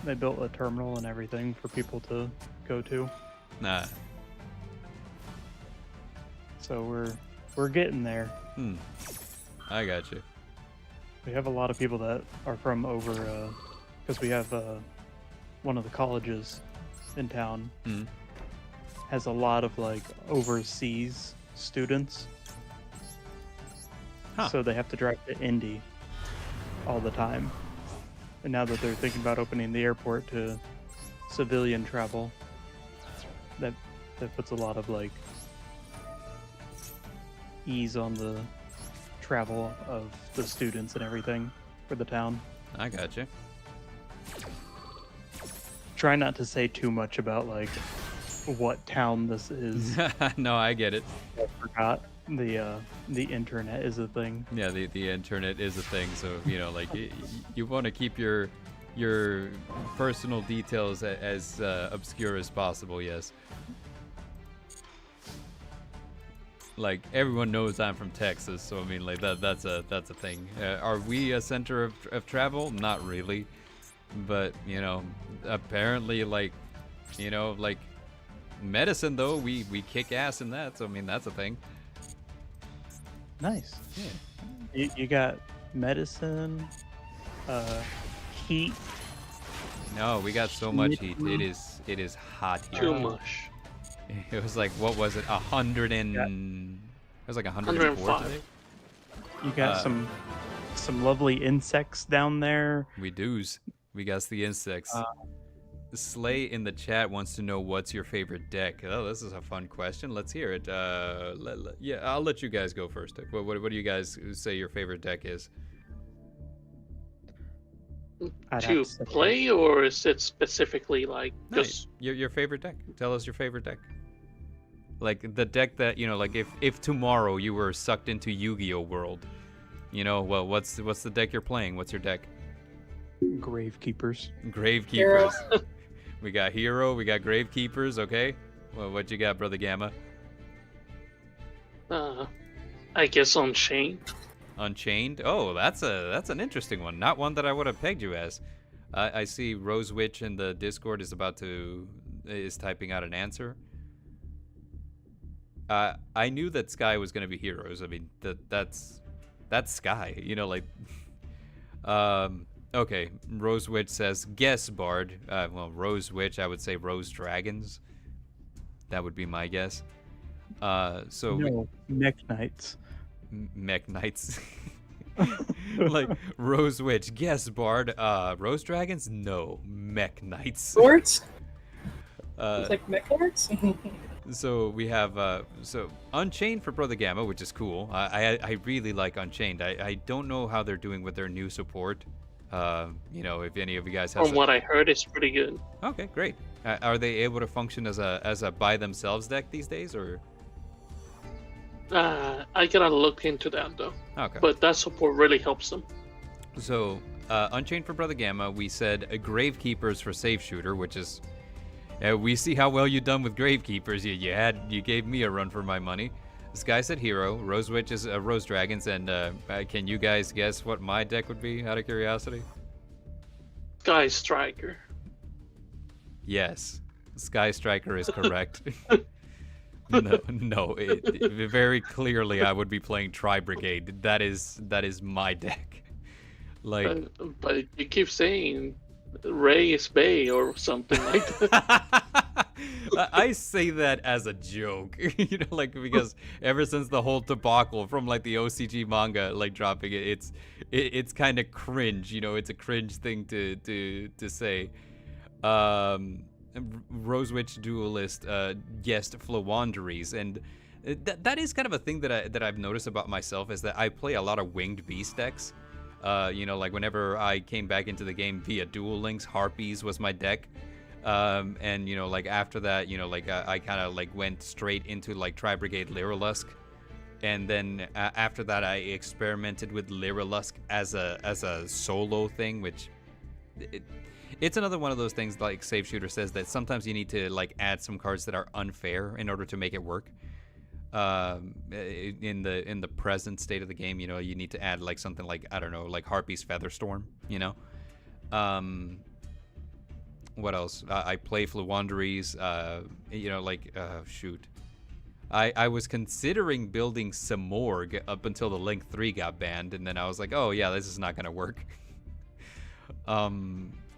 They built a terminal and everything for people to go to. Nah. So we're getting there. I got you. We have a lot of people that are from over because we have one of the colleges in town Mm. has a lot of like overseas students. Huh. So they have to drive to Indy all the time. And now that they're thinking about opening the airport to civilian travel, that puts a lot of like ease on the travel of the students and everything for the town. I got you. Try not to say too much about like what town this is. No, I get it. I forgot the internet is a thing. Yeah, the internet is a thing, so you know, like you want to keep your personal details as obscure as possible. Yes. Like everyone knows I'm from Texas, so I mean, like that's a thing. Are we a center of travel? Not really, but you know, apparently, like, you know, like medicine though, we kick ass in that. So I mean, that's a thing. Nice. Yeah. You got medicine, heat. No, we got so much heat. It is hot here. Too much. It was like, what was it? 100 and it was like 104 105. today. You got some lovely insects down there. We do's. We got the insects. Slay in the chat wants to know what's your favorite deck. Oh, this is a fun question. Let's hear it. Yeah, I'll let you guys go first. What do you guys say your favorite deck is? I'd To have to say- play, or is it specifically like No, just your favorite deck. Tell us your favorite deck. Like the deck that, you know, like if tomorrow you were sucked into Yu-Gi-Oh world, you know, well, what's the deck you're playing? What's your deck? Gravekeepers. Gravekeepers. We got Hero, we got Gravekeepers, okay? Well, what you got, Brother Gamma? I guess on Chain? Unchained? Oh, that's an interesting one. Not one that I would have pegged you as. I see Rose Witch in the Discord is typing out an answer. I knew that Sky was gonna be Heroes. I mean, that's Sky. You know, like. Okay, Rose Witch says guess Bard. Well, Rose Witch, I would say Rose Dragons. That would be my guess. So No, Mech Knights. Mech Knights. Like Rose Witch, guess Bard. Rose Dragons? No, Mech Knights. Lords? Uh, It's like mech lords? So we have so Unchained for Brother Gamma, which is cool. I really like Unchained. I don't know how they're doing with their new support. You know, if any of you guys have. From what I heard, it's pretty good. Okay, great. Are they able to function as a by themselves deck these days, or? I gotta look into that though. Okay. But that support really helps them. So Unchained for Brother Gamma, we said Gravekeepers for Safe Shooter, which is. We see how well you done with Gravekeepers. You gave me a run for my money. This guy said Hero. Rose Witch is Rose Dragons, and can you guys guess what my deck would be? Out of curiosity. Sky Striker. Yes, Sky Striker is correct. No, very clearly I would be playing Tri Brigade. That is my deck. Like, But you keep saying Ray is Bay or something like that. I say that as a joke, you know, like because ever since the whole debacle from like the OCG manga, like dropping it, it's kind of cringe, you know, it's a cringe thing to say. Rose Witch Duelist guessed Flowanderies, and that is kind of a thing that I've noticed about myself, is that I play a lot of winged beast decks. You know, like whenever I came back into the game via Duel Links, Harpies was my deck. And you know, like after that, you know, like I kind of like went straight into like Tri-Brigade Lyrilusk, and then after that I experimented with Lyrilusk as a solo thing, which it's another one of those things, like Safe Shooter says, that sometimes you need to like add some cards that are unfair in order to make it work. In the present state of the game, you know, you need to add like something like, I don't know, like Harpy's Featherstorm, you know. What else? I play Flowanderies, you know, like, shoot. I was considering building Samorg up until the Link 3 got banned, and then I was like, oh yeah, this is not gonna work.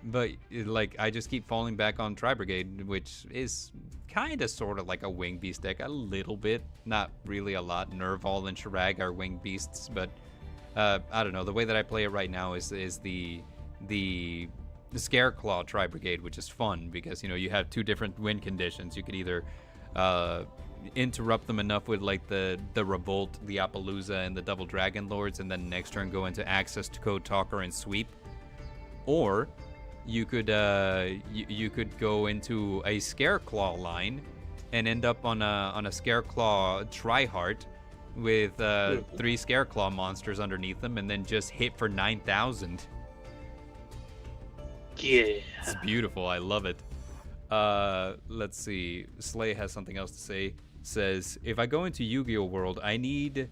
But like, I just keep falling back on Tri-Brigade, which is kind of sort of like a Wing Beast deck, a little bit, not really a lot. Nerval and Shirag are Wing Beasts, but I don't know. The way that I play it right now is the Scareclaw Tri-Brigade, which is fun because, you know, you have two different win conditions. You could either interrupt them enough with like the Revolt, the Appaloosa, and the Double Dragon Lords, and then next turn go into Access to Code Talker and sweep, or you could you could go into a Scareclaw line and end up on a Scareclaw Tri-Heart with 3 Scareclaw monsters underneath them, and then just hit for 9,000. Yeah. It's beautiful. I love it. Let's see. Slay has something else to say. Says, if I go into Yu-Gi-Oh world, I need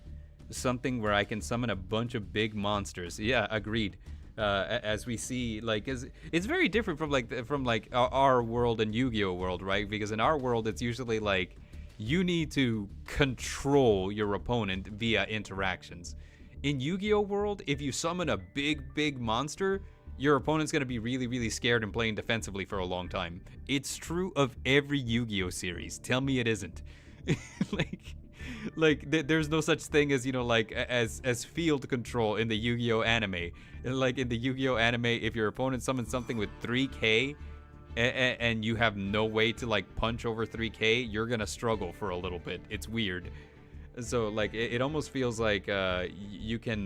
something where I can summon a bunch of big monsters. Yeah, agreed. As we see, like, it's very different from our world and Yu-Gi-Oh world, right? Because in our world, it's usually like you need to control your opponent via interactions. in Yu-Gi-Oh world, if you summon a big monster, your opponent's going to be really scared and playing defensively for a long time. It's true of every Yu-Gi-Oh series. Tell me it isn't. There's no such thing as, like, as field control in the Yu-Gi-Oh anime. Like, in the Yu-Gi-Oh anime, if your opponent summons something with 3k and you have no way to, like, punch over 3k, you're gonna struggle for a little bit. It's weird. So, like, it almost feels like you can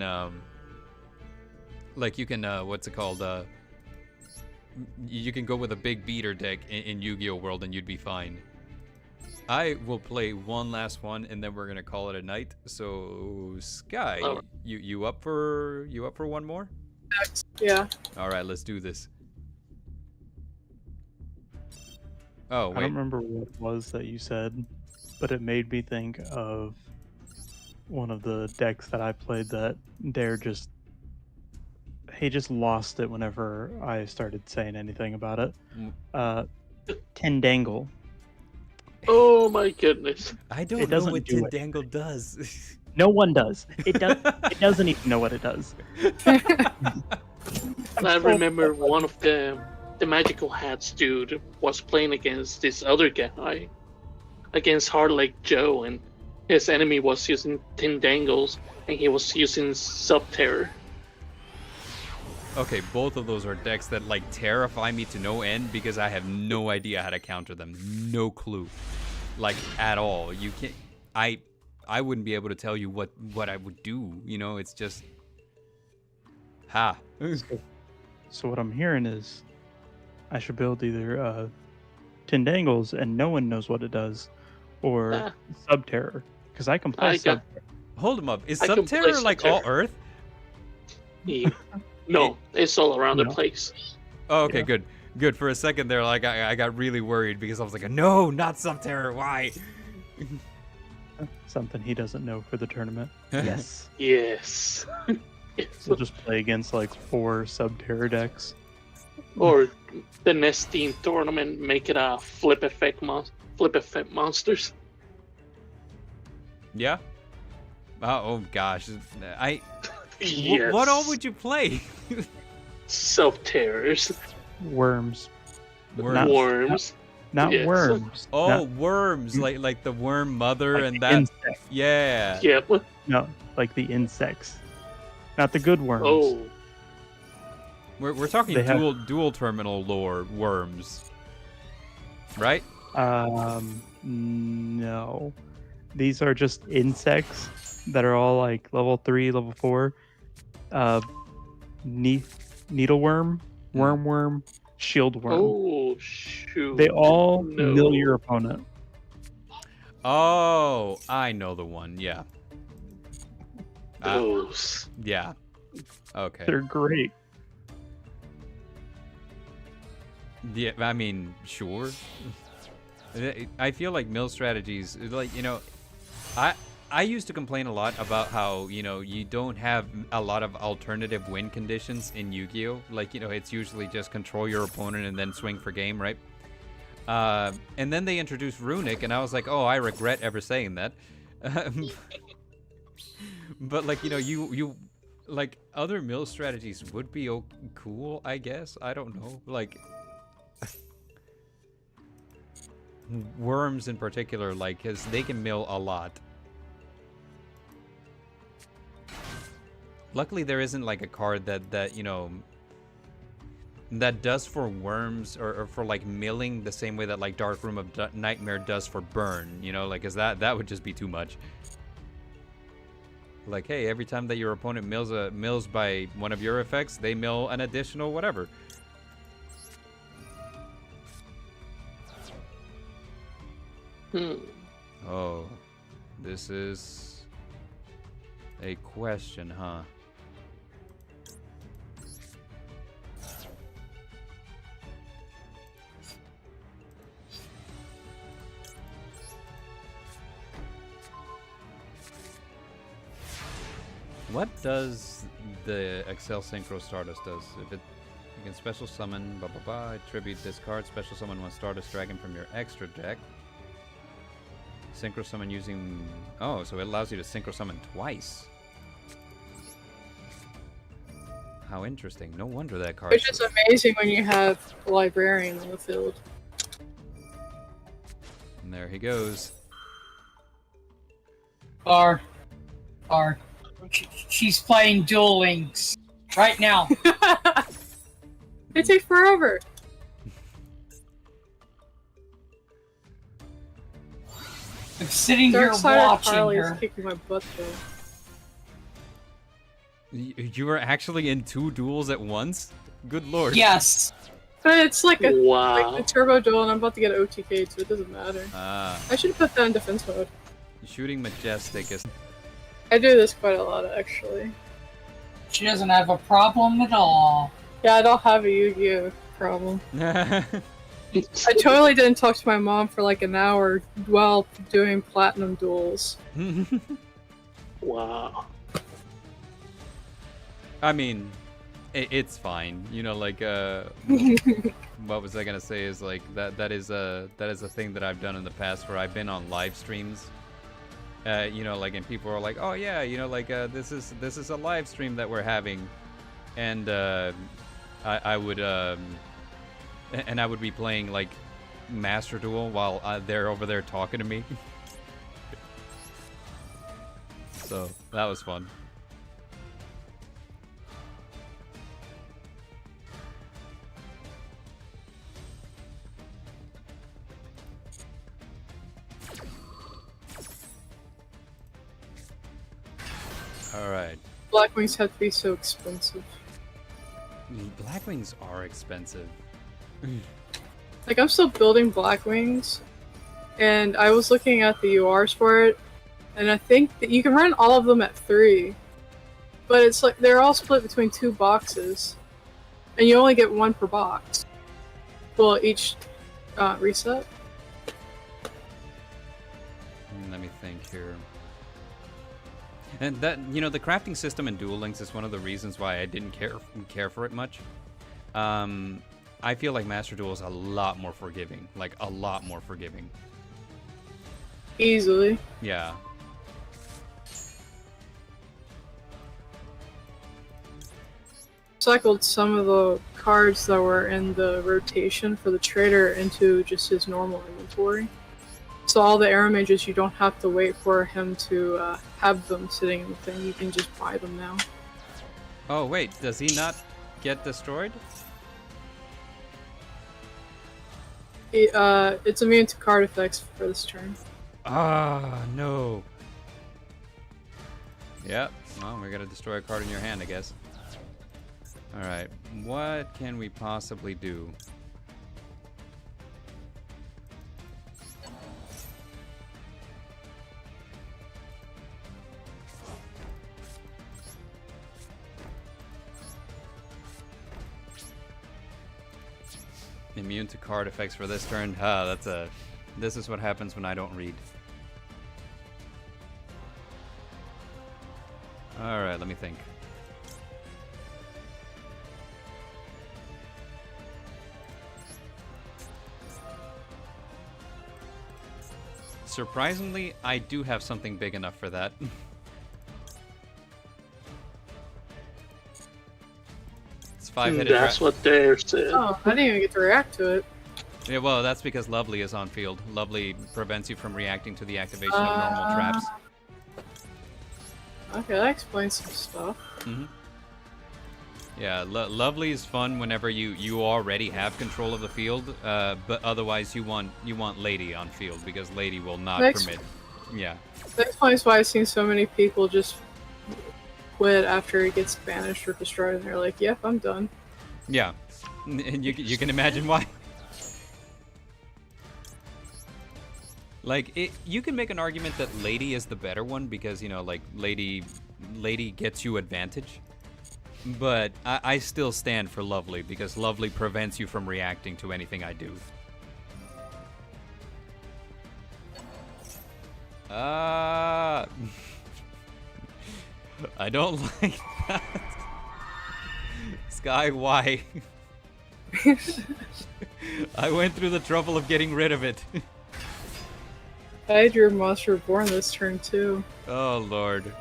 what's it called, you can go with a big beater deck in Yu-Gi-Oh world and you'd be fine. I will play one last one and then we're gonna call it a night. So Sky, you up for one more? Yeah. All right, let's do this. Oh wait, I don't remember what it was that you said, but it made me think of one of the decks that I played that he just lost it whenever I started saying anything about it. Tendangle. Oh my goodness. I don't It know doesn't what do it. Tendangle does. No one does. It doesn't even know what it does. I remember one of the magical hats dude was playing against this other guy, against Hard Lake Joe, and his enemy was using Tindangles and he was using Subterror. Okay, both of those are decks that, like, terrify me to no end because I have no idea how to counter them. No clue. Like, at all. You can't... I wouldn't be able to tell you what I would do. It's just... Ha. So what I'm hearing is I should build either Tindangles and no one knows what it does, or Subterror, because I can play Subterror. Hold him up. Is I can play Subterror, like, all Subterror. Earth? Yeah. No, it's all around the place. Oh, okay, Yeah. Good. For a second there, like, I got really worried because I was like, no, not Subterror. Why? Something he doesn't know for the tournament. Yes. Yes. We'll just play against like 4 Subterror decks. Or the next team tournament, make it a flip effect monsters. Yeah? Oh gosh. Yes. What all would you play? Subterrors. Worms. Worms. Not Yes. worms. Oh, Not- worms, like the worm mother like and the that. insect. Yeah. Yep. No, like the insects. Not the good worms. Oh. We're talking They have- dual terminal lore worms, right? No. These are just insects that are all like level 3, level 4. Needleworm, wormworm, shieldworm. Oh shoot. They all No. mill your opponent. Oh, I know the one. Yeah. Those. Yeah. Okay. They're great. Yeah, I mean, sure. I feel like mill strategies, like, I used to complain a lot about how, you don't have a lot of alternative win conditions in Yu-Gi-Oh! Like, it's usually just control your opponent and then swing for game, right? And then they introduced Runic, and I was like, oh, I regret ever saying that. But, like, you like, other mill strategies would be cool, I guess. I don't know. Like... worms in particular, like, because they can mill a lot. Luckily, there isn't like a card that that does for worms or for like milling the same way that like Dark Room of Nightmare does for burn. Like, cause that would just be too much. Like, hey, every time that your opponent mills by one of your effects, they mill an additional whatever. Oh, this is a question, huh? What does the Excel Synchro Stardust does? If it you can special summon, blah blah blah, tribute this card, special summon one Stardust Dragon from your extra deck. Synchro summon using... Oh, so it allows you to synchro summon twice. how interesting. No wonder that card. Which is amazing when you have a librarian on the field. And there he goes. Or she's playing Duel Links right now. They take forever. I'm sitting Dark here Side of watching Carly is her. kicking my butt though. You were actually in 2 duels at once? Good lord. Yes. But it's like a Wow. turbo duel, and I'm about to get OTK, so it doesn't matter. Ah, I should put that in defense mode. shooting Majestic is... I do this quite a lot, actually. She doesn't have a problem at all. Yeah, I don't have a Yu-Gi-Oh problem. I totally didn't talk to my mom for like an hour while doing platinum duels. Wow. I mean, it's fine. You know, like, what was I gonna say is like, that is a thing that I've done in the past where I've been on live streams. You know, like, and people are like, oh yeah, you know, like, this is a live stream that we're having. And, I would be playing, like, Master Duel while they're over there talking to me. So, that was fun. Alright. Black Wings have to be so expensive. Black Wings are expensive. Like, I'm still building Black Wings, and I was looking at the URs for it, and I think that you can run all of them at 3. But it's like, they're all split between 2 boxes, and you only get 1 per box. Well, each reset. Let me think here. And that, you know, the crafting system in Duel Links is one of the reasons why I didn't care for it much. I feel like Master Duel is a lot more forgiving. Like, a lot more forgiving. Easily. Yeah. Cycled some of the cards that were in the rotation for the trader into just his normal inventory. So all the arrow mages, you don't have to wait for him to have them sitting in the thing. You can just buy them now. Oh, wait, does he not get destroyed? It's immune to card effects for this turn. Ah, no. Yep. Well, we're gonna destroy a card in your hand, I guess. Alright, what can we possibly do? Immune to card effects for this turn. This is what happens when I don't read. Alright, let me think. Surprisingly, I do have something big enough for that. It's 5-headed. That's what they're saying. Oh, I didn't even get to react to it. Yeah, well, that's because Lovely is on field. Lovely prevents you from reacting to the activation of normal traps. Okay, that explains some stuff. Mm-hmm. Yeah, Lovely is fun whenever you already have control of the field, but otherwise you want Lady on field because Lady will not permit. Yeah. That explains why I've seen so many people just quit after it gets banished or destroyed, and they're like, "Yep, I'm done." Yeah, and you can imagine why. Like, you can make an argument that Lady is the better one because, you know, like, Lady gets you advantage. But I still stand for Lovely because Lovely prevents you from reacting to anything I do. I don't like that. Sky, why? I went through the trouble of getting rid of it. I drew Monster Reborn this turn too. Oh lord.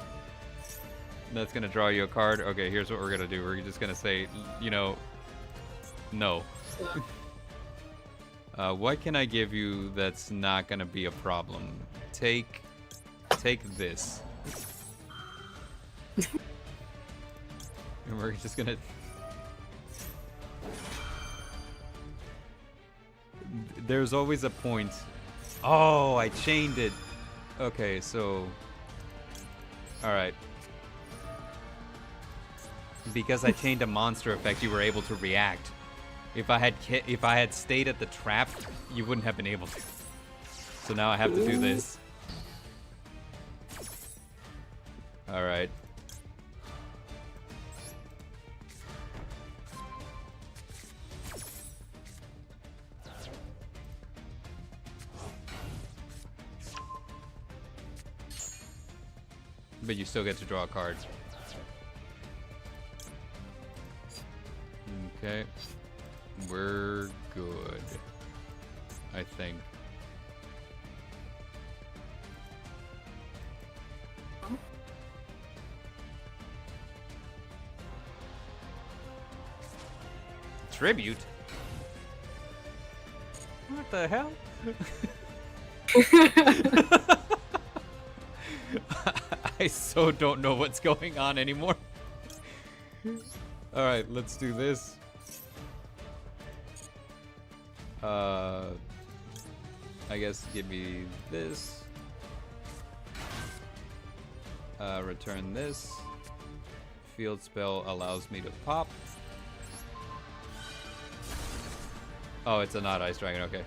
That's gonna draw you a card. Okay, here's what we're gonna do. We're just gonna say, you know, no. What can I give you that's not gonna be a problem? Take this. And we're just gonna... There's always a point. Oh, I chained it. Okay, so... Alright. Because I chained a monster effect, you were able to react. If I had stayed at the trap, you wouldn't have been able to. So now I have to do this. Alright. But you still get to draw a card. Okay. We're good. I think. Tribute? What the hell? I so don't know what's going on anymore. Alright, let's do this. I guess give me this. Return this. Field spell allows me to pop. Oh, it's a not ice dragon, okay.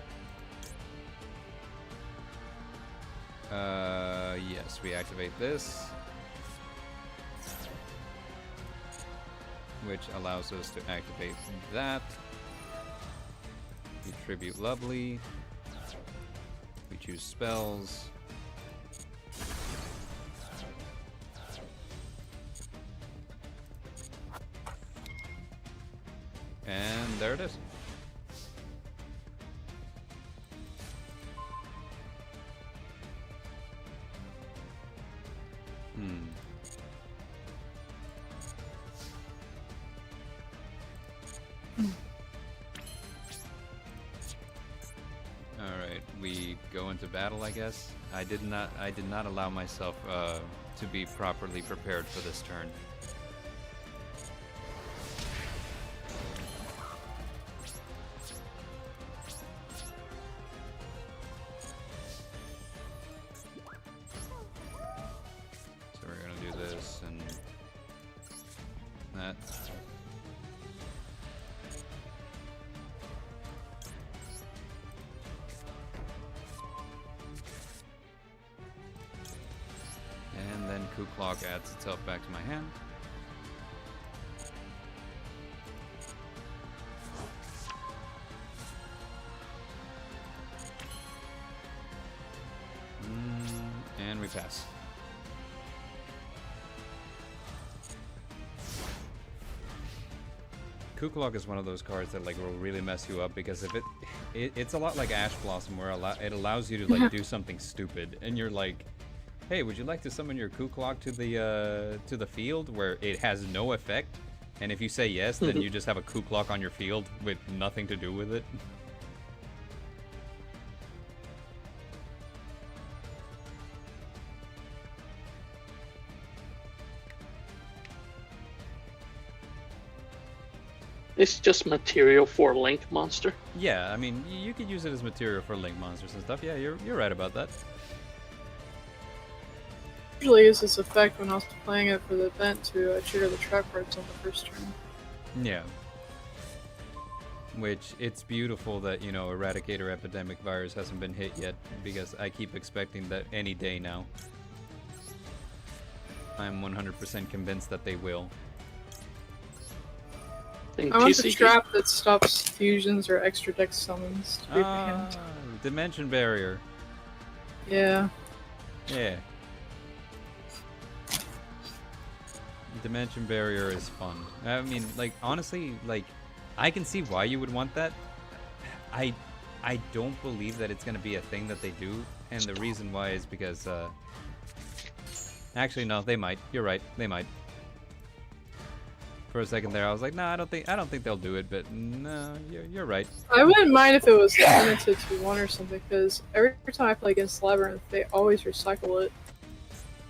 Yes, we activate this. Which allows us to activate that. We tribute lovely. We choose spells. And there it is. Alright, we go into battle, I guess. I did not allow myself to be properly prepared for this turn. So we're gonna do this and that. And then Ku-Klok adds itself back to my hand. And we pass. Ku-Klok is one of those cards that like will really mess you up because if it's a lot like Ash Blossom where it allows you to like do something stupid and you're like, hey, would you like to summon your Ku-Klok to the field where it has no effect? And if you say yes, then you just have a Ku-Klok on your field with nothing to do with it. It's just material for Link monster. Yeah, I mean, you could use it as material for Link monsters and stuff. Yeah, you're right about that. Usually use this effect when I was playing it for the event to trigger the trap cards on the first turn. Yeah. Which, it's beautiful that, you know, Eradicator Epidemic Virus hasn't been hit yet, because I keep expecting that any day now. I'm 100% convinced that they will. I want the trap that stops fusions or extra deck summons to be banned. Dimension Barrier. Yeah. Yeah. Dimension Barrier is fun. I mean, like, honestly, like, I can see why you would want that. I don't believe that it's going to be a thing that they do, and the reason why is because, actually, no, they might. You're right, they might. For a second there, I was like, nah, I don't think they'll do it. But no, you're right. I wouldn't mind if it was limited to one or something, because every time I play against Labyrinth, they always recycle it.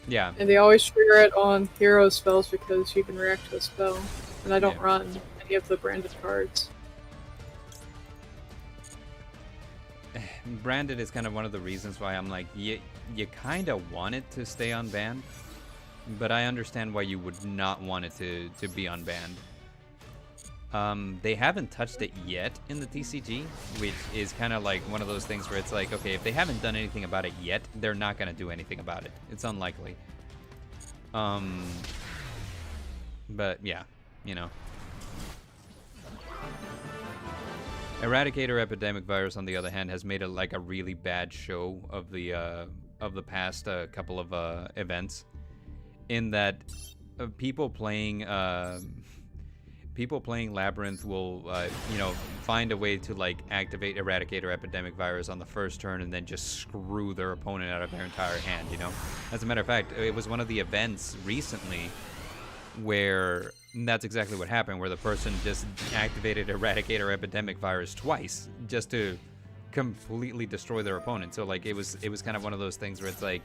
Yeah. And they always trigger it on hero spells because you can react to a spell. And I don't run any of the branded cards. Branded is kind of one of the reasons why I'm like, you kind of want it to stay unbanned, but I understand why you would not want it to be unbanned. They haven't touched it yet in the TCG, which is kind of like one of those things where it's like, okay, if they haven't done anything about it yet, they're not going to do anything about it. It's unlikely. But yeah, you know. Eradicator Epidemic Virus, on the other hand, has made a really bad show of the past couple of events, in that people playing Labyrinth will find a way to like activate Eradicator Epidemic Virus on the first turn and then just screw their opponent out of their entire hand. You know, as a matter of fact, it was one of the events recently where that's exactly what happened, where the person just activated Eradicator Epidemic Virus twice just to completely destroy their opponent. So like it was kind of one of those things where it's like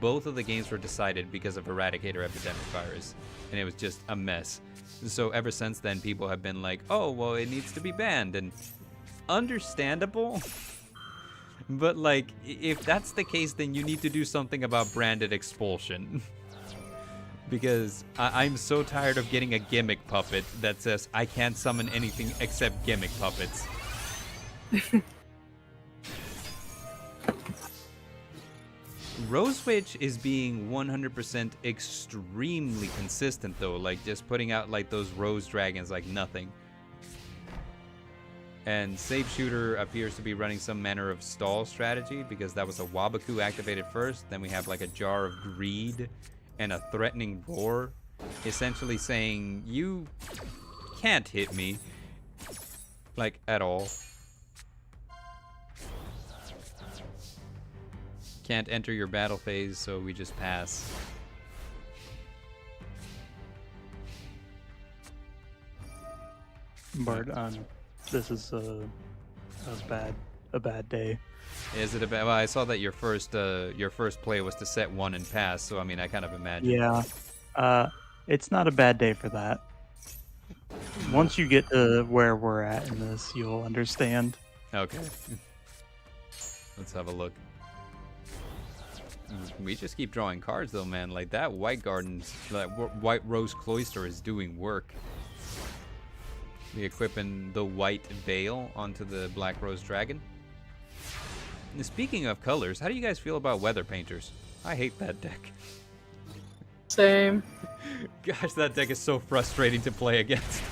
both of the games were decided because of Eradicator Epidemic Virus, and it was just a mess. So ever since then, people have been like, oh, well, it needs to be banned, and understandable. But like, if that's the case, then you need to do something about branded expulsion. Because I'm so tired of getting a gimmick puppet that says I can't summon anything except gimmick puppets. Rose Witch is being 100% extremely consistent though, like just putting out like those rose dragons like nothing. And Safe Shooter appears to be running some manner of stall strategy, because that was a Wabaku activated first, then we have like a Jar of Greed and a Threatening Roar, essentially saying you can't hit me, like, at all. Can't enter your battle phase, so we just pass. Bart, this is a bad day. Is it a bad? Well, I saw that your first play was to set one and pass, so I mean, I kind of imagine. Yeah, it's not a bad day for that. Once you get to where we're at in this, you'll understand. Okay. Let's have a look. We just keep drawing cards, though, man. Like that White Gardens, that White Rose Cloister is doing work. We equipping the White Veil onto the Black Rose Dragon. And speaking of colors, how do you guys feel about Weather Painters? I hate that deck. Same. Gosh, that deck is so frustrating to play against.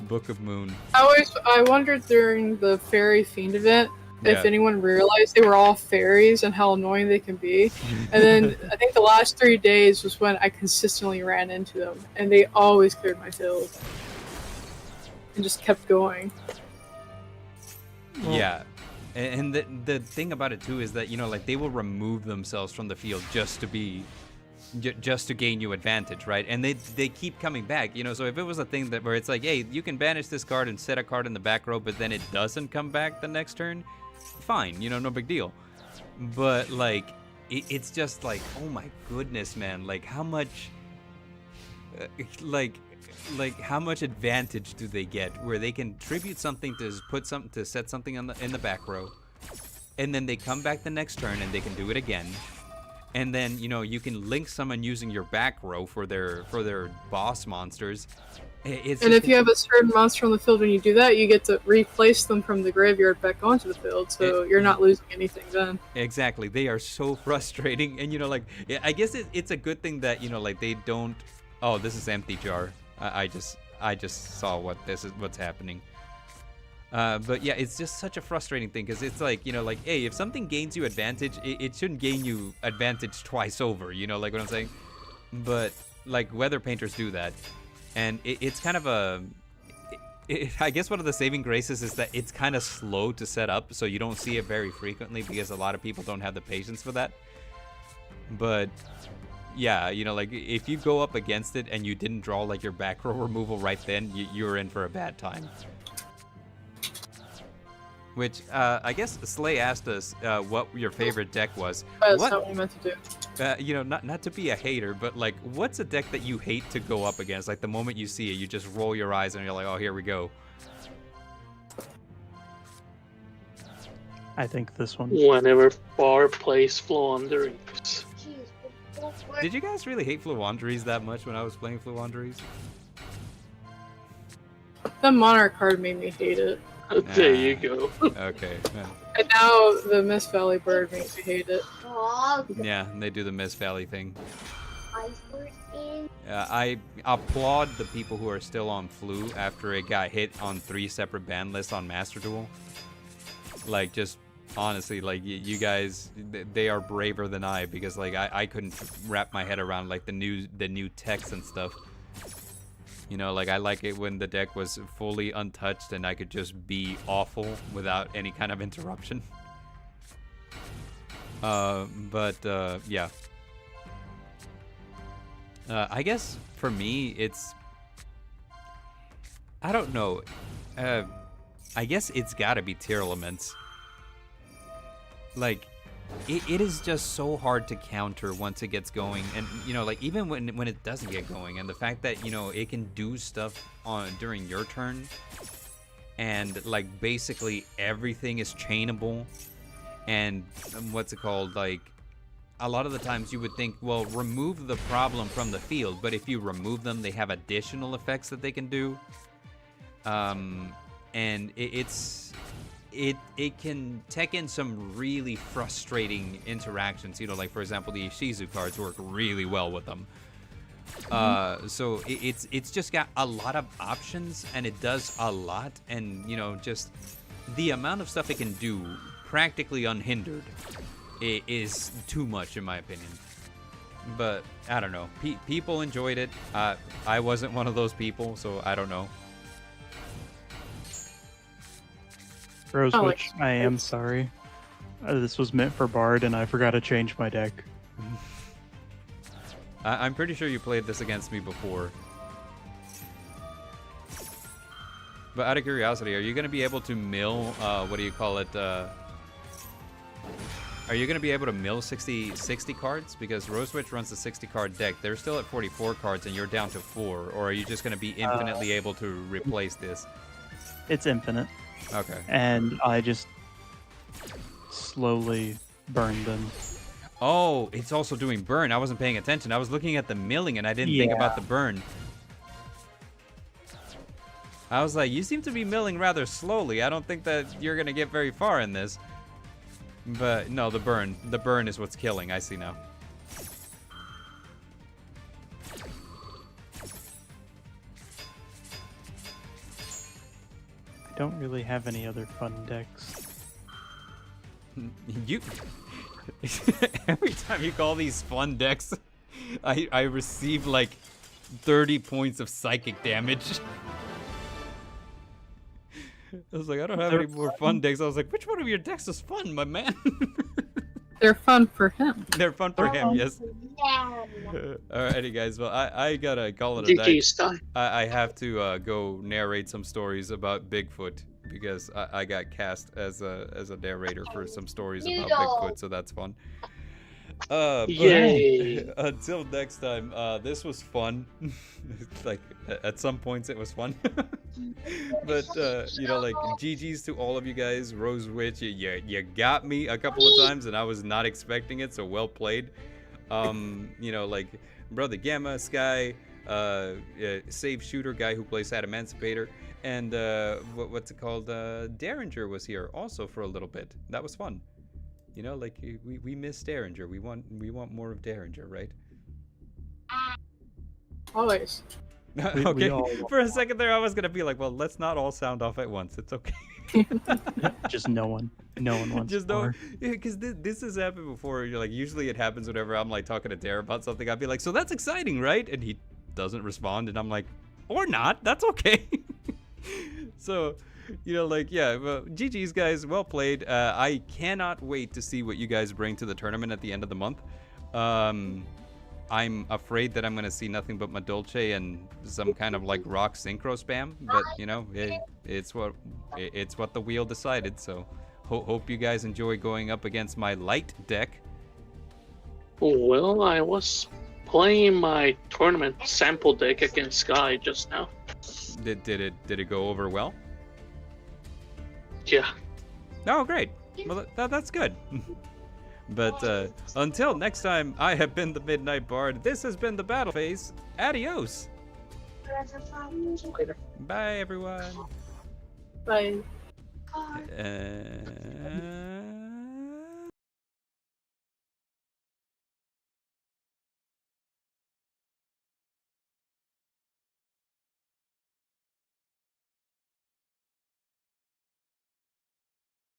Book of Moon. I wondered during the Fairy Fiend event if anyone realized they were all fairies and how annoying they can be. And then I think the last 3 days was when I consistently ran into them, and they always cleared my field. And just kept going. Yeah. And the thing about it too is that, you know, like they will remove themselves from the field just to gain you advantage, right? And they keep coming back, you know. So if it was a thing that where it's like, hey, you can banish this card and set a card in the back row, but then it doesn't come back the next turn, fine, you know, no big deal. But like it's just like, oh my goodness, man, like how much like how much advantage do they get where they can tribute something to set something in the back row, and then they come back the next turn and they can do it again, and then, you know, you can link summon using your back row for their boss monsters. And if you have a certain monster on the field when you do that, you get to replace them from the graveyard back onto the field, so you're not losing anything then. Exactly. They are so frustrating, and, you know, like, I guess it's a good thing that, you know, like, they don't... Oh, this is Empty Jar. I just saw what's happening. But yeah, it's just such a frustrating thing, because it's like, you know, like, hey, if something gains you advantage, it shouldn't gain you advantage twice over, you know, like what I'm saying? But, like, Weather Painters do that. And it's kind of a... I guess one of the saving graces is that it's kind of slow to set up, so you don't see it very frequently, because a lot of people don't have the patience for that. But... yeah, you know, like if you go up against it and you didn't draw like your back row removal right then, you're in for a bad time. Which I guess Slay asked us what your favorite deck was. That's What? not what I meant to do. You know, not to be a hater, but like, what's a deck that you hate to go up against? Like the moment you see it, you just roll your eyes and you're like, oh, here we go. I think this one. Whenever Bar plays Floanderings. Did you guys really hate Floowandereeze that much when I was playing Floowandereeze? The Monarch card made me hate it. There you go. Okay. Yeah. And now the Mist Valley Bird makes me hate it. Yeah, they do the Mist Valley thing. I applaud the people who are still on Flu after it got hit on 3 separate ban lists on Master Duel. Like, just honestly, like, you guys, they are braver than I, because like I couldn't wrap my head around like the new text and stuff. You know, like I like it when the deck was fully untouched and I could just be awful without any kind of interruption. Yeah. I guess for me, it's, I don't know. I guess it's gotta be Tearlaments. Like, it is just so hard to counter once it gets going, and you know, like even when it doesn't get going, and the fact that, you know, it can do stuff during your turn, and like basically everything is chainable, and what's it called, like a lot of the times you would think, well, remove the problem from the field, but if you remove them, they have additional effects that they can do, and it can tech in some really frustrating interactions. You know, like for example, the Ishizu cards work really well with them. So it's just got a lot of options, and it does a lot, and you know, just the amount of stuff it can do practically unhindered is too much in my opinion. But I don't know. People enjoyed it. I wasn't one of those people, so I don't know. Rosewitch, I am sorry. This was meant for Bard, and I forgot to change my deck. I'm pretty sure you played this against me before. But out of curiosity, are you going to be able to mill, what do you call it? Are you going to be able to mill 60 cards? Because Rosewitch runs a 60 card deck. They're still at 44 cards, and you're down to 4. Or are you just going to be infinitely able to replace this? It's infinite. Okay. And I just slowly burn them. Oh, it's also doing burn. I wasn't paying attention. I was looking at the milling and I didn't think about the burn. I was like, you seem to be milling rather slowly. I don't think that you're going to get very far in this. But no, the burn. The burn is what's killing. I see now. Don't really have any other fun decks. You every time you call these fun decks, I receive like 30 points of psychic damage. I was like, I don't have any more fun decks. I was like, which one of your decks is fun, my man? They're fun for him. They're fun for him, yes. Alrighty, guys. Well, I gotta call it a night. I have to go narrate some stories about Bigfoot, because I got cast as a narrator for some stories about Bigfoot, so that's fun. Yay! Until next time, this was fun. Like at some points it was fun. But you know, like GG's to all of you guys. Rosewitch, you got me a couple of times, and I was not expecting it, so well played. You know, like Brother Gamma, Sky, Save Shooter guy who plays Sad Emancipator, and what's it called? Derringer was here also for a little bit. That was fun. You know, like we miss Derringer. We want more of Derringer, right? Always. Okay. For a second there, I was gonna be like, well, let's not all sound off at once. It's okay. Just no one wants just more. no, because this has happened before. You're like, usually it happens whenever I'm like talking to Dare about something. I'd be like, so that's exciting, right? And he doesn't respond, and I'm like, or not. That's okay. So, you know, like, yeah, well, GG's guys, well played. I cannot wait to see what you guys bring to the tournament at the end of the month. I'm afraid that I'm gonna see nothing but Madolche and some kind of like rock synchro spam. But you know, it's what the wheel decided. So hope you guys enjoy going up against my light deck. Well, I was playing my tournament sample deck against Sky just now. Did it go over well? Yeah. Oh, great. Well, that's good. But until next time, I have been the Midnight Bard. This has been the Battle Phase. Adios. Bye, everyone. Bye.